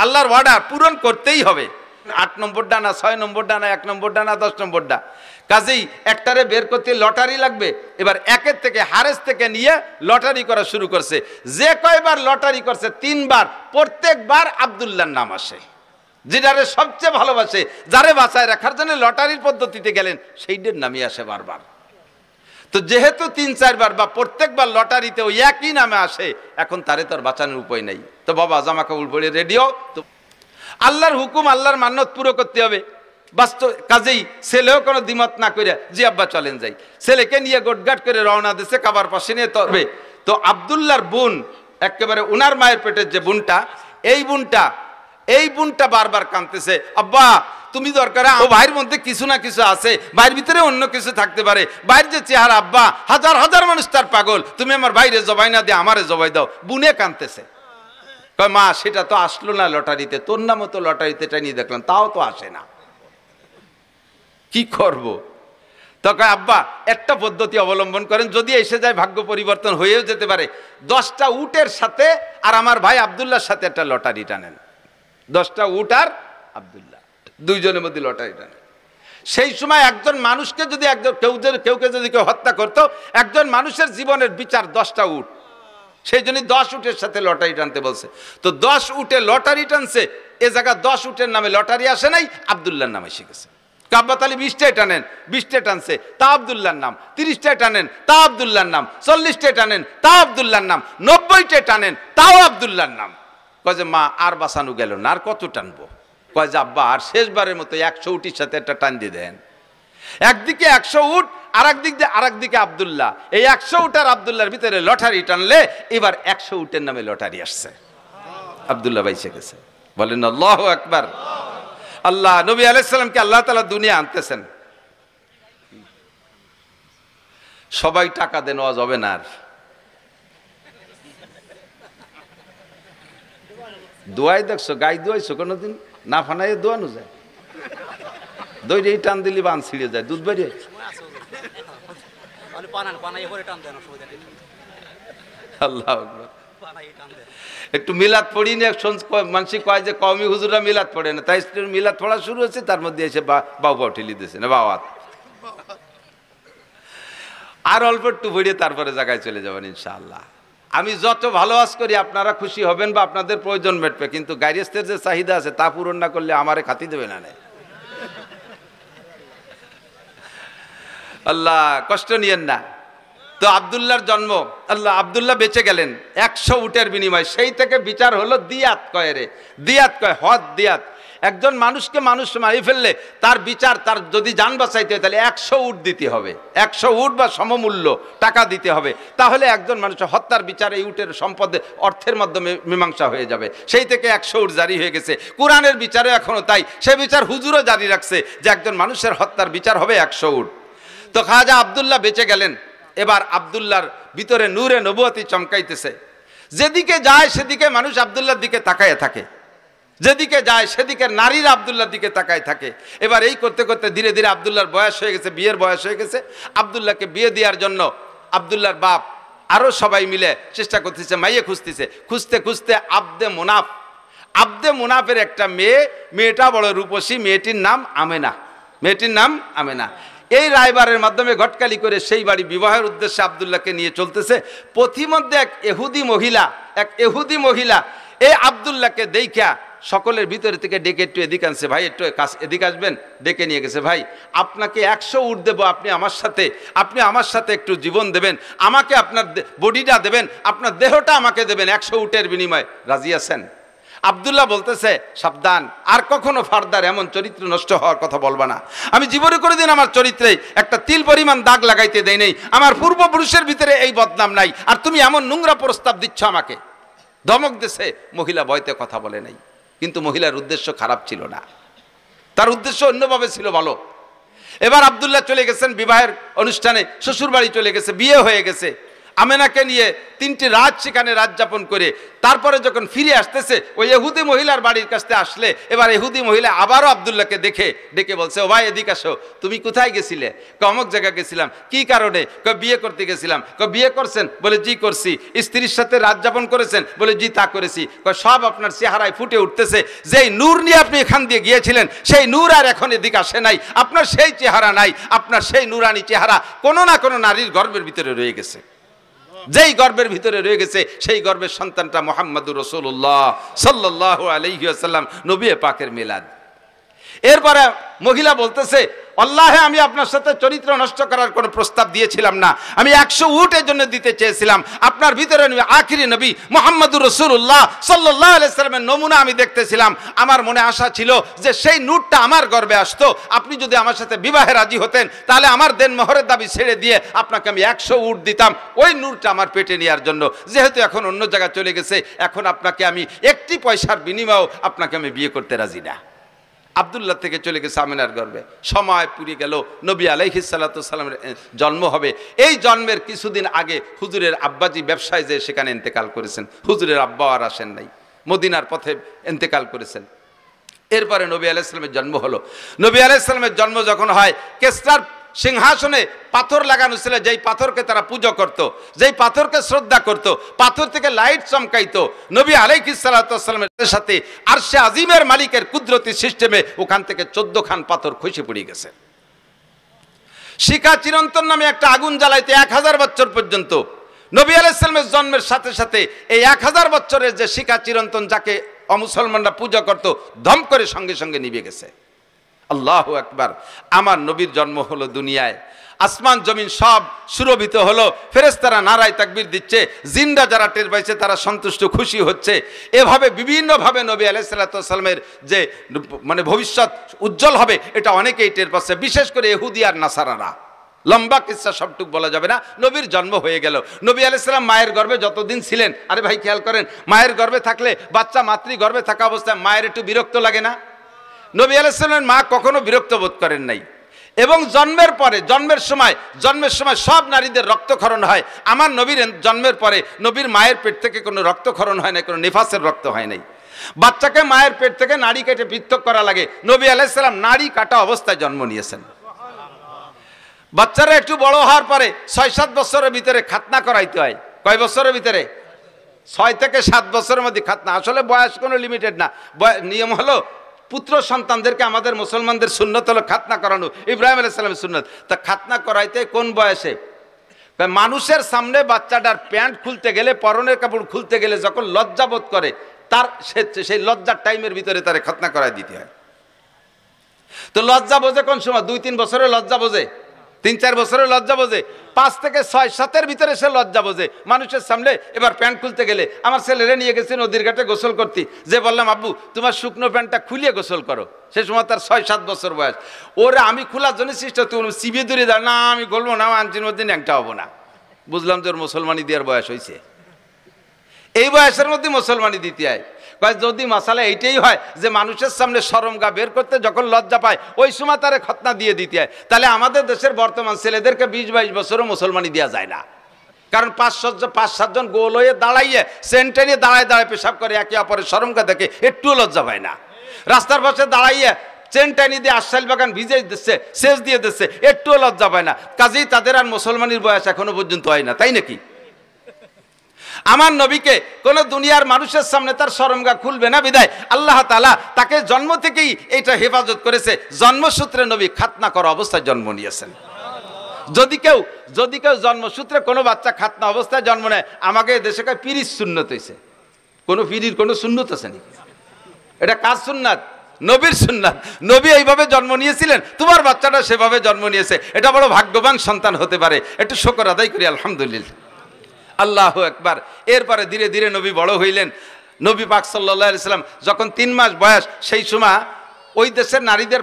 আল্লাহর ওয়ার্ডার পূরণ করতেই হবে। 8 নম্বর ডানা, 6 নম্বর ডানা, 1 নম্বর ডানা, 10 নম্বর ডা, কাজেই একটারে বের করতে লটারি লাগবে। এবার একের থেকে, হারেস থেকে নিয়ে লটারি করা শুরু করছে। যে কয়বার লটারি করছে 3 বার, প্রত্যেকবার আব্দুল্লাহর নাম আসে। যেটারে সবচেয়ে ভালোবাসে, যারে বাঁচায় রাখার জন্য লটারির পদ্ধতিতে গেলেন, সেইটার নামই আসে বারবার। তো যেহেতু 3-4 বার বা প্রত্যেকবার লটারিতে ওই একই নামে আসে, এখন তারে তো আর বাঁচানোর উপায় নাই। তো বাবা জামা কাপড় পরে রেডিও, তো আল্লাহর হুকুম, আল্লাহর মান্যত পুরো করতে হবে। বাস্তব কাজেই ছেলেও কোনো দ্বিমত না করে, জি আব্বা চলেন যাই, ছেলেকে নিয়ে গোটগাট করে রওনা দিছে কাবার পাশে নিয়ে তবে। তো আব্দুল্লাহর বোন, একেবারে উনার মায়ের পেটের যে বোনটা, এই বোনটা বারবার কাঁদতেছে, আব্বা তুমি দরকার, ও ভাইয়ের মধ্যে কিছু না কিছু আছে, ভাইয়ের ভিতরে অন্য কিছু থাকতে পারে। ভাইয়ের যে চেহারা, আব্বা হাজার হাজার মানুষ তার পাগল, তুমি আমার ভাইরে জবাই না দিয়ে আমারে জবাই দাও। বুনে কাঁদতেছে, কয় মা সেটা তো আসলো না লটারিতে, তোর নামও তো লটারিতে নিয়ে দেখলাম, তাও তো আসে না, কি করব? তো কয় আব্বা একটা পদ্ধতি অবলম্বন করেন, যদি এসে যায় ভাগ্য পরিবর্তন হয়েও যেতে পারে। 10টা উটের সাথে আর আমার ভাই আব্দুল্লাহর সাথে একটা লটারি টানেন। 10টা উট আর আব্দুল্লাহ, দুইজনের মধ্যে লটারি টানেন। সেই সময় একজন মানুষকে যদি কেউকে যদি কেউ হত্যা করতো, একজন মানুষের জীবনের বিচার 10টা উট। সেই জন্য 10 উটের সাথে লটারি টানতে বলছে। তো 10 উটে লটারি টানছে, এ জায়গা 10 উটের নামে লটারি আসে নাই, আব্দুল্লাহর নামে শিখেছে। কাব্বাত আলী 20টায় টানেন, 20টে টানছে, তা আব্দুল্লাহর নাম। 30টায় টানেন, তা আব্দুল্লাহর নাম। 40টায় টানেন, তা আব্দুল্লাহর নাম। 90টায় টানেন, তাও আব্দুল্লাহর নাম। কয় যে মা আর বাঁচানো গেল না, আর কত টানবো? কয় যে আব্বা আর শেষবারের মতো 100 উটির সাথে একটা টান দিয়ে দেন। একদিকে 100 উট, আরেকদিকে আব্দুল্লাহ। এই 100 উট আর আব্দুল্লাহর ভিতরে লটারি টানলে এবার 100 উটের নামে লটারি আসছে, আব্দুল্লাহ বাইসে গেছে। বলেন আল্লাহু আকবার। আল্লাহ নবী আলাইহিস সালামকে আল্লাহ তাআলা দুনিয়া আনতেছেন, সবাই টাকা দেন, ওয়াজ হবে না। আর দোয়াই দেখছো, গাই দোয়াইছো কোনোদিন? না ফানাই দোয়ানো যায়, দইরে টান দিলি বান ছিঁড়ে যায়, দুধ বেরিয়ে। আল্লাহ একটু মিলাদ পড়ি না, মানুষ কয় যে কওমি হুজুররা মিলাদ পড়ে না, তাই মিলাদ পড়া শুরু হচ্ছে, তার মধ্যে এসে বাউ ঠেলি দিয়েছে না বাওয়াত। আর অল্প একটু পড়িয়ে তারপরে জায়গায় চলে যাবেন ইনশাআল্লাহ। আমি যত ভালো আজ করি আপনারা খুশি হবেন বা আপনাদের প্রয়োজন মেটবে, কিন্তু গাইরেস্তের যে চাহিদা আছে তা পূরণ না করলে আমারে খাতি দেবে না। আল্লাহ কষ্ট নিয়েন না। তো আব্দুল্লাহর জন্ম, আব্দুল্লাহ বেঁচে গেলেন 100 উটের বিনিময়। সেই থেকে বিচার হলো দিয়াত কয় রে, দিয়াত কয় হদ দিয়াত। একজন মানুষকে মানুষ মারি ফেললে তার বিচার, তার যদি জান বাঁচাইতে হয় তাহলে 100 উট দিতে হবে, 100 উট বা সমমূল্য টাকা দিতে হবে, তাহলে একজন মানুষের হত্যার বিচার এই উটের সম্পদে অর্থের মাধ্যমে মীমাংসা হয়ে যাবে। সেই থেকে 100 উট জারি হয়ে গেছে। কোরআনের বিচারে এখনো তাই, সে বিচার হুজুরও জারি রাখছে যে একজন মানুষের হত্যার বিচার হবে 100 উট। তো খাজা আব্দুল্লাহ বেঁচে গেলেন। এবার আব্দুল্লাহর ভিতরে নূরে নবুয়তি চমকাইতেছে। যেদিকে যায় সেদিকে মানুষ আব্দুল্লাহর দিকে তাকায় থাকে, যেদিকে যায় সেদিকে নারীরা আব্দুল্লাহর দিকে তাকায় থাকে। এবার এই করতে করতে ধীরে ধীরে আব্দুল্লাহর বয়স হয়ে গেছে, বিয়ের বয়স হয়ে গেছে। আব্দুল্লাহকে বিয়ে দেওয়ার জন্য আব্দুল্লাহর বাপ আরও সবাই মিলে চেষ্টা করতেছে, মাইয়ে খুঁজতেছে। খুঁজতে খুঁজতে আব্দে মুনাফের একটা মেয়েটা বড় রূপসী, মেয়েটির নাম আমেনা। এই রায়বারের মাধ্যমে ঘটকালি করে সেই বাড়ি বিবাহের উদ্দেশ্যে আব্দুল্লাহকে নিয়ে চলতেছে। পথিমধ্যে এক এহুদি মহিলা এই আব্দুল্লাহকে দেখা সকলের ভিতরে থেকে ডেকে একটু এদিকে আনছে, ভাই একটু এদিকে আসবেন, ডেকে নিয়ে গেছে। ভাই আপনাকে 100 উট দেবো, আপনি আমার সাথে একটু জীবন দেবেন, আমাকে আপনার বডিটা দেবেন, আপনার দেহটা আমাকে দেবেন 100 উটের বিনিময়ে, রাজি আছেন? আব্দুল্লাহ বলতেছে, সাবধান, আর কখনো ফার্দার এমন চরিত্র নষ্ট হওয়ার কথা বলবা না। আমি জীবনে কোনোদিন আমার চরিত্রে একটা তিল পরিমাণ দাগ লাগাইতে দেই নাই, আমার পূর্বপুরুষের ভিতরে এই বদনাম নাই, আর তুমি এমন নোংরা প্রস্তাব দিচ্ছ আমাকে। ধমক দিছে। মহিলা ভয়তে কথা বলে নাই, কিন্তু মহিলার উদ্দেশ্য খারাপ ছিল না, তার উদ্দেশ্য অন্যভাবে ছিল ভালো। এবার আব্দুল্লাহ চলে গেছেন বিবাহের অনুষ্ঠানে, শ্বশুর বাড়ি চলে গেছে, বিয়ে হয়ে গেছে। আমেনাকে নিয়ে 3টি রাত সেখানে রাত যাপন করে তারপরে যখন ফিরে আসতেছে ওই ইহুদি মহিলার বাড়ির কাছে আসলে, এবার ইহুদি মহিলা আবারও আব্দুল্লাহকে ডেকে বলছে, ও ভাই এদিকে আসো, তুমি কোথায় গেছিলে? অমুক জায়গা গেছিলাম। কি কারণে? বিয়ে করতে গেছিলাম। বিয়ে করছেন? বলে জি করছি। স্ত্রীর সাথে রাত যাপন করেছেন? বলে জি তা করেছি। সব আপনার চেহারায় ফুটে উঠতেছে, যেই নূর নিয়ে আপনি এখান দিয়ে গিয়েছিলেন সেই নূর আর এখন এদিকে আসে নাই, আপনার সেই চেহারা নাই, আপনার সেই নূরানি চেহারা কোনো না কোনো নারীর গর্ভের ভিতরে রয়ে গেছে। যেই গর্ভের ভিতরে রয়ে গেছে সেই গর্ভের সন্তানটা মুহাম্মদুর রাসূলুল্লাহ সাল্লাল্লাহু আলাইহি ওয়াসাল্লাম, নবী পাকের মিলাদ। এরপরে মহিলা বলতেছে, আল্লাহে আমি আপনার সাথে চরিত্র নষ্ট করার কোনো প্রস্তাব দিয়েছিলাম না, আমি 100 উটের জন্য দিতে চেয়েছিলাম। আপনার ভিতরে আখিরি নবী মুহাম্মদুর রাসূলুল্লাহ সাল্লাল্লাহু আলাইহি ওয়াসাল্লামের নমুনা আমি দেখতেছিলাম। আমার মনে আশা ছিল যে সেই নূরটা আমার গর্ভে আসতো, আপনি যদি আমার সাথে বিবাহে রাজি হতেন তাহলে আমার দেন মোহরের দাবি ছেড়ে দিয়ে আপনাকে আমি 100 উট দিতাম ওই নূরটা আমার পেটে নেওয়ার জন্য। যেহেতু এখন অন্য জায়গায় চলে গেছে, এখন আপনাকে আমি একটি পয়সার বিনিময়েও আপনাকে আমি বিয়ে করতে রাজি না। আব্দুল্লাহ থেকে চলে গেছে আমিনার গর্ভে। সময় পুরিয়ে গেল, নবী আলাইহিস সালাতু সালামের জন্ম হবে। এই জন্মের কিছুদিন আগে হুজুরের আব্বাজি ব্যবসায় যে সেখানে ইন্তেকাল করেছেন। হুজুরের আব্বা আর আসেন নাই, মদিনার পথে ইন্তেকাল করেছেন। এরপরে নবী আলাইহিস সালামের জন্ম হলো। নবী আলাইহিস সালামের জন্ম যখন হয়, কেসরার সিংহাসনে পাথর লাগানো ছিল, যেই পাথরকে তারা পূজা করত, যেই পাথরকে শ্রদ্ধা করত, পাথর থেকে লাইট চমকাইতো। নবী আলাইহিস সালাতু ওয়াসালামের সাথে আরশে আজিমের মালিকের কুদরতি সিস্টেমে ওখান থেকে 14 খান পাথর খসে পড়ে গেছে। শিখা চিরন্তন নামে একটা আগুন জ্বালাইতে 1000 বছর পর্যন্ত, নবী আলাইহিস সালামের জন্মের সাথে সাথে এই 1000 বছরের যে শিখা চিরন্তন যাকে অমুসলমানরা পূজা করত, ধম করে সঙ্গে সঙ্গে নিভে গেছে। আল্লাহু আকবার। আমার নবীর জন্ম হলো দুনিয়ায়, আসমান জমিন সব সুরভিত হলো, ফেরেশতারা নারায় তাকবীর দিচ্ছে, জিন্দা যারা টের পাইছে তারা সন্তুষ্ট খুশি হচ্ছে। এভাবে বিভিন্নভাবে নবী আলাইহিস সালাতু ওয়াসালামের যে ভবিষ্যৎ উজ্জ্বল হবে এটা অনেকেই টের পাচ্ছে, বিশেষ করে ইহুদি আর নাসারারা। লম্বা কিসসা সবটুক বলা যাবে না। নবীর জন্ম হয়ে গেল। নবী আলাইহিস সালাম মায়ের গর্ভে যতদিন ছিলেন, আরে ভাই খেয়াল করেন, মায়ের গর্ভে থাকলে বাচ্চা মাতৃ গর্ভে থাকা অবস্থায় মায়ের একটু বিরক্ত লাগে না? নবী আলাইহিস সালামের মা কখনো বিরক্ত বোধ করেন নাই। এবং জন্মের সময় সব নারীদের রক্তক্ষরণ হয়। আমার নবীর জন্মের পরে নবীর মায়ের পেট থেকে কোনো রক্তক্ষরণ হয় না, কোনো নিফাসের রক্ত হয় নাই। বাচ্চাকে মায়ের পেট থেকে নাড়ি কেটে পৃথক করা লাগে, নবী আলাইহিস সালাম নাড়ি কাটা অবস্থায় জন্ম নিয়েছেন। বাচ্চারা একটু বড় হওয়ার পরে 6-7 বছরের ভিতরে খাতনা করাইতে হয়। কয় বছরের ভিতরে? 6 থেকে 7 বছরের মধ্যে খাতনা। আসলে বয়স কোনো লিমিটেড না, নিয়ম হলো পুত্র সন্তানদেরকে আমাদের মুসলমানদের সুন্নত হলো খাতনা করানো, ইব্রাহিম আলাইহিস সালামের সুন্নত। তা খাতনা করাইতে কোন বয়সে? মানুষের সামনে বাচ্চাটার প্যান্ট খুলতে গেলে, পরনের কাপড় খুলতে গেলে যখন লজ্জা বোধ করে, তার সেই লজ্জার টাইমের ভিতরে তারে খাতনা করাই দিতে হয়। তো লজ্জা বোঝে কোন সময়? 2-3 বছরে লজ্জা বোঝে। 3-4 বছরে লজ্জা বোঝে, 5 থেকে 6-7 ভিতরে সে লজ্জা বোঝে। মানুষের সামনে এবার প্যান্ট খুলতে গেলে আমার ছেলেরা নিয়ে গেছে নদীর ঘাটে গোসল করতে, যে বললাম আব্বু তোমার শুকনো প্যান্টটা খুলিয়ে গোসল করো, সে সময় তার 6-7 বছর বয়স। ওরা আমি খোলার জন্য চেষ্টা, তুই চিবিয়ে ধরে দেয়, না আমি বলবো না, আঞ্চির মধ্যে ন্যাংটা হবো না। বুঝলাম যে ওর মুসলমানি দেওয়ার বয়স হয়েছে, এই বয়সের মধ্যে মুসলমানি দিতে হয়। যদি মশালা এইটাই হয় যে মানুষের সামনে শরমগা বের করতে যখন লজ্জা পায় ওই সময় তারে খতনা দিয়ে দিতে হয়, তাহলে আমাদের দেশের বর্তমান ছেলেদেরকে 20-22 বছরও মুসলমানি দেওয়া যায় না। কারণ 5-7 জন গোল হয়ে দাঁড়াইয়ে সেন্টারে দাঁড়ায় দাঁড়ায় পেশাব করে, একে অপরের শরমগা দেখে একটুও লজ্জা পায় না। রাস্তার পাশে দাঁড়াইয়ে চেনটানি দিয়ে আশাইল বাগান ভিজে দিচ্ছে, সেচ দিয়ে দিচ্ছে, একটুও লজ্জা পায় না। কাজেই তাদের আর মুসলমানির বয়স এখনো পর্যন্ত হয় না, তাই নাকি? আমার নবীকে কোন দুনিয়ার মানুষের সামনে তার শরমগা খুলবে না, বিদায় আল্লাহ তাআলা তাকে জন্ম থেকেই এটা হেফাজত করেছে। জন্মসূত্রে নবী খাতনা করা অবস্থায় জন্ম নিয়েছেন। যদি কেউ জন্মসূত্রে কোনো বাচ্চা খাতনা অবস্থায় জন্ম নেয়, আমাকে দেশে কয় পীরির সুন্নত হয়েছে। কোনো পীরির কোনো সুন্নত আছে নাকি? এটা কার সুন্নাত? নবীর সুন্নাত। নবী এইভাবে জন্ম নিয়েছিলেন, তোমার বাচ্চাটা সেভাবে জন্ম নিয়েছে, এটা বড় ভাগ্যবান সন্তান হতে পারে। একটু শুকর আদায় করি আলহামদুলিল্লাহ, আল্লাহু আকবার। এরপরে ধীরে ধীরে নবী বড় হইলেন। নবী পাক সাল্লাল্লাহু আলাইহি সাল্লাম যখন 3 মাস বয়স, সেই সময় ওই দেশের নারীদের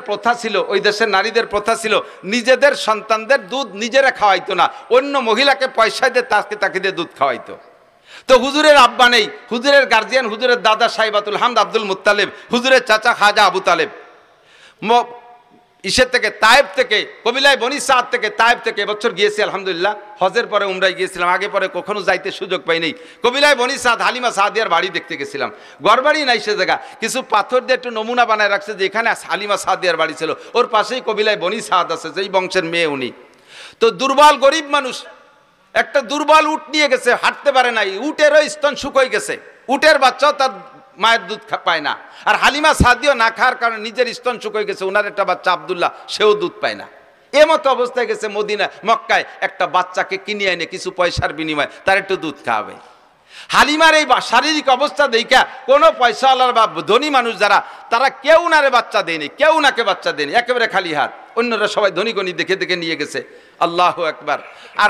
প্রথা ছিল নিজেদের সন্তানদের দুধ নিজেরা খাওয়াইতো না, অন্য মহিলাকে পয়সা দিয়ে তাকে দিয়ে দুধ খাওয়াইতো। তো হুজুরের আব্বা নেই, হুজুরের গার্জিয়ান হুজুরের দাদা সাইবাতুল হামদ আব্দুল মুত্তালিব, হুজুরের চাচা খাজা আবু তালেব ইসের থেকে তায়েব থেকে, কবিলায় বনি সাদ থেকে, তায়েব থেকে এবছর গিয়েছি আলহামদুলিল্লাহ, হজের পরে উমরায় গিয়েছিলাম, আগে পরে কখনো যাইতে সুযোগ পাইনি। কবিলায় বনি সাদ হালিমা সাদিয়ার বাড়ি দেখতে গেছিলাম। ঘরবাড়ি নাই সে জায়গা, কিছু পাথর দিয়ে একটু নমুনা বানায় রাখছে যে এখানে হালিমা সাদিয়ার বাড়ি ছিল, ওর পাশেই কবিলায় বনি সাদ আছে, যেই বংশের মেয়ে উনি। তো দুর্বল গরিব মানুষ, একটা দুর্বল উট নিয়ে গেছে, হাঁটতে পারে নাই, উটেরও স্তন শুকোয় গেছে, উটের বাচ্চাও তার মায়ের দুধ পায় না। আর হালিমা সাদিও না খাওয়ার কারণে নিজের স্তন শুকিয়ে গেছে, ওনার একটা বাচ্চা আব্দুল্লাহ, সেও দুধ পায় না। এমতো অবস্থায় গেছে মদিনা মক্কায়, একটা বাচ্চাকে কিনে এনে কিছু পয়সার বিনিময়ে তার একটু দুধ খাওয়াবে। হালিমার এই শারীরিক অবস্থা দেখা কোনো পয়সাওয়ালার বা ধনী মানুষ যারা, তারা কেউ নারে বাচ্চা দেয়নি, কেউ নাকে বাচ্চা দেয়নি, একেবারে খালি হাত। অন্যরা সবাই ধনী গণী দেখে দেখে নিয়ে গেছে। আল্লাহু আকবার। আর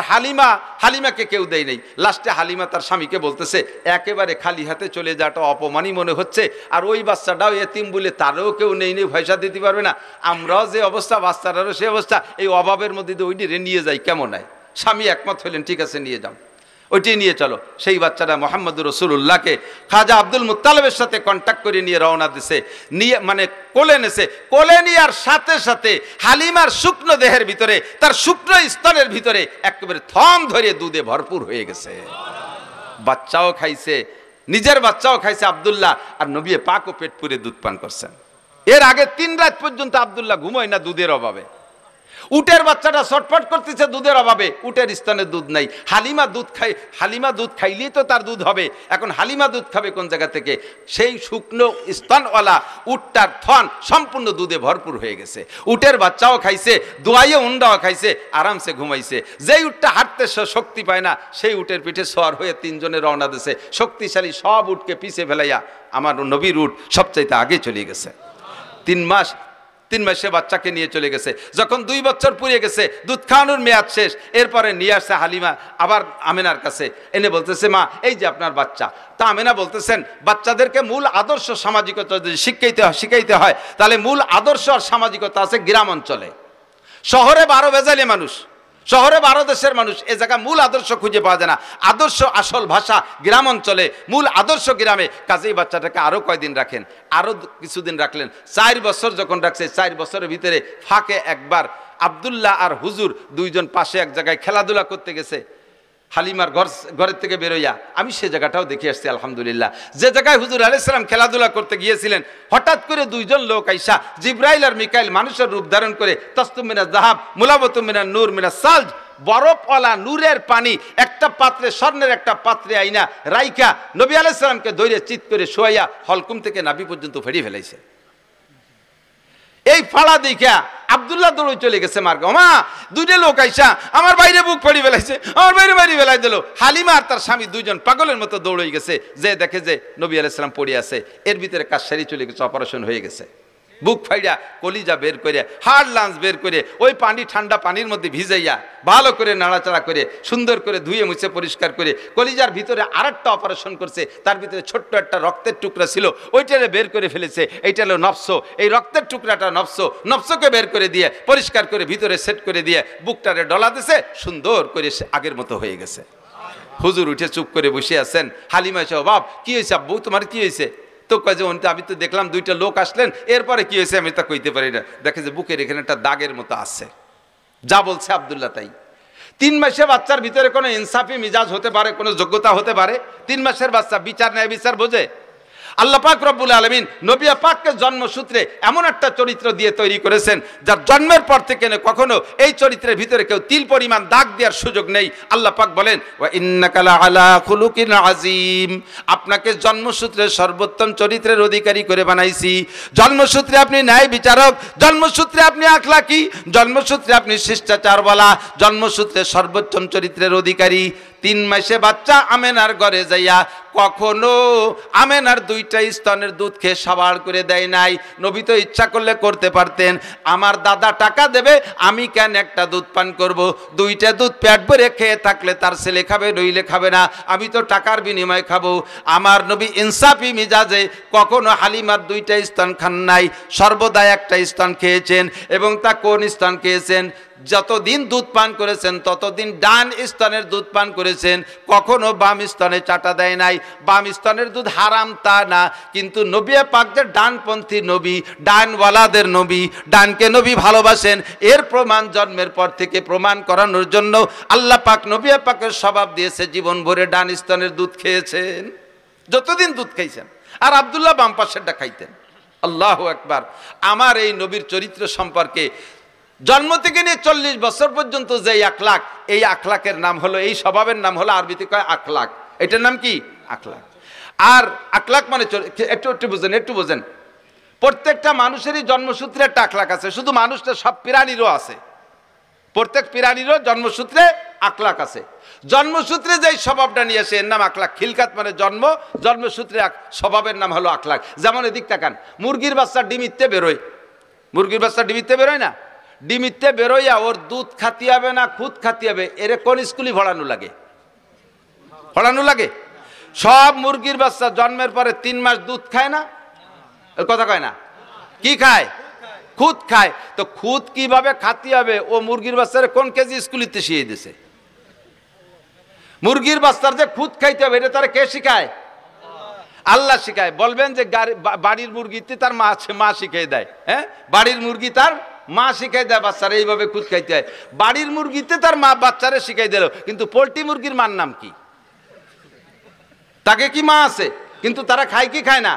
হালিমাকে কেউ দেয় নেই। লাস্টে হালিমা তার স্বামীকে বলতেছে, একেবারে খালি হাতে চলে যাওয়াটা অপমানই মনে হচ্ছে, আর ওই বাচ্চাটাও এতিম বলে তারও কেউ নেই পয়সা দিতে পারবে না, আমরাও যে অবস্থা বাচ্চাটারও সে অবস্থা, এই অভাবের মধ্যে দিয়ে ওইটি নিয়ে যাই কেমন হয়? স্বামী একমত হইলেন, ঠিক আছে নিয়ে যাও, ওইটাই নিয়ে চলো। সেই বাচ্চাটা মোহাম্মদুর রাসূলুল্লাহকে খাজা আব্দুল মুত্তালিবের সাথে কন্ট্যাক্ট করে নিয়ে রওনা দিছে, নিয়ে মানে কোলে নেছে। কোলে নেওয়ার সাথে সাথে হালিমার শুকনো দেহের ভিতরে, তার শুকনো স্তনের ভিতরে একেবারে থম ধরে দুধে ভরপুর হয়ে গেছে। বাচ্চাও খাইছে, নিজের বাচ্চাও খাইছে আব্দুল্লাহ, আর নবী পাকও পেট পুরে দুধ পান করছেন। এর আগে 3 রাত পর্যন্ত আব্দুল্লাহ ঘুমোয় না দুধের অভাবে। উটের বাচ্চাটা ছটফট করতেছে দুধের অভাবে, উটের স্তনে দুধ নাই। হালিমা দুধ খাইলেই তো তার দুধ হবে। এখন হালিমা দুধ খাবে কোন জায়গা থেকে? সেই শুকনো স্তনওয়ালা উটটার থন সম্পূর্ণ দুধে ভরপুর হয়ে গেছে। উটের বাচ্চাও খাইছে, দোয়াইয়ে উন্ডাও খাইছে, আরামসে ঘুমাইছে। যেই উটটা হাঁটতে শক্তি পায় না, সেই উটের পিঠে সওয়ার হয়ে 3 জনে রওনা দিছে। শক্তিশালী সব উটকে পিছে ফেলাইয়া আমার নবীর উট সবচাইতে আগে চলে গেছে। 3 মাসে বাচ্চাকে নিয়ে চলে গেছে। যখন 2 বছর পুড়ে গেছে, দুধ খাওয়ানোর মেয়াদ শেষ, এরপরে নিয়ে আসছে হালিমা আবার আমেনার কাছে, এনে বলতেছে, মা এই যে আপনার বাচ্চা। তা আমেনা বলতেছেন, বাচ্চাদেরকে মূল আদর্শ সামাজিকতা যদি শিখাইতে হয়, তাহলে মূল আদর্শ আর সামাজিকতা আছে গ্রাম অঞ্চলে। শহরে 12 ভেজালি মানুষ, শহরে 12 দেশের মানুষ, এ জায়গা মূল আদর্শ খুঁজে পাওয়া যায় না। আদর্শ আসল ভাষা গ্রাম অঞ্চলে, মূল আদর্শ গ্রামে। কাজেই বাচ্চাটাকে আরো কয়দিন রাখেন, আরো কিছুদিন রাখলেন। 4 বছর যখন রাখছে, 4 বছরের ভিতরে ফাঁকে একবার আব্দুল্লাহ আর হুজুর 2 জন পাশে এক জায়গায় খেলাধুলা করতে গেছে। হালিমার ঘরের থেকে বেরোইয়া আমি সে জায়গাটাও দেখে আসছি আলহামদুলিল্লাহ। যে জায়গায় হুজুর আলাইহিস সালাম খেলাধুলা করতে গিয়েছিলেন, হঠাৎ করে 2 জন লোক আইসা, জিব্রাইল আর মিকাইল, মানুষের রূপ ধারণ করে, তাসতুম মিনাজ যাহাব মুলাবাতুম মিনান নূর মিনাস সালজ, বরফওয়ালা নূরের পানি একটা পাত্রে, স্বর্ণের একটা পাত্রে আইনা রাইখা নবী আলাইহিস সালামকে ধরে চিৎ করে শোয়াইয়া হলকুম থেকে নাভি পর্যন্ত ফেরিয়ে ফেলাইছে। এই ফাড়া দেখা আব্দুল্লাহ দৌড়ে চলে গেছে মার্গে। মা 2 লোক আইসা আমার বাইরে বুক ফাড়ি ফেলাইছে, আমার বাইরে ফেলাই দিল। হালিমা আর তার স্বামী 2 জন পাগলের মতো দৌড়ে গেছে, যে দেখে যে নবী আলাইহিস সালাম পড়ে আছে। এর ভিতরে কাজ সারি চলে গেছে, অপারেশন হয়ে গেছে। বুক ফাইড়া কলিজা বের করে হাড় লাঞ্চ বের করে ওই পানি ঠান্ডা পানির মধ্যে ভিজাইয়া ভালো করে নাড়াচাড়া করে সুন্দর করে ধুয়ে মুছে পরিষ্কার করে কলিজার ভিতরে আরেকটা অপারেশন করছে, তার ভিতরে ছোট্ট একটা রক্তের টুকরা ছিল, ওইটারে বের করে ফেলেছে। এইটা হলো নফস, এই রক্তের টুকরাটা নফসকে বের করে দিয়ে পরিষ্কার করে ভিতরে সেট করে দিয়ে বুকটারে ডলা দিছে, সুন্দর করে সে আগের মতো হয়ে গেছে। হুজুর উঠে চুপ করে বসে আছেন। হালিমা এসে, বাপ কি হয়েছে আব্বু, তোমার কি হয়েছে? তো কয় যে আমি তো দেখলাম দুইটা লোক আসলেন, এরপরে কি হয়েছে আমি তা কইতে পারি না। দেখে যে বুকের এখানে একটা দাগের মতো আছে। যা বলছে আব্দুল্লাহ তাই। 3 মাসের বাচ্চার ভিতরে কোনো ইনসাফি মিজাজ হতে পারে, কোনো যোগ্যতা হতে পারে? 3 মাসের বাচ্চা বিচার ন্যায় বিচার বোঝে? আল্লাহ পাক রব্বুল আলামিন নবী পাককে জন্মসূত্রে এমন একটা চরিত্র দিয়ে তৈরি করেছেন, যার জন্মের পর থেকে কখনো এই চরিত্রের ভিতরে কেউ তিল পরিমাণ দাগ দেওয়ার সুযোগ নেই। আল্লাহ পাক বলেন, ওয়া ইন্নাকা লাআলা খুলুকিন আযীম, আপনাকে জন্মসূত্রে সর্বোত্তম চরিত্রের অধিকারী করে বানাইছি। জন্মসূত্রে আপনি ন্যায় বিচারক, জন্মসূত্রে আপনি আখলাকি, জন্মসূত্রে আপনি শিষ্টাচারওয়ালা, জন্মসূত্রে সর্বোত্তম চরিত্রের অধিকারী। 3 মাসে বাচ্চা আমেনার ঘরে যাইয়া কখনো আমেনার 2টা স্তনের দুধ খেয়ে সাবাড় করে দেয় নাই। নবী তো ইচ্ছা করলে করতে পারতেন, আমার দাদা টাকা দেবে, আমি কেন একটা দুধ পান করব? 2টা দুধ পেট ভরে খেয়ে থাকলে তার ছেলে খাবে, নইলে খাবে না, আমি তো টাকার বিনিময়ে খাবো। আমার নবী ইনসাফি মিজাজে কখনো হালিমার 2টা স্তন খান নাই, সর্বদা একটা স্তন খেয়েছেন। এবং তা কোন স্তন খেয়েছেন? যতদিন দুধ পান করেছেন ততদিন ডান স্তনের দুধ পান করেছেন, কখনো বাম স্তনে চাটা দেয় নাই। বাম স্তনের দুধ হারাম তা না, কিন্তু নবী পাক যে ডানপন্থী নবী, ডানওয়ালাদের নবী, ডানকে নবী ভালোবাসেন, এর প্রমাণ জন্মের পর থেকে প্রমাণ করানোর জন্য আল্লাহ পাক নবী পাকের স্বভাব দিয়েছে জীবন ভরে ডান স্তনের দুধ খেয়েছেন, যতদিন দুধ খাইছেন। আর আব্দুল্লাহ বাম পাশেরটা খাইতেন। আল্লাহু আকবার। আমার এই নবীর চরিত্র সম্পর্কে জন্ম থেকে নিয়ে 40 বছর পর্যন্ত যে আখলাক, এই আখলাকের নাম হলো, এই স্বভাবের নাম হলো আরবিতে কয় আখলাক। এটার নাম কি? আখলাক। আর আখলাক মানে একটু বোঝেন, প্রত্যেকটা মানুষেরই জন্মসূত্রে একটা আখলাক আছে। শুধু মানুষটা, সব প্রাণীরও আছে, প্রত্যেক প্রাণীরও জন্মসূত্রে আখলাক আছে। জন্মসূত্রে যেই স্বভাবটা নিয়ে আসে এর নাম আখলাক। খিলকাত মানে জন্ম, জন্মসূত্রে স্বভাবের নাম হলো আখলাক। যেমন এদিক তাকান, মুরগির বাচ্চা ডিমিতে বেরোয়, মুরগির বাচ্চা ডিমিতে বেরোয় না? ডিমিতে বেরোইয়া ওর দুধ খাতি হবে না খুদ খাতি হবে, এরে কোন স্কুলে ভরানো লাগে? ভরানো লাগে? সব মুরগির বাচ্চা জন্মের পরে 3 মাস দুধ খায় না? কথা কয় না? কি খায়? খুদ খায়। তো খুদ কিভাবে খাতি হবে? ও মুরগির বাচ্চারে কোন কেজি স্কুলিতে শিখিয়ে দিছে? মুরগির বাচ্চার যে খুদ খাইতে হবে এটা তারা কে শিখায়? আল্লাহ শিখায়। বলবেন যে বাড়ির মুরগিতে তার মা শিখিয়ে দেয়? হ্যাঁ, বাড়ির মুরগি তার মা শিখাই দেয় বাচ্চারা এইভাবে খুদ খাইতে হয়। বাড়ির মুরগিতে তার মা বাচ্চারা শিখাই দিল, কিন্তু পোল্ট্রি মুরগির মার নাম কি? তাকে কি মা আছে? কিন্তু তারা খায় কি খায় না?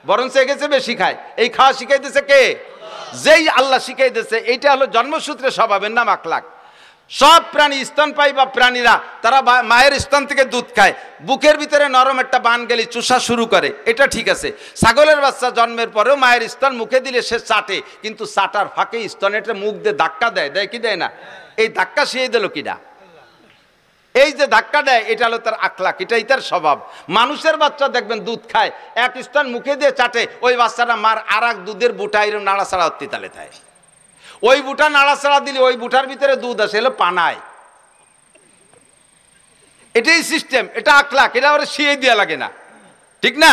বরং সে গেছে বেশি খায়। এই খাওয়া শিখাইতেছে কে? যেই আল্লাহ শিখাইতেছে। এইটা হলো জন্মসূত্রে স্বভাবের নাম আখলাক। সব প্রাণী, স্তনপায়ী বা প্রাণীরা, তারা মায়ের স্তন থেকে দুধ খায়, বুকের ভিতরে নরম একটা বান গেলে চুষা শুরু করে, এটা ঠিক আছে। ছাগলের বাচ্চা জন্মের পরেও মায়ের স্তন মুখে দিলে সে চাটে, কিন্তু চাটার ফাঁকে স্তনে একটা মুখ দিয়ে ধাক্কা দেয়, দেয় কি দেয় না? এই ধাক্কা শিয়ে দিল কিনা? এই যে ধাক্কা দেয়, এটা হলো তার আখলাক, এটাই তার স্বভাব। মানুষের বাচ্চা দেখবেন দুধ খায়, এক স্তন মুখে দিয়ে চাটে, ওই বাচ্চাটা মার আর এক দুধের বুটা এরকম নাড়াচাড়া হতে তালে থাকে। ওই বুটা নাড়াচাড়া দিলে ওই বুটার ভিতরে দুধ আসে, এলো পানায়। এটাই সিস্টেম, এটা আখলাক, এটা ওরা শিয়ে দেওয়া লাগে না, ঠিক না?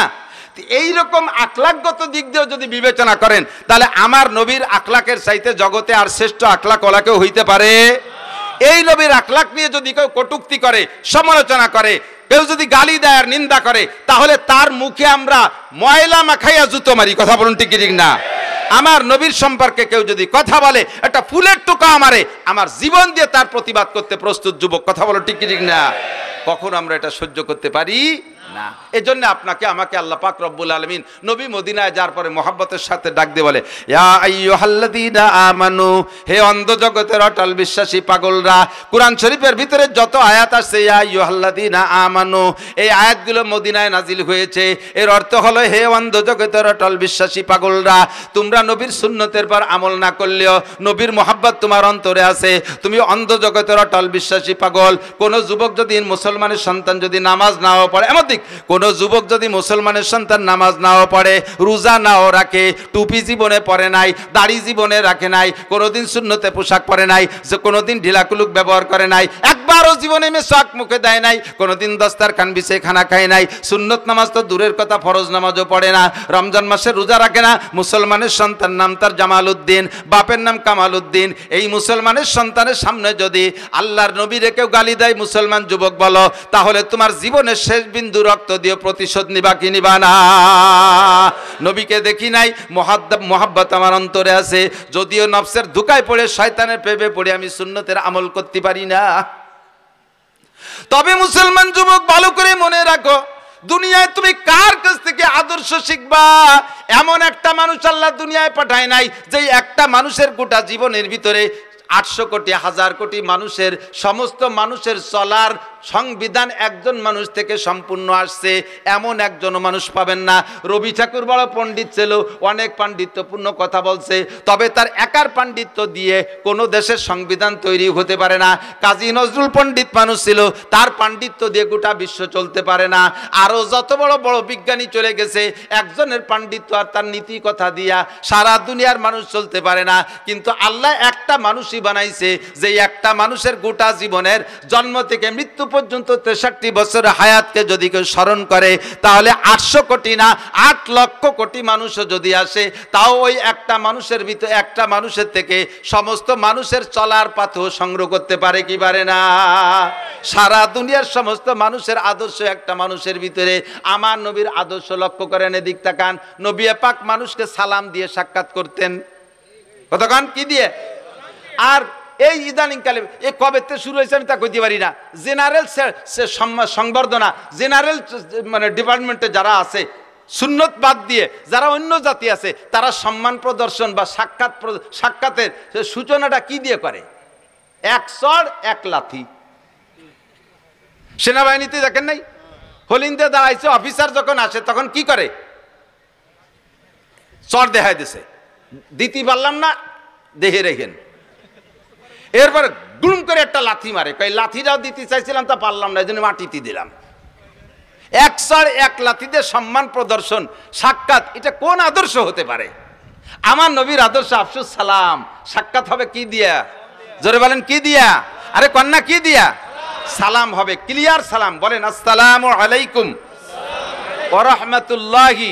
এইরকম আখলাকগত দিক দিয়েও যদি বিবেচনা করেন, তাহলে আমার নবীর আখলাকের চাইতে জগতে আর শ্রেষ্ঠ আখলাক ওলা কেউ হইতে পারে? এই নবীর আখলাক নিয়ে যদি কেউ কটূক্তি করে, সমালোচনা করে, কেউ যদি গালি দেয় আর নিন্দা করে, তাহলে তার মুখে আমরা ময়লা মাখাইয়া জুতো মারি। কথা বলুন ঠিক ঠিক না? আমার নবীর সম্পর্কে কেউ যদি কথা বলে, একটা ফুলের টোকা মারে, আমার জীবন দিয়ে তার প্রতিবাদ করতে প্রস্তুত যুবক। কথা বলো ঠিক ঠিক না? কখন আমরা এটা সহ্য করতে পারি না। এজন্য আপনাকে আমাকে আল্লাহ পাক রব্বুল আলামিন নবী মদিনায় যাওয়ার পরে মহব্বতের সাথে ডাক দিয়ে বলে, ইয়া আইয়ুহাল্লাযীনা আমানু, হে অন্ধ জগতের অটল বিশ্বাসী পাগলরা। কোরআন শরীফের ভিতরে যত আয়াত আছে ইয়া আইয়ুহাল্লাযীনা আমানু, এই আয়াতগুলো মদিনায় নাজিল হয়েছে। এর অর্থ হলো, হে অন্ধ জগতের অটল বিশ্বাসী পাগলরা, তোমরা নবীর সুন্নতের পর আমল না করলেও নবীর মহব্বত তোমার অন্তরে আছে, তুমি অন্ধ জগতের অটল বিশ্বাসী পাগল। কোন যুবক যদি, মুসলমানের সন্তান যদি নামাজ নাও পড়ে, এমন দিক কোনো যুবক যদি মুসলমানের সন্তান নামাজ নাও পড়ে, রোজা নাও রাখে, টুপি জীবনে পরে নাই, দাড়ি জীবনে রাখে নাই, কোনোদিন সুন্নতে পোশাক পরে নাই, যে কোনোদিন ঢিলাকুলুক ব্যবহার করে নাই, একবারও জীবনে মেশাক মুখে দেয় নাই, কোনোদিন দস্তারখান বিছে খানা খায় নাই, সুন্নত নামাজ তো দূরের কথা ফরজ নামাজও পড়ে না, রমজান মাসে রোজা রাখে না, মুসলমানের সন্তান নাম তার জামাল উদ্দিন, বাপের নাম কামাল উদ্দিন, এই মুসলমানের সন্তানের সামনে যদি আল্লাহর নবীরে কেউ গালি দেয়, মুসলমান যুবক বলো, তাহলে তোমার জীবনের শেষ বিন্দু রক্ত দিয়ে প্রতিশোধ নিবা কি নিবা না? নবীকে দেখি নাই, মোহাব্বত আমার অন্তরে আছে, যদিও নফসের ধোঁকায় পড়ে শয়তানের প্রেমে পড়ে আমি সুন্নতের আমল করতে পারি না। তবে মুসলমান যুবক ভালো করে মনে রাখো, দুনিয়ায় তুমি কার কাছ থেকে আদর্শ শিখবা? এমন একটা মানুষ আল্লাহ দুনিয়ায় পাঠায় নাই যে একটা মানুষের গোটা জীবনের ভিতরে 800 কোটি 1000 কোটি মানুষের সমস্ত মানুষের চলার সংবিধান একজন মানুষ থেকে সম্পূর্ণ আসছে, এমন একজন মানুষ পাবেন না। রবি ঠাকুর বড় পণ্ডিত ছিল, অনেক পাণ্ডিত্যপূর্ণ কথা বলছে, তবে তার একার পাণ্ডিত্য দিয়ে কোনো দেশের সংবিধান তৈরি হতে পারে না। কাজী নজরুল পণ্ডিত মানুষ ছিল, তার পাণ্ডিত্য দিয়ে গোটা বিশ্ব চলতে পারে না। আরও যত বড় বড় বিজ্ঞানী চলে গেছে, একজনের পাণ্ডিত্য আর তার নীতি কথা দিয়া সারা দুনিয়ার মানুষ চলতে পারে না। কিন্তু আল্লাহ একটা মানুষই বানাইছে, যে একটা মানুষের গোটা জীবনের জন্ম থেকে মৃত্যু পর্যন্ত 63 বছরের হায়াতকে যদি কেউ স্মরণ করে, তাহলে 800 কোটি না 8 লক্ষ কোটি মানুষও যদি আসে, তাও ওই একটা মানুষের ভিতরে, একটা মানুষের থেকে সমস্ত মানুষের চলার পাথও সংগ্রহ করতে পারে কি পারে না? সারা দুনিয়ার সমস্ত মানুষের আদর্শ একটা মানুষের ভিতরে। আমার নবীর আদর্শ লক্ষ্য করেন, এদিক তাকান, নবী পাক মানুষকে সালাম দিয়ে সাক্ষাৎ করতেন। কতক্ষণ কি দিয়ে? আর এই ইদানিং কালে এই কবে থেকে শুরু হয়েছে আমি তা কইতে পারি না, জেনারেল সংবর্ধনা, জেনারেল মানে ডিপার্টমেন্টে যারা আছে, সুন্নত বাদ দিয়ে যারা অন্য জাতি আছে, তারা সম্মান প্রদর্শন বা সাক্ষাতের সূচনাটা কি দিয়ে করে? 1 চড় 1 লাথি। সেনাবাহিনীতে দেখেন নাই, হলিন্দে দাঁড়াইছে, অফিসার যখন আসে তখন কি করে? চড় দেখাই দিছে, দিতে পারলাম না, দেখে রেখেন। এরপরে গুম করে একটা লাথি মারে, কই লাথিটাও দিতে চাইছিলাম তা পারলাম না, এই জন্য মাটিতে দিলাম। 1 চড় 1 লাথিতে সম্মান প্রদর্শন, সাক্ষাৎ, এটা কোন আদর্শ হতে পারে? আমার নবীর আদর্শ আফসুস সালাম, সাক্ষাৎ হবে কি দিয়া? জোরে বলেন কি দিয়া? আরে কন্যা কি দিয়া? সালাম হবে, ক্লিয়ার সালাম। বলেন আসসালামু আলাইকুম ওয়া রাহমাতুল্লাহি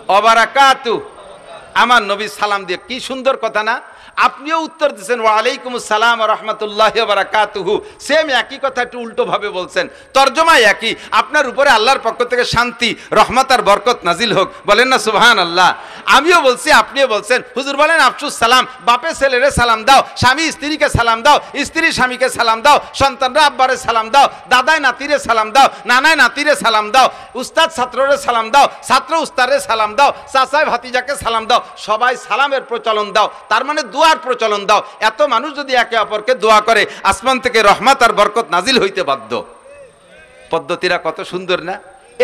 ওয়া বারাকাতুহু। আমার নবী সালাম দিয়ে, কি সুন্দর কথা না? আপনিও উত্তর দিচ্ছেন ওয়া আলাইকুম আসসালাম ওয়া রাহমাতুল্লাহি ওয়া বারাকাতুহু, সেম একই কথা একটু উল্টো ভাবে বলছেন, তরজমা একই। আপনার উপরে আল্লাহর পক্ষ থেকে শান্তি, রহমত আর বরকত নাজিল হোক, বলেন না সুবহানাল্লাহ। আমিও বলছি, আপনিও বলছেন। হুজুর বলেন আফসুস সালাম, বাপে ছেলেরে সালাম দাও, স্বামী স্ত্রীকে সালাম দাও, স্ত্রী স্বামীকে সালাম দাও, সন্তানরা আব্বারে সালাম দাও, দাদায় নাতিরে সালাম দাও, নানায় নাতিরে সালাম দাও, উস্তাদ ছাত্ররে সালাম দাও, ছাত্র উস্তাদরে সালাম দাও, চাচায় ভাতিজাকে সালাম দাও, সবাই সালামের প্রচলন দাও, তার মানে দোয়ার প্রচলন দাও। এত মানুষ যদি একে অপরকে দোয়া করে, আসমান থেকে রহমত আর বরকত নাজিল হইতে বাধ্য। পদ্ধতিরা কত সুন্দর না?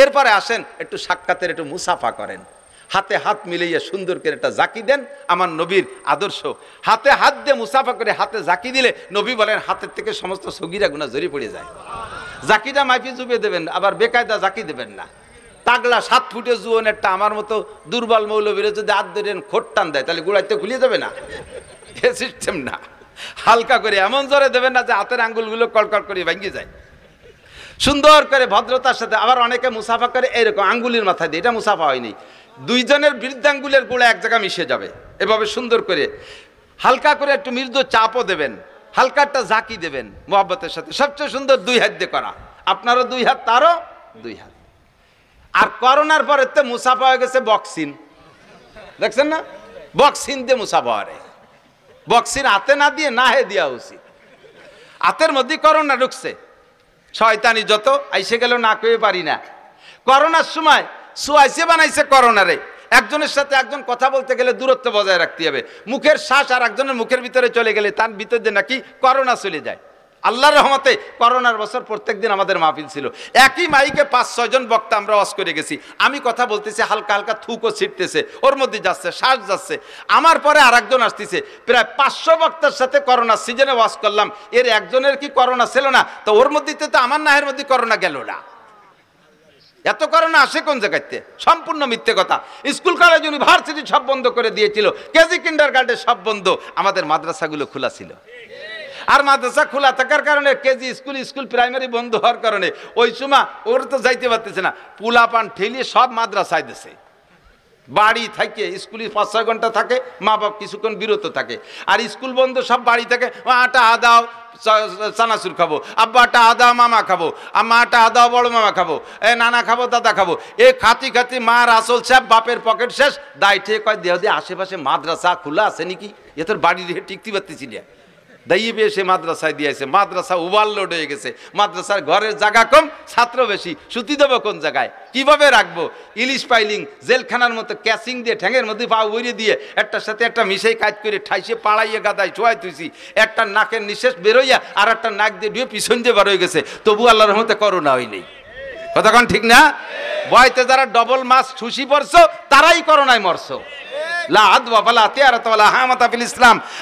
এরপরে আসেন একটু সাক্ষাতের একটু মুসাফা করেন, হাতে হাত মিলিয়ে সুন্দর করে একটা জাকি দেন। আমার নবীর আদর্শ, হাতে হাত দিয়ে মুসাফা করে হাতে জাকি দিলে নবী বলেন হাতের থেকে সমস্ত সগীরা গুনাহ ঝরে পড়ে যায়। জাকিটা মাইপি জুবিয়ে দেবেন, আবার বেকায়দা জাকি দেবেন না। তাগলা 7 ফুটে জুয়ন একটা আমার মতো দুর্বল মৌলবীরা যদি হাত ধরেন খোট টান দেয়, তাহলে গুড়াইতে খুলিয়ে যাবে না, এ সিস্টেম না। হালকা করে এমন জোরে দেবেন না যে হাতের আঙ্গুলগুলো কড়কড় করে ভেঙে যায়। সুন্দর করে ভদ্রতার সাথে। আবার অনেকে মুসাফা করে এইরকম আঙ্গুলির মাথায় দিয়ে, এটা মুসাফা হয়নি, দুইজনের বৃদ্ধাঙ্গুলের গোড়া এক জায়গায় মিশে যাবে, এভাবে সুন্দর করে হালকা করে একটু মৃদু চাপও দেবেন, হালকা একটা জাকি দেবেন মোহাব্বতের সাথে। সবচেয়ে সুন্দর 2 হাত দিয়ে করা, আপনারও 2 হাত, তারও 2 হাত। আর করোনার পরে তো মুসাফা হয়ে গেছে বক্সিন, দেখছেন না? বক্সিন দিয়ে মুসাফা হয়, বক্সিন হাতে না দিয়ে না হে দেওয়া উচিত। হাতের মধ্যে করোনা ঢুকছে, শয়তানি যত আইসে গেল না কয়ে পারি না। করোনার সময় সুয়াইসে বানাইছে করোনারে, একজনের সাথে একজন কথা বলতে গেলে দূরত্ব বজায় রাখতে হবে। মুখের শ্বাস আর একজনের মুখের ভিতরে চলে গেলে তার ভিতর দিয়ে নাকি করোনা চলে যায়। আল্লাহর রহমতে করোনার বছর প্রত্যেকদিন আমাদের মাহফিল ছিল, একই মাইকে 5-6 জন বক্তা আমরা ওয়াজ করে গেছি। আমি কথা বলতেছি, হালকা হালকা থুকও ছিটতেছে, ওর মধ্যে যাচ্ছে, শ্বাস যাচ্ছে। আমার পরে আর একজন আসতেছে, প্রায় 500 বক্তার সাথে করোনা সিজনে ওয়াজ করলাম, এর একজনের কি করোনা ছিল না? তো ওর মধ্যে তো আমার নাহের মধ্যে করোনা গেল না। এত করোনা আসে কোন জায়গাতে? সম্পূর্ণ মিথ্যে কথা। স্কুল কলেজ ইউনিভার্সিটি সব বন্ধ করে দিয়েছিল, কেজি কিন্ডারগার্টেন সব বন্ধ, আমাদের মাদ্রাসাগুলো খোলা ছিল। আর মাদ্রাসা খোলা থাকার কারণে কেজি স্কুল প্রাইমারি বন্ধ হওয়ার কারণে ওই সময় ওর তো যাইতে পারতেছে না, পোলাপান ঠেলিয়ে সব মাদ্রাসায় দিছে। বাড়ি থাকে স্কুলে 5-6 ঘন্টা থাকে, মা বাপ কিছুক্ষণ বিরত থাকে, আর স্কুল বন্ধ, সব বাড়ি থাকে। আটা আদাও চানাচুর খাবো, আব্বা আটা আদাও মামা খাবো, আম্মা আটা আদাও বড় মামা খাবো, নানা খাবো দাদা খাবো, এ খাতি খাতি মার আসল সাহেব, বাপের পকেট শেষ। দায় ঠিক কয় দেহ দিয়ে আশেপাশে মাদ্রাসা খোলা আছে নাকি, এ তোর বাড়ি রেখে টিকতে পারতেছি না। দাইয়ে পেয়ে সে মাদ্রাসায় দিয়েছে, মাদ্রাসা ওভারলোড হয়ে গেছে, মাদ্রাসার ঘরের জায়গা কম, ছাত্র বেশি, সুতি দেবো কোন জায়গায়, কিভাবে রাখবো? ইলিশ পাইলিং জেলখানার মতো ক্যাসিং দিয়ে ঠ্যাঙের মধ্যে পা উড়িয়ে দিয়ে একটার সাথে একটা মিশাই কাজ করে ঠাইসে পাড়াইয়ে গাদায় ছোঁয়াই তুইছি, একটা নাকের নিঃশ্বাস বেরোইয়া আর একটা নাক দিয়ে ডুয়ে পিছন দিয়ে বার হয়ে গেছে, তবু আল্লাহর রহমতে করোনা হয়নি। কতক্ষণ ঠিক না? বয়তে যারা ডবল মাস ছুসি পড়ছো তারাই করোনায় মরছো।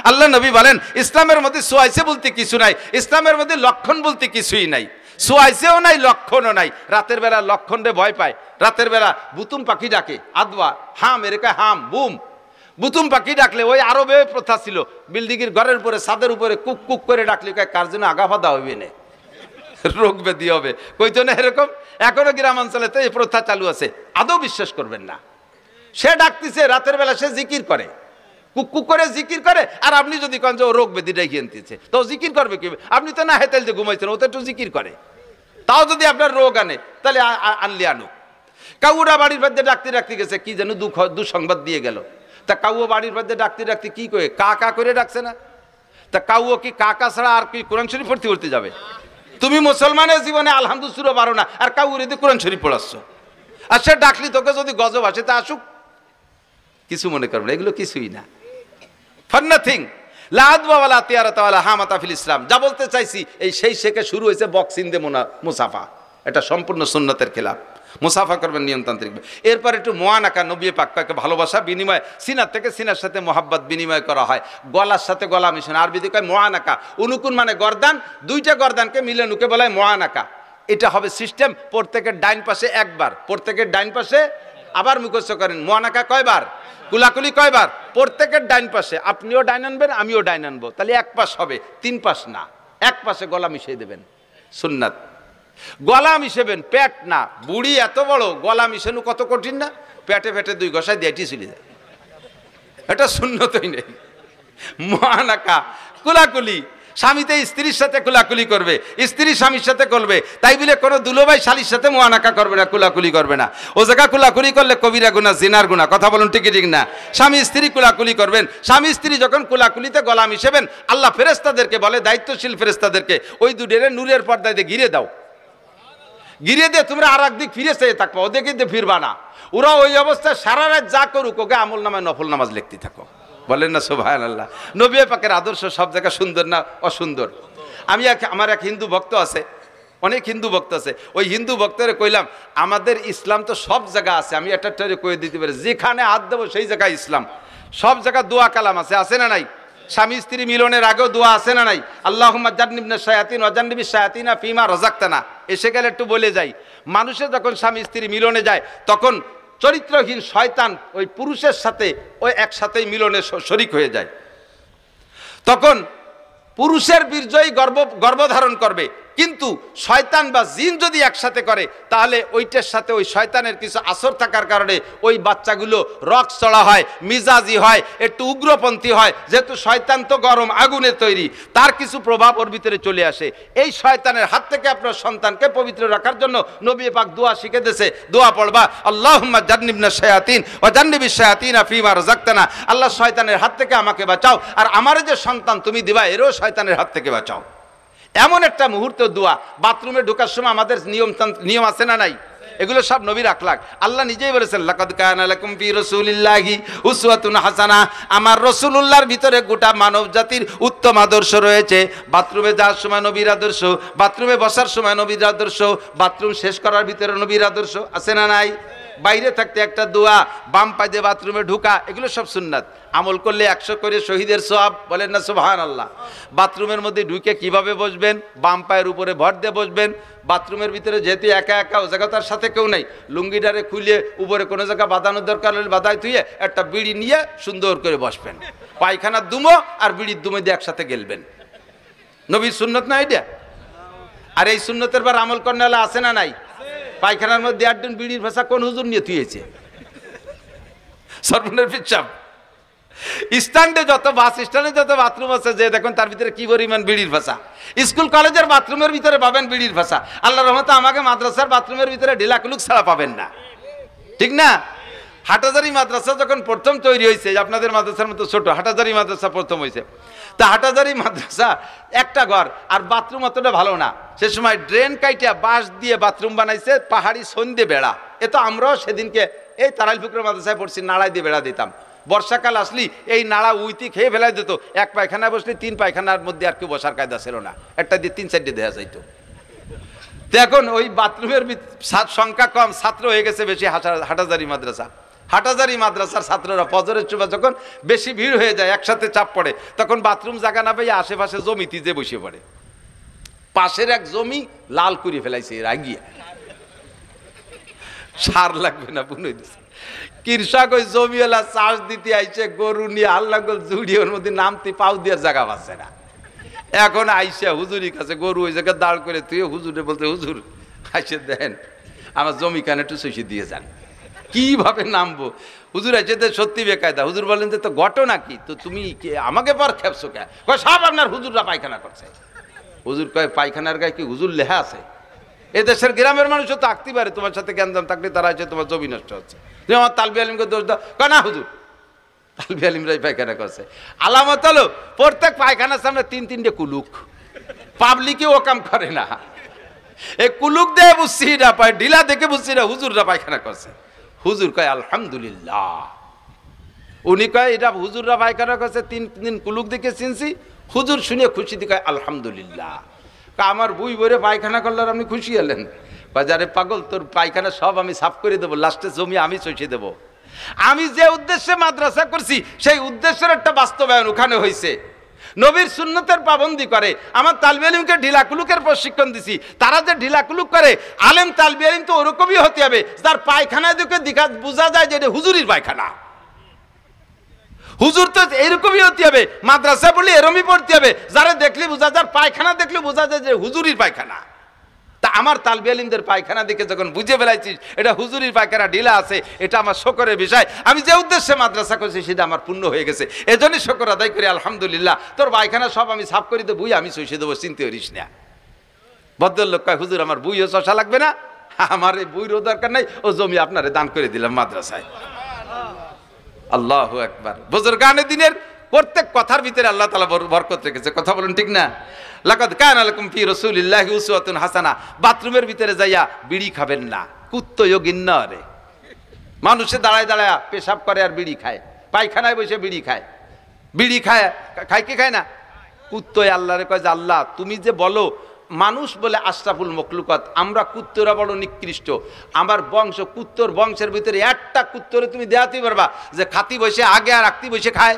আল্লাহ নবী বলেন ইসলামের মধ্যে সোয়াইছে বলতে কিছু নাই, ইসলামের মধ্যে লক্ষণ বলতে কিছুই নাই, সোয়াইছেও নাই লক্ষণও নাই। রাতের বেলা লক্ষণ রে ভয় পায়, রাতের বেলা বুতুম পাখি ডাকে, আদওয়া হাম এরকম হাম বুম, বুতুম পাখি ডাকলে ওই আরবে প্রথা ছিল, বিল্ডিং এর ঘরের উপরে ছাদের উপরে কুক কুক করে ডাকলে কার জন্য আগাফাদা হইবে না, রোগ ব্যাধি হবে, কইতো না এরকম। এখনো গ্রামাঞ্চলে তো এই প্রথা চালু আছে, আদৌ বিশ্বাস করবেন না। সে ডাকতেছে রাতের বেলা, সে জিকির করে, কুক করে জিকির করে, আর আপনি যদি কন যে ও রোগ ব্যাধি ডাকিয়ে আনতেছে, তো জিকির করবে কি? আপনি তো না হেতেল যে ঘুমাইছেন, ও তো একটু জিকির করে, তাও যদি আপনার রোগ আনে তাহলে আনলে আনুক। কাউরা বাড়ির মধ্যে ডাকতে ডাকতে গেছে, কি যেন দুঃসংবাদ দিয়ে গেল। তা কাউও বাড়ির মধ্যে ডাকতে ডাকতে কি করে কা কা করে ডাকছে না? তা কাউও কি কাকা ছাড়া আর কি কোরআন শরীফ পড়তে পড়তে যাবে? তুমি মুসলমানের জীবনে আলহামদুলিল্লাহ পারো না, আর কাউরিতে কোরআন শরীফ পড়াচ্ছ, আর সে ডাকলি তোকে যদি গজব আসে তা আসুক, কিছু মনে করবে না, এগুলো কিছুই না, ফর নাথিং। ইসলাম যা বলতে চাইছি, এই সেই শেখে শুরু হয়েছে বক্সিং দে মুসাফা, এটা সম্পূর্ণ সুন্নতের খেলাফ। মুসাফা করবেন নিয়মতান্ত্রিক। এরপর একটু মোয়ানাকা, নবী পাক কয়েক ভালোবাসা বিনিময়, সিনার থেকে সিনার সাথে মোহাব্বত বিনিময় করা হয়, গলার সাথে গলা মিশন, আরবিতে কয় মোয়ানাকা। উনুকুন মানে গর্দান, দুইটা গর্দানকে মিলে নুকে বলা হয় মোয়ানাকা। এটা হবে সিস্টেম, প্রত্যেকের ডাইন পাশে একবার, প্রত্যেকের ডাইন পাশে আবার মুখস্থ করেন। মোয়ানাকা কয়বার? কুলাকুলি কয়বার? প্রত্যেকের ডাইন পাশে, আপনিও ডাইন আনবেন আমিও ডাইন আনবো, তাহলে এক পাশ হবে, 3 পাশ না, এক পাশে গলা মিশিয়ে দেবেন, সুন্নাত। গলা মিশেবেন, পেট না। বুড়ি এত বড়, গলা মিশানো কত কঠিন না? পেটে পেটে 2 ঘষায় দিয়ে চলে যায়, এটা সুন্নতই নেই। মোয়ানাকা কুলাকুলি, স্বামীতে স্ত্রীর সাথে কুলাকুলি করবে, স্ত্রী স্বামীর সাথে করবে, তাই বলে কোনো দুলোভাই শালির সাথে মোয়ানাকা করবে না, কুলাকুলি করবে না। ও জায়গা কুলাকুলি করলে কবিরা গুনাহ, জিনার গুনাহ। কথা বলুন ঠিক ঠিক না? স্বামী স্ত্রী কুলাকুলি করবেন, স্বামী স্ত্রী যখন কুলাকুলিতে গলা মিশেবেন, আল্লাহ ফেরেশতাদেরকে বলে, দায়িত্বশীল ফেরেশতাদেরকে, ওই দুডেরে নূরের পর্দায় দিয়ে ঘিরে দাও, ঘিরে দিয়ে তোমরা আর একদিক ফিরে চেয়ে থাকবো, ওদেরকে দিয়ে ফিরবা না। ওরা ওই অবস্থায় সারা রাত যা করুক, ওকে আমল নামায় নফল নামাজ লিখতে থাকো, বলেন না সুবহানাল্লাহ। নবী পাকের আদর্শ সব জায়গায় সুন্দর না অসুন্দর? আমার এক হিন্দু ভক্ত আছে, অনেক হিন্দু ভক্ত আছে, ওই হিন্দু ভক্তরে কইলাম আমাদের ইসলাম তো সব জায়গা আছে, আমি একটা কয়ে দিতে পারি, যেখানে হাত দেবো সেই জায়গায় ইসলাম। সব জায়গায় দোয়া কালাম আছে না নাই? স্বামী স্ত্রী মিলনের আগেও দোয়া আছে না নাই? আল্লাহুম্মা জান্নিবনা শায়াতিন ওয়া জান্নিবিশ শায়াতিনা ফিমা রাযাকতানা। এসে গেলে একটু বলে যাই, মানুষের যখন স্বামী স্ত্রী মিলনে যায়, তখন চরিত্রহীন শয়তান ওই পুরুষের সাথে ওই একসাথেই মিলনে শরিক হয়ে যায়, তখন পুরুষের বীর্যই গর্ভধারণ করবে, কিন্তু শয়তান বা জিন যদি একসাথে করে, তাহলে ওইটার সাথে ওই শয়তানের কিছু আসর থাকার কারণে ওই বাচ্চাগুলো রক চড়া হয়, মিজাজি হয়, একটু উগ্রপন্থী হয়, যেহেতু শয়তান তো গরম আগুনের তৈরি, তার কিছু প্রভাব ওর ভিতরে চলে আসে। এই শয়তানের হাত থেকে আপনার সন্তানকে পবিত্র রাখার জন্য নবী পাক দোয়া শিখে দিয়েছে, দোয়া পড়বা, আল্লাহুম্মা জান্নিবনা শায়াতিন ওয়া জান্নিবিশ শায়াতিনা ফিমা রাযাকতানা। আল্লাহ শয়তানের হাত থেকে আমাকে বাঁচাও, আর আমার যে সন্তান তুমি দিবা এরও শয়তানের হাত থেকে বাঁচাও। এমন একটা মুহূর্ত দোয়া। বাথরুমে ঢোকার সময় আমাদের নিয়ম আছে না নাই? এগুলো সব নবীর আখলাক। আল্লাহ নিজেই বলেছেন, লাকাদ কানা লাকুম ফি রাসূলিল্লাহি উসওয়াতুন হাসানাহ। আমার রাসূলুল্লাহর ভিতরে গোটা মানব জাতির উত্তম আদর্শ রয়েছে। বাথরুমে যাওয়ার সময় নবীর আদর্শ, বাথরুমে বসার সময় নবীর আদর্শ, বাথরুম শেষ করার ভিতরে নবীর আদর্শ আছে না নাই? বাইরে থাকতে একটা দোয়া, বাম পায়ে দিয়ে বাথরুমে ঢুকা, এগুলো সব সুন্নাত। আমল করলে 100 করে শহীদের সওয়াব, বলেন না সুবহানাল্লাহ। বাথরুমের মধ্যে ঢুকে কিভাবে বসবেন? বাম পায়ের উপরে ভর দিয়ে বসবেন, বাথরুমের ভিতরে যেহেতু একা একা, ও জায়গা তার সাথে কেউ নাই, লুঙ্গিটারে খুলে উপরে কোনো জায়গা বাঁধানোর দরকার হলে বাঁধাই তুইয়ে একটা বিড়ি নিয়ে সুন্দর করে বসবেন, পায়খানার দুমো আর বিড়ির দুমো দিয়ে একসাথে গেলবেন। নবীর সুন্নত না এটা? আর এই সুন্নতের বার আমল করনেওয়ালা আছে না নাই? পায়খানার মধ্যে একজন বিড়ির ভাষা কোন হুজুর নিয়ে তুইয়েছে? সর্বনের পিছাব স্ট্যান্ডে যত বাস স্ট্যান্ডে যত বাথরুম আছে, যে দেখুন তার ভিতরে কি পরিমাণ বিড়ির ভাষা। স্কুল কলেজের বাথরুমের ভিতরে পাবেন বিড়ির ভাষা। আল্লাহর রহমতে আমাকে মাদ্রাসার বাথরুমের ভিতরে ঢিলাকুলুক ছাড়া পাবেন না, ঠিক না? হাটাজারি মাদ্রাসা যখন প্রথম তৈরি হয়েছে, আপনাদের মাদ্রাসার মতো ছোট হাটাজারি মাদ্রাসা প্রথম হয়েছে, তা হাটাজারি মাদ্রাসা একটা ঘর, আর বাথরুম অতটা ভালো না। সে সময় ড্রেন কাইটা বাঁশ দিয়ে বাথরুম বানাইছে, পাহাড়ি সন্ধে বেড়া। এ তো আমরাও সেদিনকে এই তারাইল ফুকরা মাদ্রাসায় পড়ছি, নাড়াই দিয়ে বেড়া দিতাম। বর্ষাকাল আসলি এই নাড়া উইতি খেয়ে ফেলাই দিত। এক পায়খানায় বসলে 3 পায়খানার মধ্যে আর কেউ বসার কায়দা ছিল না, একটা দিয়ে 3 সাইডে দেওয়া যাইতো। তো এখন ওই বাথরুমের সংখ্যা কম, ছাত্র হয়ে গেছে বেশি। হাটাজারি মাদ্রাসা, হাটাজারি মাদ্রাসার ছাত্ররা ফজরের সময় যখন বেশি ভিড় হয়ে যায়, একসাথে চাপ পড়ে, তখন বাথরুম জায়গা না পেয়ে আশেপাশে জমিতে যে বসে পড়ে। পাশের এক জমি লাল করে ফেলাইছে রাগিয়া, সার লাগবে না বুনে দিছে। কৃষক ওই জমিওয়ালা চাষ দিতে আইছে, গরু নিয়ে আল্লাগল জুড়িয়ে ওর মধ্যে নামতে পাও দিয়ে জায়গা পাচ্ছে না। এখন আইসা হুজুরি কাছে গরু ওই জায়গায় দাঁড় করে তুই হুজুরে বলতে, হুজুর আইসে দেন আমার জমি কানে একটু শৈশে দিয়ে যান। কিভাবে নামবো? হুজুর আছে তো সত্যি বেকায়দা। হুজুর বলেন যে তো ঘটনা কি? তো তুমি আমাকে পর খেপছো কে? কয় সব আপনার হুজুররা পায়খানা করছে। হুজুর কয় পায়খানার গায়ে কি হুজুর লেখা আছে? এ দেশের গ্রামের মানুষও তো আঁকতে পারে, তোমার সাথে জ্ঞানদাম থাকলে তারা আছে তোমার জমি নষ্ট হচ্ছে, তুমি আমার তালবি আলিমকে দোষ দাও। কয় না হুজুর, তালবি আলিমরাই পায়খানা করছে। আলামত হলো প্রত্যেক পায়খানার সামনে 3-3টে কুলুক, পাবলিকে ও কাম করে না। এই কুলুক দিয়ে বুঝছি না, পায় ঢিলা দেখে বুঝছি না হুজুররা পায়খানা করছে। হুজুর কয় আলহামদুলিল্লাহ। উনি কয় এটা হুজুররা পায়খানা করছে, 3 দিন কুলুক দেখে চিনছি। হুজুর শুনে খুশি দিয়ে কয় আলহামদুলিল্লাহ। আমার বুই বইরে পায়খানা করলে আপনি খুশি হলেন? বাজারে পাগল, তোর পায়খানা সব আমি সাফ করে দেবো, লাস্টে জমি আমি চষে দেবো। আমি যে উদ্দেশ্যে মাদ্রাসা করছি সেই উদ্দেশ্যের একটা বাস্তবায়ন ওখানে হয়েছে। নবীর সুন্নতের পাবন্দি করে। আমার তালবি আলিমকে ঢিলাকুলুকের প্রশিক্ষণ দিছি। তারা যে ঢিলাকুলুক করে, আলেম তালবি আলিম তো ওরকমই হতে হবে, তার পায়খানা দেখে বোঝা যায় যে এটা হুজুরির পায়খানা। হুজুর তো এইরকমই হতে হবে, মাদ্রাসা বলে এরমই পড়তে হবে, যারা দেখলে বোঝা যায়, পায়খানা দেখলে বোঝা যায় যে হুজুরির পায়খানা। তা আমার তালবি আলিমদের পায়খানা দেখে যখন বুঝে ফেলাইছিস এটা হুজুরির পায়খানা, ঢিলা আছে, এটা আমার শকরের বিষয়। আমি যে উদ্দেশ্যে মাদ্রাসা করছি সেটা আমার পূর্ণ হয়ে গেছে, এজন্যই শকর আদায় করি আলহামদুলিল্লাহ। তোর পায়খানা সব আমি সাফ করে দেবো, বুই আমি চষে দেবো, চিনতে করিস না। ভদ্রলোক কয় হুজুর আমার বুইও চষা লাগবে না, আমার এই বুইরও দরকার নাই, ও জমি আপনারে দান করে দিলাম মাদ্রাসায়। আল্লাহু আকবার। বুজুরগানে দিনের প্রত্যেক কথার ভিতরে আল্লাহ তাআলা বরকত রেখেছে, কথা বলুন ঠিক না? লাকাদ কানা লাকুম ফি রাসূলিল্লাহি উসওয়াতুন হাসানা। বাথরুমের ভিতরে যাইয়া বিড়ি খাবেন না, কুত্তয়ও গিন্না রে। মানুষে দাঁড়ায় দাঁড়ায় পেশাব করে আর বিড়ি খায়, পায়খানায় বসে বিড়ি খায়। বিড়ি খায়, খায় কি খায় না? কুত্তয় আল্লাহরে কয় যে আল্লাহ তুমি যে বলো মানুষ বলে আশরাফুল মখলুকাত, আমরা কুত্তরা বড় নিকৃষ্ট, আমার বংশ কুত্তর বংশের ভিতরে একটা কুত্তরে তুমি দেখাতেই পারবা যে খাতি বসে আগে আর আঁকতি বসে খায়?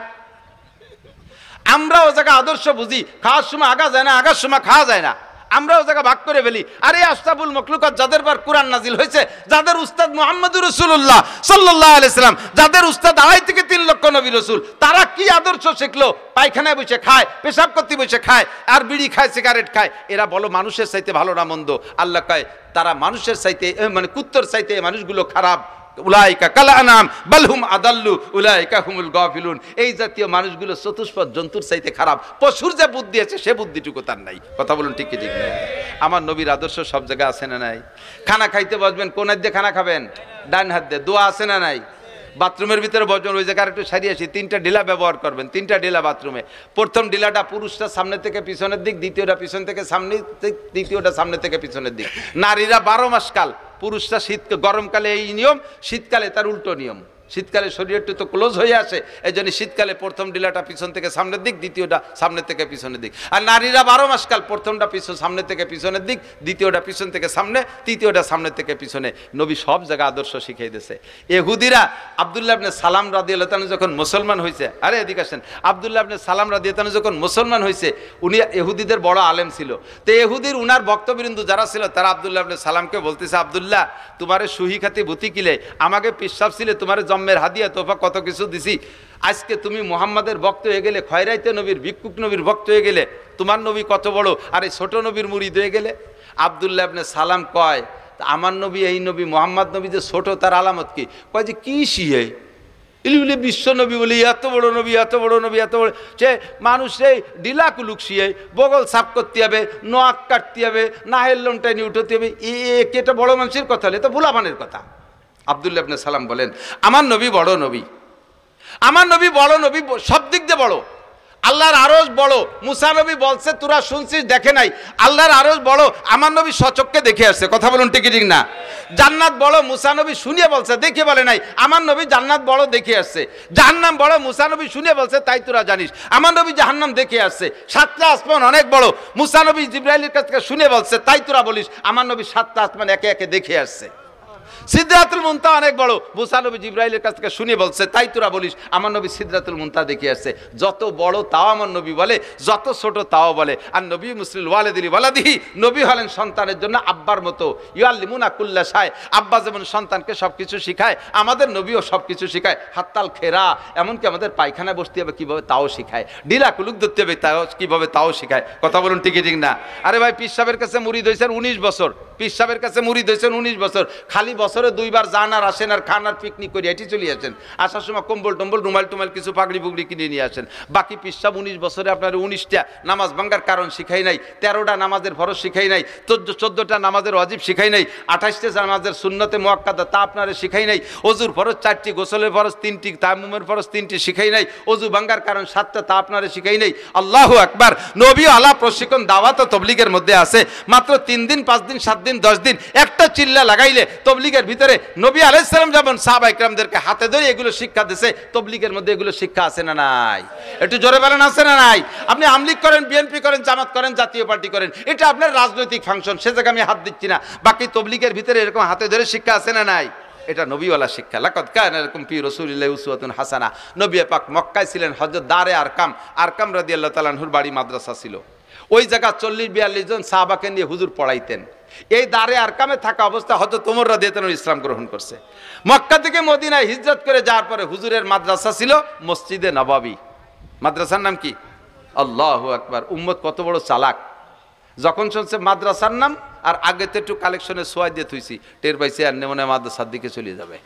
আমরা ও জায়গা আদর্শ বুঝি, খাওয়ার সময় আগা যায় না, আগার সময় খাওয়া যায় না, আমরা ও জায়গা ভাগ করে ফেলি। আরে আশরাফুল মখলুকাত যাদের পর কোরআন নাজিল হয়েছে, যাদের উস্তাদ মুহাম্মদুর রাসূলুল্লাহ সাল্লাল্লাহু আলাইহি সাল্লাম, যাদের উস্তাদ 2.5 থেকে 3 লক্ষ নবী রাসূল, তারা কি আদর্শ শিখলো? পায়খানায় বসে খায়, পেশাব করতে বসে খায়, আর বিড়ি খায়, সিগারেট খায়। এরা বলো মানুষের চাইতে ভালো না মন্দ? আল্লাহ কয় তারা মানুষের চাইতে, মানে কুত্তর চাইতে মানুষগুলো খারাপ। উলাইকা কাল আনাম বাল হুম আদাল্লু উলাইকা হুমুল গাফিলুন। এই জাতীয় মানুষগুলো চতুষ্পদ জন্তুর চাইতে খারাপ। পশুর যে বুদ্ধি আছে সে বুদ্ধিটুকু তার নাই। কথা বলুন ঠিক কি ঠিক না? আমার নবীর আদর্শ সব জায়গায় আছে না নাই? খানা খাইতে বসবেন কোন হাত দিয়ে খানা খাবেন? ডান হাত দিয়ে। দোয়া আছে না নাই? বাথরুমের ভিতরে বসবেন, ওই জায়গায় একটু সারিয়ে আসি, 3টা ঢিলা ব্যবহার করবেন, 3টা ঢিলা বাথরুমে। প্রথম ঢিলাটা পুরুষটা সামনে থেকে পিছনের দিক, দ্বিতীয়টা পিছন থেকে সামনে, তৃতীয়টা সামনে থেকে পিছনের দিক। নারীরা 12 মাস কাল, পুরুষরা শীত গরমকালে এই নিয়ম, শীতকালে তার উল্টো নিয়ম। শীতকালে শরীর একটু তো ক্লোজ হয়ে আসে, এই জন্য শীতকালে প্রথম ডিলাটা পিছন থেকে সামনের দিক, দ্বিতীয়টা সামনের থেকে পিছনের দিক। আর নারীরা 12 মাসকাল, প্রথমটা পিছন সামনের থেকে পিছনের দিক, দ্বিতীয়টা পিছন থেকে সামনে, তৃতীয়টা সামনের থেকে পিছনে। নবী সব জায়গায় আদর্শ শিখিয়ে দিয়েছে। ইহুদিরা আব্দুল্লাহ ইবনে সালাম রাদিয়াল্লাহু তাআলা যখন মুসলমান হয়েছে, আরে এদিকে আসেন, আব্দুল্লাহ ইবনে সালাম রাদিয়াল্লাহু তাআলা যখন মুসলমান হয়েছে, উনি ইহুদিদের বড় আলেম ছিল। তো ইহুদির উনার ভক্তবৃন্দ যারা ছিল তারা আব্দুল্লাহ ইবনে সালামকে বলতেছে, আব্দুল্লাহ তোমারে সুহি খাতি ভূতি কিলে, আমাকে পিসাব ছিলে, তোমারে জন্মের হাদিয়া তোফা কত কিছু দিছি, আজকে তুমি মুহাম্মাদের ভক্ত হয়ে গেলে, খয়রাইতে নবীর ভিক্ষুক নবীর ভক্ত হয়ে গেলে, তোমার নবী কত বড়, আর এই ছোট নবীর মুরিদ হয়ে গেলে। আব্দুল্লাহ ইবনে সালাম কয়, আমার নবী এই নবী মুহাম্মদ নবী যে ছোট তার আলামত কি? কয় যে কি শিয়ে ইলি বিশ্ব নবী বলি, এত বড় নবী, এত বড় নবী, এত বড়, সে মানুষ এই ডিলা কুলুক শিয়ে বগল সাফ করতে হবে, নোয়াক কাটতে হবে, নাহের লোমটাই নিয়ে উঠতে হবে, এটা বড় মানুষের কথা হলে তো ভুলাবানের কথা। আব্দুল্লাহ ইবনে সালাম বলেন, আমার নবী বড় নবী, আমার নবী বড় নবী, সব দিক দিয়ে বড়। আল্লাহর আরশ বড়, মুসা নবী বলছে তোরা শুনছিস দেখে নাই, আল্লাহর আরশ বড়, আমার নবী সচক্ষে দেখে আসছে। কথা বলুন ঠিক ঠিক না? জান্নাত বড়, মুসা নবী শুনিয়ে বলছে, দেখে বলে নাই, আমার নবী জান্নাত বড় দেখে আসছে। জাহান্নাম বড়, মুসা নবী শুনিয়ে বলছে, তাই তোরা জানিস, আমার নবী জাহান্নাম দেখে আসছে। 7টা আসমান অনেক বড়, মুসা নবী জিবরাইলের কাছ থেকে শুনে বলছে, তাই তোরা বলিস, আমার নবী 7টা আসমান একে একে দেখে আসছে। সিদরাতুল মুনতাহা অনেক বড়, মুসা নবী জিবরাইলের কাছ থেকে শুনে বলছে, তাই তোরা বলিস, আমার নবী সিদরাতুল মুনতাহা দেখে আসছে। যত বড় তাও আমার নবী বলে, যত ছোট তাও বলে। আর নবী মুসলিল ওয়ালিদিহি ওয়ালাদিহি, নবী হলেন সন্তানের জন্য আব্বার মতো। ইউআল্লিমুনা কুল্লা শাই, আব্বা যেমন সন্তানকে সব কিছু শিখায়, আমাদের নবীও সব কিছু শিখায়। হাত্তাল খেরা, এমনকি আমাদের পায়খানায় বসতে হবে কীভাবে তাও শিখায়, ডিলা কুলুক ধরতে হবে তাও কীভাবে তাও শিখায়। কথা বলুন ঠিক ঠিক না? আরে ভাই, পীর সাহেবের কাছে মুরিদ হয়েছেন 19 বছর, পীর সাহেবের কাছে মুরিদ হয়েছেন 19 বছর, খালি বছরে 2 বার যান আর আসেন, আর খান আর পিকনিক করে এটি চলে আসেন। আসার সময় কম্বল টম্বল রুমাল টুমাল কিছু পাগড়ি পুগড়ি কিনে নিয়ে আসেন। বাকি পীর সাহেব 19 বছরে আপনার 19টা নামাজ ভাঙ্গার কারণ শিখাই নাই, 13টা নামাজের ফরজ শিখাই নাই, 14টা নামাজের ওয়াজিব শিখাই নাই, 28টা নামাজের সুন্নতে মুআক্কাদা তা আপনারে শিখাই নাই, অজুর ফরজ 4টি, গোসলের ফরজ 3টি, তায়াম্মুমের ফরজ 3টি শিখাই নাই, অজু ভাঙ্গার কারণ 7টা তা আপনারে শিখাই নাই। আল্লাহু আকবার। নবী আলা প্রশিক্ষণ দাওয়াত ও তবলিগের মধ্যে আছে। মাত্র 3 দিন 5 দিন 7 দিন 10 দিন একটা চিল্লা লাগাইলে তবলিগের ভিতরে নবী আলাইহিস সালাম যেমন সাহাবা ইকরামদেরকে হাতে ধরে এগুলো শিক্ষা দিয়েছে, তবলিগের মধ্যে এগুলো শিক্ষা আছে না নাই? একটু জোরে বলেন, আছে না নাই? আপনি আমলিগ করেন, বিএনপি করেন, জামাত করেন, জাতীয় পার্টি করেন, এটা আপনার রাজনৈতিক ফাংশন, সে জায়গায় আমি হাত দিচ্ছি না। বাকি তবলিগের ভিতরে এরকম হাতে ধরে শিক্ষা আছে না নাই? এটা নবীওয়ালা শিক্ষা। লাকাদ কানা লাকুম ফি রাসূলিল্লাহি উসওয়াতুন হাসানাহ। নবী পাক মক্কায় ছিলেন, হযরত দারে আরকাম রাদিয়াল্লাহু তাআলা আনহুর বাড়ি মাদ্রাসা ছিল। ওই জায়গা 40-42 জন সাহাবাকে নিয়ে হুজুর পড়াইতেন। এই দারে আরকামে থাকা অবস্থায় হযরত ওমর রাদিয়াল্লাহু তাআলা ইসলাম গ্রহণ করছে। মক্কা থেকে মদিনায় হিজরত করে যাওয়ার পরে হুজুরের মাদ্রাসা ছিল মসজিদে নববী। মাদ্রাসার নাম কি? আল্লাহু আকবার। উম্মত কত বড় চালাক, যখন শুনছে মাদ্রাসার নাম আর আগেতে একটু কালেকশনে সোয়াই দিয়ে থুইছি, টের পাইছে আর মনে হয় মাদ্রাসার দিকে চলে যাবে,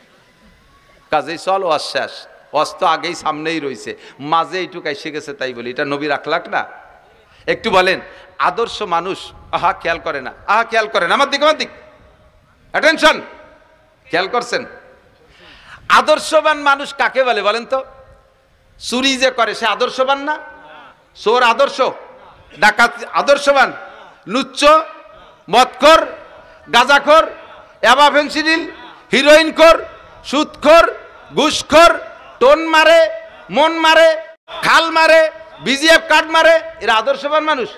কাজেই চল ওয়াজ শেষ, ওয়াজ তো আগেই সামনেই রয়েছে, মাঝে এইটুকু এসে গেছে, তাই বলি এটা নবীর আখলাক না? একটু বলেন, আদর্শ মানুষ খেয়াল করে না, খেয়াল করেন আমার দিক, অ্যাটেনশন, খেয়াল করছেন? আদর্শবান মানুষ কাকে বলে বলেন তো? চুরি যে করে সে আদর্শবান না? চোর আদর্শ, ডাকাত আদর্শবান, লুচ্চ, মদখোর, গাঁজাখোর, অ্যাবা ফেন্সিডিল, হিরোইনখোর, সুদখোর, ঘুষখোর, টোন মারে, মন মারে, খাল মারে, বিজিএফ কার্ড মারে, এরা আদর্শবান মানুষ?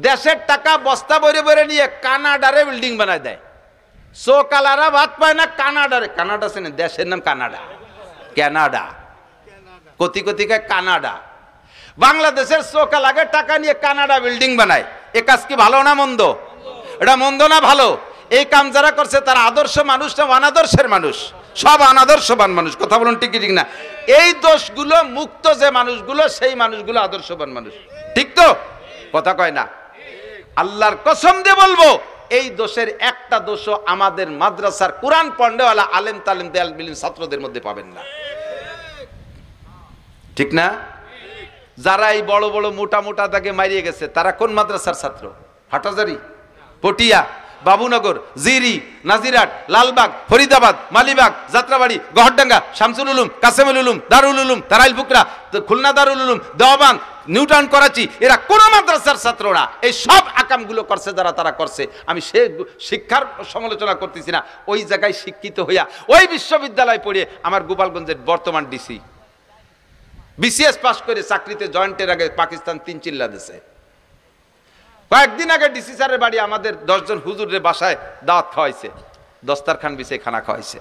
দেশের টাকা বস্তা বরে বরে নিয়ে কানাডারে বিল্ডিং বানায় দেয়, সোকালারা ভাত পায় না কানাডারে। কানাডা আছে না, দেশের নাম Canada, Canada, crore crore Canada. বাংলাদেশের সোকালাগে টাকা নিয়ে কানাডা বিল্ডিং বানায়, এ কাজ কি ভালো না মন্দ? এটা মন্দ না ভালো? এই কাম যারা করছে তারা আদর্শ মানুষ না অনাদর্শের মানুষ? সব অনাদর্শবান মানুষ। কথা বলুন ঠিক ঠিক না? এই দোষগুলো মুক্ত যে মানুষগুলো, সেই মানুষগুলো আদর্শবান মানুষ, ঠিক তো? কথা কয় না? আল্লাহর কসম দিয়ে বলবো, এই দোষের একটা দোষও আমাদের মাদ্রাসার কোরআন পড়নেওয়ালা আলেম তালেম দেয়াল বিলিম ছাত্রদের মধ্যে পাবেন না, ঠিক না? যারা এই বড় বড় মোটা মোটা দাগে মারিয়ে গেছে তারা কোন মাদ্রাসার ছাত্র? হাটাজারি, পটিয়া, বাবুনগর, জিরি, নাজিরাট, লালবাগ, ফরিদাবাদ, মালিবাগ, যাত্রাবাড়ি, গহরডাঙ্গা, শামসুল উলুম, কাসেমুল উলুম, দারুল উলুম, তারাইল ফুকরা, খুলনা দারুল উলুম, দেওয়ান, নিউটাউন, করাচি, এরা কোনো মাদ্রাসার ছাত্র না। এই সব আকামগুলো করছে যারা, তারা করছে। আমি সে শিক্ষার সমালোচনা করতেছি না। ওই জায়গায় শিক্ষিত হইয়া ওই বিশ্ববিদ্যালয় পড়ে আমার গোপালগঞ্জের বর্তমান ডিসি বিসিএস পাস করে চাকরিতে জয়েন্টের আগে পাকিস্তান 3 চিল্লা দিছে। কয়েকদিন আগে ডিসি স্যারের বাড়ি আমাদের 10 জন হুজুরের বাসায় দাওয়াত খাওয়াইছে, দস্তারখান বিছে খানা খাওয়াইছে।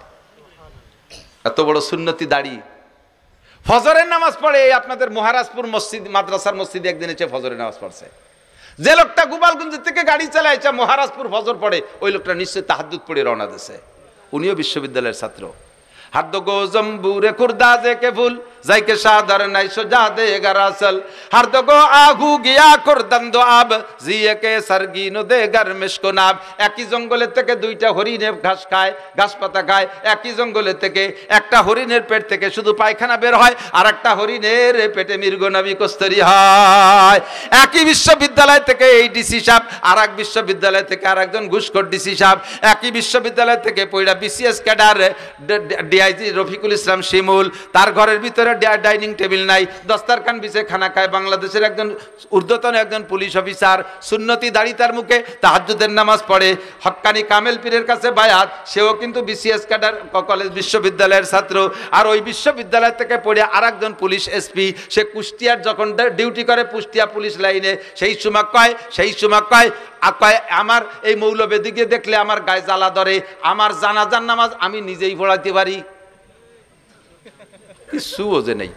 এত বড় সুন্নতি দাড়ি। ফজরের নামাজ পড়ে এই আপনাদের মহারাজপুর মসজিদ মাদ্রাসার মসজিদে একদিন এসে ফজরের নামাজ পড়ছে। যে লোকটা গোপালগঞ্জ থেকে গাড়ি চালাইছে মহারাজপুর ফজর পড়ে, ওই লোকটা নিশ্চয়ই তাহাজ্জুদ পড়ে রওনা দিছে। উনিও বিশ্ববিদ্যালয়ের ছাত্র। হাত গো জম্বুরে খুরদাজে কে ফুল যাইকে সাদার নাই সোজা দে গরাসল হার গো আগু গিয়া করদন্দ আব জিয়ে কে সরগিনো দে গরমিশকো নাব। একই জঙ্গলে থেকে 2টা হরিণ ঘাস খায়, ঘাস পাতা খায়। একই জঙ্গলে থেকে একটা হরিণের পেট থেকে শুধু পায়খানা বের হয়, আর একটা হরিণের পেটে মৃগনাভি কস্তরি হয়। একই বিশ্ববিদ্যালয় থেকে এই ডিসি সাহেব, আর এক বিশ্ববিদ্যালয় থেকে আর একজন ঘুষখোর ডিসি সাহেব, একই বিশ্ববিদ্যালয় থেকে পয়লা BCS cadre DIG Rafiqul Islam শিমুল, তার ঘরের ভিতরে ডাইনিং টেবিল নাই, দস্তারখান বিছে খানা খায়। বাংলাদেশের একজন ঊর্ধ্বতন একজন পুলিশ অফিসার, সুন্নতি দাড়ি তার মুখে, তাহাজ্জুদের নামাজ পড়ে, হক্কানি কামেল পীরের কাছে বায়াত, সেও কিন্তু বিসিএস ক্যাডার কলেজ বিশ্ববিদ্যালয়ের ছাত্র। আর ওই বিশ্ববিদ্যালয় থেকে পড়ে আর একজন পুলিশ এসপি, সে কুষ্টিয়ার যখন ডিউটি করে কুষ্টিয়া পুলিশ লাইনে, সেই সময় কয় আমার এই মৌলবেদিকে দেখলে আমার গায়ে জ্বালা ধরে, আমার জানাজার নামাজ আমি নিজেই পড়াইতে পারি। কিছু বোঝে নেই,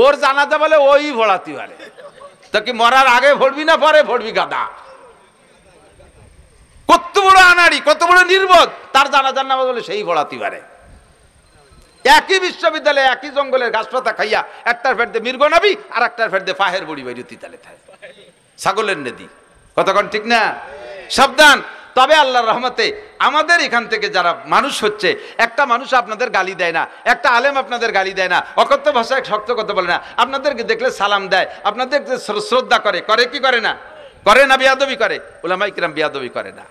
ওর জানাজা বলে ওই পড়াতে পারে। তা কি মরার আগে পড়বি না পরে পড়বি গাদা? কত বড় আনাড়ি, কত বড় নির্বোধ, তার জানাজার নামাজ বলে সেই পড়াতে পারে। একই বিশ্ববিদ্যালয়ে একই জঙ্গলের ঘাসপাতা খাইয়া একটার ফের দিয়ে মৃগনাভি আর একটার ফের দিয়ে ফাহের বড়ি বাইরুতি তালে থাকে ছাগলের নেদি। কতক্ষণ ঠিক না? সাবধান। তবে আল্লাহর রহমতে আমাদের এখান থেকে যারা মানুষ হচ্ছে, একটা মানুষ আপনাদের গালি দেয় না, একটা আলেম আপনাদের গালি দেয় না, অকথ্য ভাষায় শক্ত কথা বলে না, আপনাদেরকে দেখলে সালাম দেয়, আপনাদের শ্রদ্ধা করে, করে কি করে না? করে না বেয়াদবি করে? উলামায়ে কিরাম বেয়াদবি করে না।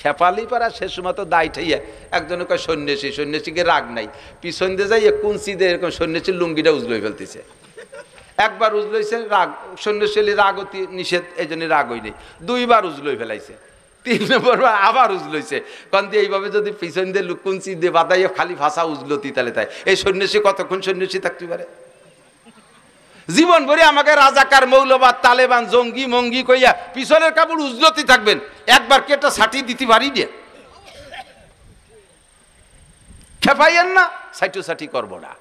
খেপালি পারা শেষ সময় তো দায় ঠাইয়া একজনে কয় সন্ন্যাসী, সন্ন্যাসীকে রাগ নাই, পিছন দিয়ে যাই কুঞ্চি দিয়ে এরকম সন্ন্যাসীর লুঙ্গিটা উজলই ফেলতেছে। একবার উজলইছে, রাগ সন্ন্যাসী রাগ অতি নিষেধ, এই জন্য রাগ হই নেই। 2বার উজলই ফেলাইছে, 3 নম্বর আবার উজলইছে। কারণ দিয়ে এইভাবে যদি পিছন দিয়ে কুঞ্চি দিয়ে বাদাইয়া খালি ভাষা উজলতি তাহলে তাই এই সন্ন্যাসী কতক্ষণ সন্ন্যাসী থাকতে পারে? জীবন ভরে আমাকে রাজাকার, মৌলবাদ, তালেবান, জঙ্গি মঙ্গি কইয়া পিছনের কাপড় উজলতি থাকবেন, একবার কি একটা ছাটি দিতে পারি দিয়ে খেপাইয়েন না, সাইটি করবো না।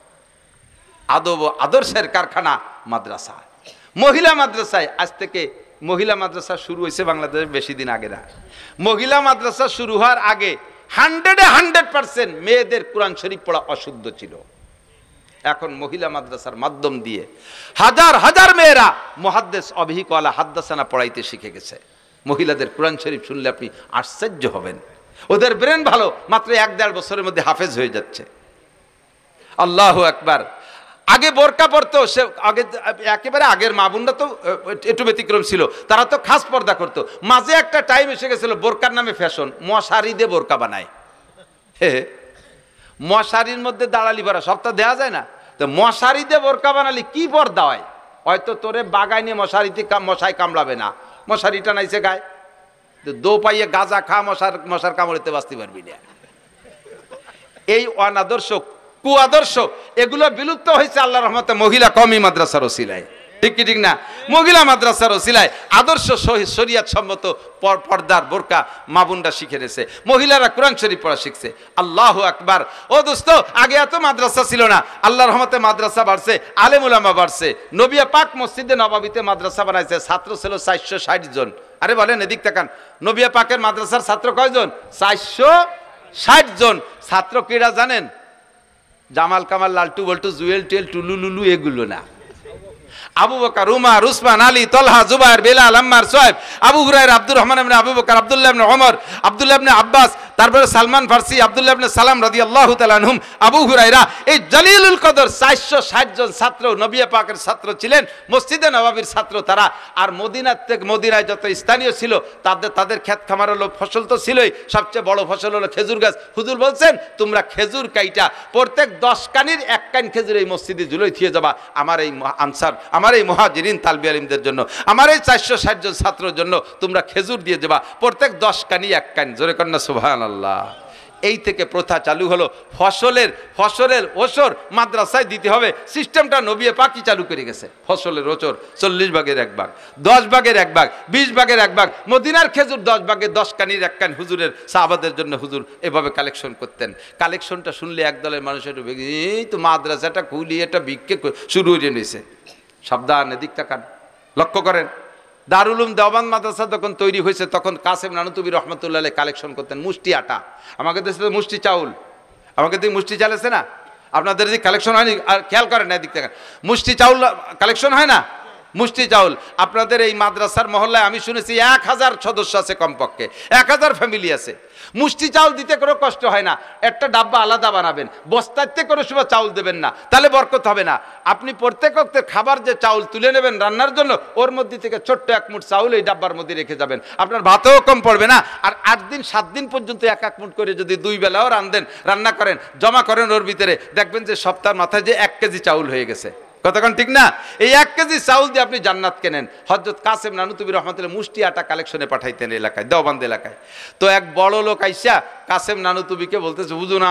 আদব আদর্শের কারখানা মাদ্রাসা, মহিলা মাদ্রাসায় আজ থেকে মহিলা মাদ্রাসা শুরু হয়েছে বাংলাদেশে বেশি দিন আগে না। মহিলা মাদ্রাসা শুরু হওয়ার আগে 100% মেয়েদের কোরআন শরীফ পড়া অশুদ্ধ ছিল। এখন মহিলা মাদ্রাসার মাধ্যম দিয়ে হাজার হাজার মেয়েরা মুহাদ্দিস অভিহিকওয়ালা হাদ্দাসানা পড়াইতে শিখে গেছে। মহিলাদের কোরআন শরীফ শুনলে আপনি আশ্চর্য হবেন, ওদের ব্রেন ভালো, মাত্র 1-1.5 বছরের মধ্যে হাফেজ হয়ে যাচ্ছে। আল্লাহু আকবার। আগে বোরকা পরতো, সে আগে একেবারে আগের মা বোনরা তো একটু ব্যতিক্রম ছিল, তারা তো খাস পর্দা করতো। মাঝে একটা টাইম এসে গেছিল বোরকার নামে ফ্যাশন, মশারি দিয়ে বোরকা বানায়। মশারির মধ্যে দাঁড়ালি ভরা সপ্তাহ দেওয়া যায় না, তো মশারি দিয়ে বোরকা বানালি কি পর্দা হয়? হয়তো তোরে বাগায় নিয়ে মশারিতে মশাই কামড়াবে না, মশারিটা নাইছে গায়ে, দো পাইয়ে গাঁজা খা, মশার কামড়িতে বাঁচতে পারবি না। এই অনাদর্শ কুআদর্শ এগুলো বিলুপ্ত হয়েছে আল্লাহর রহমতে মহিলা কওমি মাদ্রাসার ওসিলায়। ঠিক কি ঠিক না? মহিলা মাদ্রাসার ওসিলায় আদর্শ শরিয়ত সম্মত পর্দার বোরকা মা বোনরা শিখে নিয়েছে, মহিলারা কোরআন শরীফ পড়া শিখছে। আল্লাহু আকবার। ও দোস্ত, আগে এত মাদ্রাসা ছিল না, আল্লাহর রহমতে মাদ্রাসা বাড়ছে, আলেম উলামা বাড়ছে। নবিয়া পাক মসজিদে নববীতে মাদ্রাসা বানাইছে, ছাত্র ছিল 460 জন। আরে বলেন এদিক তাকান, নবিয়া পাকের মাদ্রাসার ছাত্র কয়জন? 460 জন। ছাত্র কিরা জানেন? জামাল কামাল, লালটু বল্টু, জুয়েল টেল, টুলু লুলু এগুলো না। আবু বকর, উমর, উসমান, আলী, তলহা, জুবায়ের, বেলাল, আম্মার, সোয়েব, আবু হুরায়রা, আব্দুর রহমান ইবনে আবু বকর, আব্দুল্লাহ ইবনে ওমর, আব্দুল্লাহ ইবনে আব্বাস, তারপরে সালমান ফার্সি, আব্দুল্লাহ ইবনে সালাম রাদিয়াল্লাহু তাআলা আনহুম, আবু হুরায়রা, এই জলিলুল কদর 460 জন ছাত্র নবী পাকের ছাত্র ছিলেন, মসজিদে নববীর ছাত্র তারা। আর মদিনায় যত স্থানীয় ছিল তাদের ক্ষেত খামার হলো, ফসল তো ছিলই, সবচেয়ে বড় ফসল হলো খেজুর গাছ। হুজুর বলছেন তোমরা খেজুর কাইটা প্রত্যেক 10 কানির 1 কান খেজুর এই মসজিদে ঝুলোই থিয়ে যাবা আমার এই আনসার, আমার এই মুহাজিরিন তালবি আলিমদের জন্য, আমার এই 460 জন ছাত্রের জন্য তোমরা খেজুর দিয়ে যাবা প্রত্যেক 10 কানি 1 কান। জোরে কন্যা সুবহানাল্লাহ। এই থেকে প্রথা চালু হলো, ফসলের ওসর মাদ্রাসায় দিতে হবে, সিস্টেমটা নবী পাকই চালু করে গেছে। ফসলের ওসর 40 ভাগের 1 ভাগ, 10 ভাগের 1 ভাগ, 20 ভাগের 1 ভাগ, মদিনার খেজুর 10 ভাগে 10 কানির 1 কান হুজুরের সাহাবাদের জন্য হুজুর এভাবে কালেকশন করতেন। কালেকশনটা শুনলে একদলের মানুষের এই তো মাদ্রাসাটা খুলি এটা বিক্ষে শুরু হয়ে নিয়েছে। সাবধান, এদিক তাকান, লক্ষ্য করেন। দারুল উলুম দেওবন্দ মাদ্রাসা যখন তৈরি হয়েছে তখন কাসেম নানুতুবি রহমতুল্লাহ আলাইহি কালেকশন করতেন মুষ্টি আটা। আমাকে দেশে তো মুষ্টি চাউল, আমাকে দিকে মুষ্টি চাল আছে না, আপনাদের দিকে কালেকশন হয়নি? আর খেয়াল করেন না, এদিক থেকে মুষ্টি চাউল কালেকশন হয় না? মুষ্টি চাউল আপনাদের এই মাদ্রাসার মহল্লায় আমি শুনেছি 1000 সদস্য আছে, কমপক্ষে 1000 ফ্যামিলি আছে। মুষ্টি চাউল দিতে কোনো কষ্ট হয় না, একটা ডাব্বা আলাদা বানাবেন, বস্তাতে কোনো সময় চাউল দেবেন না, তাহলে বরকত হবে না। আপনি প্রত্যেক ওয়াক্তের খাবার যে চাউল তুলে নেবেন রান্নার জন্য, ওর মধ্যে থেকে ছোট্ট 1 মুঠ চাউল এই ডাব্বার মধ্যে রেখে যাবেন, আপনার ভাতও কম পড়বে না। আর 8 দিন 7 দিন পর্যন্ত 1 মুঠ করে যদি 2 বেলাও রান্না করেন, জমা করেন ওর ভিতরে, দেখবেন যে সপ্তাহের মাথায় যে 1 কেজি চাউল হয়ে গেছে। কতক্ষণ ঠিক না? এই 1 কেজি চাউল দিয়ে আপনি জান্নাত কেনেন। হযরত কাসেম নানুতুবি রহমতুল্লাহ মুষ্টি আটা কালেকশনে পাঠাইতেন এলাকায়, দেওবন্দ এলাকায়। তো এক বড় লোক আইসা কাসেম নানুতুবিকে বলতেছে, হুজুর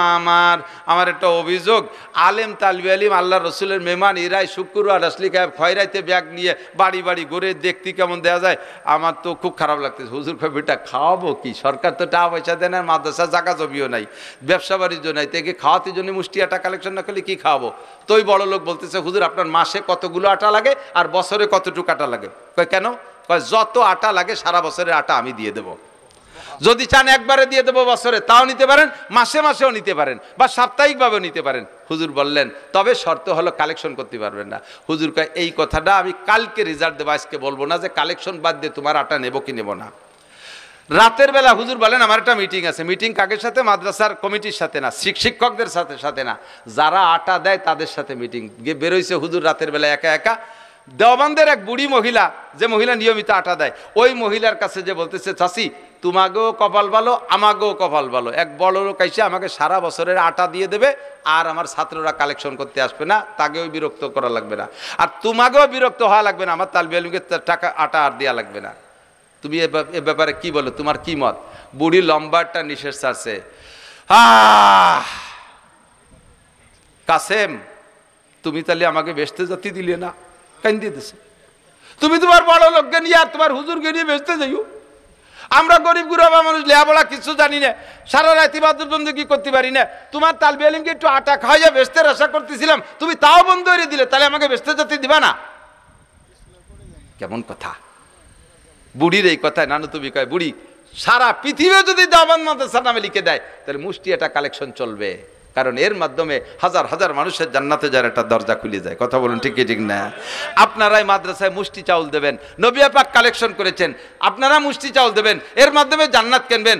আমার একটা অভিযোগ, আলেম তালবি আলিম আল্লাহ রসুলের মেহমান ইরাই শুক্রবার আসলি খয়রাইতে ব্যাগ নিয়ে বাড়ি বাড়ি ঘুরে দেখতে কেমন দেওয়া যায়, আমার তো খুব খারাপ লাগতেছে। হুজুর কয় বেটা খাওয়াবো কি, সরকার তো টাকা পয়সা দেয় না, মাদ্রাসা জায়গা জমিও নাই, ব্যবসা বাণিজ্য নাই, থেকে খাওয়াতে জন্য মুষ্টি আটা কালেকশন না করলে কি খাওয়াবো? তো ওই বড় লোক বলতেছে, হুজুর আপনার মাসে কতগুলো আটা লাগে আর বছরে কতটুকু আটা লাগে? কয় কেন? কয় যত আটা লাগে সারা বছরের আটা আমি দিয়ে দেবো, যদি চান একবারে দিয়ে দেবো বছরে তাও নিতে পারেন, মাসে মাসেও নিতে পারেন, বা সাপ্তাহিকভাবেও নিতে পারেন। হুজুর বললেন তবে শর্ত হলো কালেকশন করতে পারবেন না। হুজুর কয় এই কথাটা আমি কালকে রিজাল্ট দেবো, আজকে বলবো না যে কালেকশন বাদ দিয়ে তোমার আটা নেবো কি নেবো না। রাতের বেলা হুজুর বলেন আমার একটা মিটিং আছে। মিটিং কাকের সাথে? মাদ্রাসার কমিটির সাথে না, শিক্ষকদের সাথে না, যারা আটা দেয় তাদের সাথে মিটিং। বেরোইছে হুজুর রাতের বেলা একা একা। দেওবন্দের এক বুড়ি মহিলা, যে মহিলা নিয়মিত আটা দেয়, ওই মহিলার কাছে যে বলতেছে, চাচি তোমাকেও কপাল ভালো আমাকেও কপাল ভালো, এক বড় লোক আইসে আমাকে সারা বছরের আটা দিয়ে দেবে আর আমার ছাত্ররা কালেকশন করতে আসবে না, তাকেও বিরক্ত করা লাগবে না, আর তোমাকেও বিরক্ত হওয়া লাগবে না, আমার তালবি আলিমকে টাকা আটা আর দেওয়া লাগবে না। তুমি এ ব্যাপারে কি বলো, তোমার কি মত? বুড়ি লম্বারটা নিঃশ্বাস ছাড়ছে। কাসেম তুমি তাহলে আমাকে বেচতে যেতে দিলে না, কেন দিতেছে? তুমি তোমার বড় লোককে নিয়ে আর তোমার হুজুরকে নিয়ে বেচতে যাইও, আমরা গরিব গুরবা মানুষ লেহাপড়া কিছু জানি না, সারা রাত ইবাদত বন্দেগি করতে পারি না, তোমার তালবি আলিমকে একটু আটা খাওয়াইয়া বেচতে আশা করতেছিলাম, তুমি তাও বন্ধ করে দিলে, তাহলে আমাকে বেচতে যেতে দিবা না? কেমন কথা? বুড়ির এই কথায় নানুতুবি কয়, বুড়ি সারা পৃথিবী যদি দেওবন্দ মাদ্রাসার নামে লিখে দেয় তাহলে মুষ্টি এটা কালেকশন চলবে, কারণ এর মাধ্যমে হাজার হাজার মানুষের জান্নাতে যার একটা দরজা খুলে যায়। কথা বলুন ঠিক ঠিক না? আপনারাই মাদ্রাসায় মুষ্টি চাউল দেবেন, নবী পাক কালেকশন করেছেন, আপনারা মুষ্টি চাউল দেবেন, এর মাধ্যমে জান্নাত কিনবেন।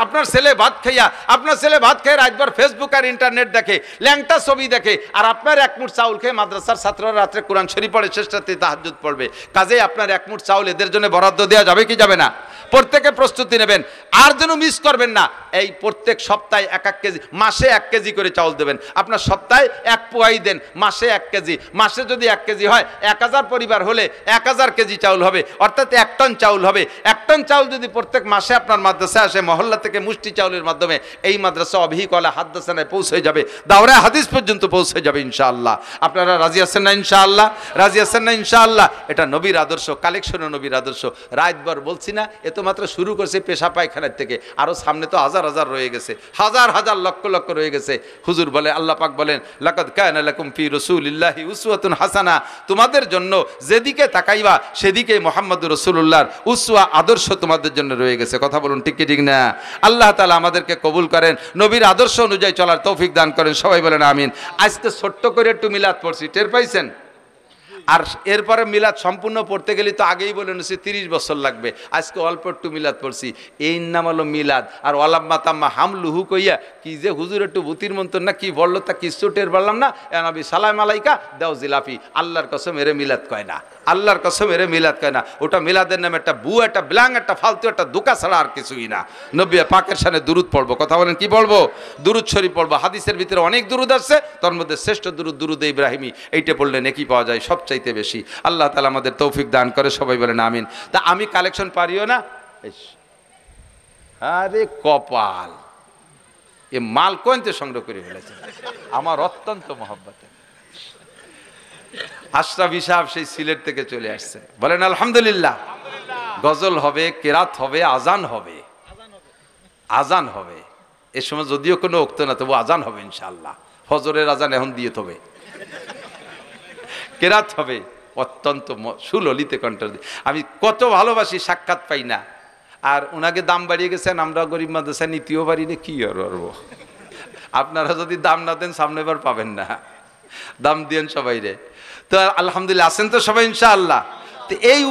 আপনার ছেলে ভাত খাইয়া, আপনার ছেলে ভাত খেয়ে রাতভর ফেসবুক আর ইন্টারনেট দেখে, ল্যাংটা ছবি দেখে, আর আপনার 1 মুঠ চাউল খেয়ে মাদ্রাসার ছাত্ররা রাত্রে কোরআন শরীফ পড়ে, শেষ রাতে তাহাজ্জুদ পড়বে। কাজেই আপনার 1 মুঠ চাউল এদের জন্য বরাদ্দ দেওয়া যাবে কি যাবে না? প্রত্যেকে প্রস্তুতি নেবেন, আর যেন মিস করবেন না। এই প্রত্যেক সপ্তাহে 1 কেজি, মাসে 1 কেজি করে চাউল দেবেন। আপনার সপ্তাহে 1 পোয়াই দেন, মাসে 1 কেজি। মাসে যদি 1 কেজি হয়, 1000 পরিবার হলে 1000 কেজি চাউল হবে, অর্থাৎ 1 টন চাউল হবে। 1 টন চাউল যদি প্রত্যেক মাসে আপনার মাদ্রাসায় আসে, মহল্লা থেকে মুষ্টি চাউলের মাধ্যমে এই মাদ্রাসা অভিকলা হাদ্দাসানায় পৌঁছে যাবে, দাওরা হাদিস পর্যন্ত পৌঁছে যাবে ইনশাআল্লাহ। আপনারা রাজি আছেন না ইনশাআল্লাহ? রাজি আছেন না ইনশাআল্লাহ? এটা নবীর আদর্শ, কালেকশন নবীর আদর্শ। রাতভর বলছি না, এ তো মাত্র শুরু করছে পেশা পায়খানার থেকে, আরো সামনে তো হাজার হাজার রয়ে গেছে, হাজার হাজার লক্ষ লক্ষ রয়ে গেছে। হুজুর বলে, আল্লাহ পাক বলেন, লাকাদ কানা লাকুম ফি রাসূলিল্লাহি উসওয়াতুন হাসানা, তোমাদের জন্য যেদিকে তাকাইবা সেদিকে মুহাম্মদুর রাসূলুল্লাহর উসওয়া আদর্শ তোমাদের জন্য রয়ে গেছে। কথা বলুন ঠিক কি ঠিক না? আল্লাহ তাআলা আমাদেরকে কবুল করেন, নবীর আদর্শ অনুযায়ী চলার তৌফিক দান করেন। সবাই বলেন আমিন। আজকে ছোট্ট করে একটু মিলাদ পড়ছি, টের পাইছেন? আর এরপরে মিলাদ সম্পূর্ণ পড়তে গেলে তো আগেই বলে নিছি 30 বছর লাগবে, আজকে অল্প একটু মিলাদ পড়ছি, এই নাম হলো মিলাদ। আর ওয়ালাম্মা তাম্মা হামলুহু কইয়া কি যে হুজুর একটু ভূতির মন্তর না কি বললো তা কিছু টের পারলাম না। নবী সালাম আলাইকা দাও জিলাফি, আল্লাহর কসম এরে মিলাদ কয় না, আল্লাহর কসম এরে মিলাদ কয় না। ওটা মিলাদের নামে একটা বু, একটা ব্লাং, একটা ফালতু, একটা দোকা ছাড়া আর কিছুই না। নবী পাকের সামনে দুরুদ পড়বো, কথা বলেন কি পড়বো? দুরুদ শরীফ পড়বো। হাদিসের ভিতরে অনেক দুরুদ আছে, তার মধ্যে শ্রেষ্ঠ দুরুদ দুরুদ ইব্রাহিমী, এইটা পড়লে নেকি পাওয়া যায় সবচাইতে বেশি। আল্লাহ তাআলা আমাদের তৌফিক দান করে, সবাই বলেন আমিন। তা আমি কালেকশন পারিও না, আরে কপাল, এ মাল কোনতে সংগ্রহ করে ফেলেছে, আমার অত্যন্ত মহব্বতে। আশরাফ সাহেব সেই সিলেট থেকে চলে আসছে, বলেন আলহামদুলিল্লাহ। গজল হবে, কেরাত হবে, আজান হবে, আজান হবে। এ সময় যদিও কোনো উক্ত না, তবু আজান হবে ইনশাআল্লাহ। ফজরের আজান এখন দিয়ে তবে কেরাত হবে, অত্যন্ত সুললিত কণ্ঠ। আমি কত ভালোবাসি, সাক্ষাৎ পাই না। আর ওনাকে দাম বাড়িয়ে গেছেন, আমরা গরিব মাদ্রাসা নিতেও পারি না, কি করব। আপনারা যদি দাম না দেন সামনে বার পাবেন না, দাম দিয়েন সবাই রে। তো আলহামদুলিল্লাহ, আছেন তো সবাই ইনশাআল্লাহ। তো এই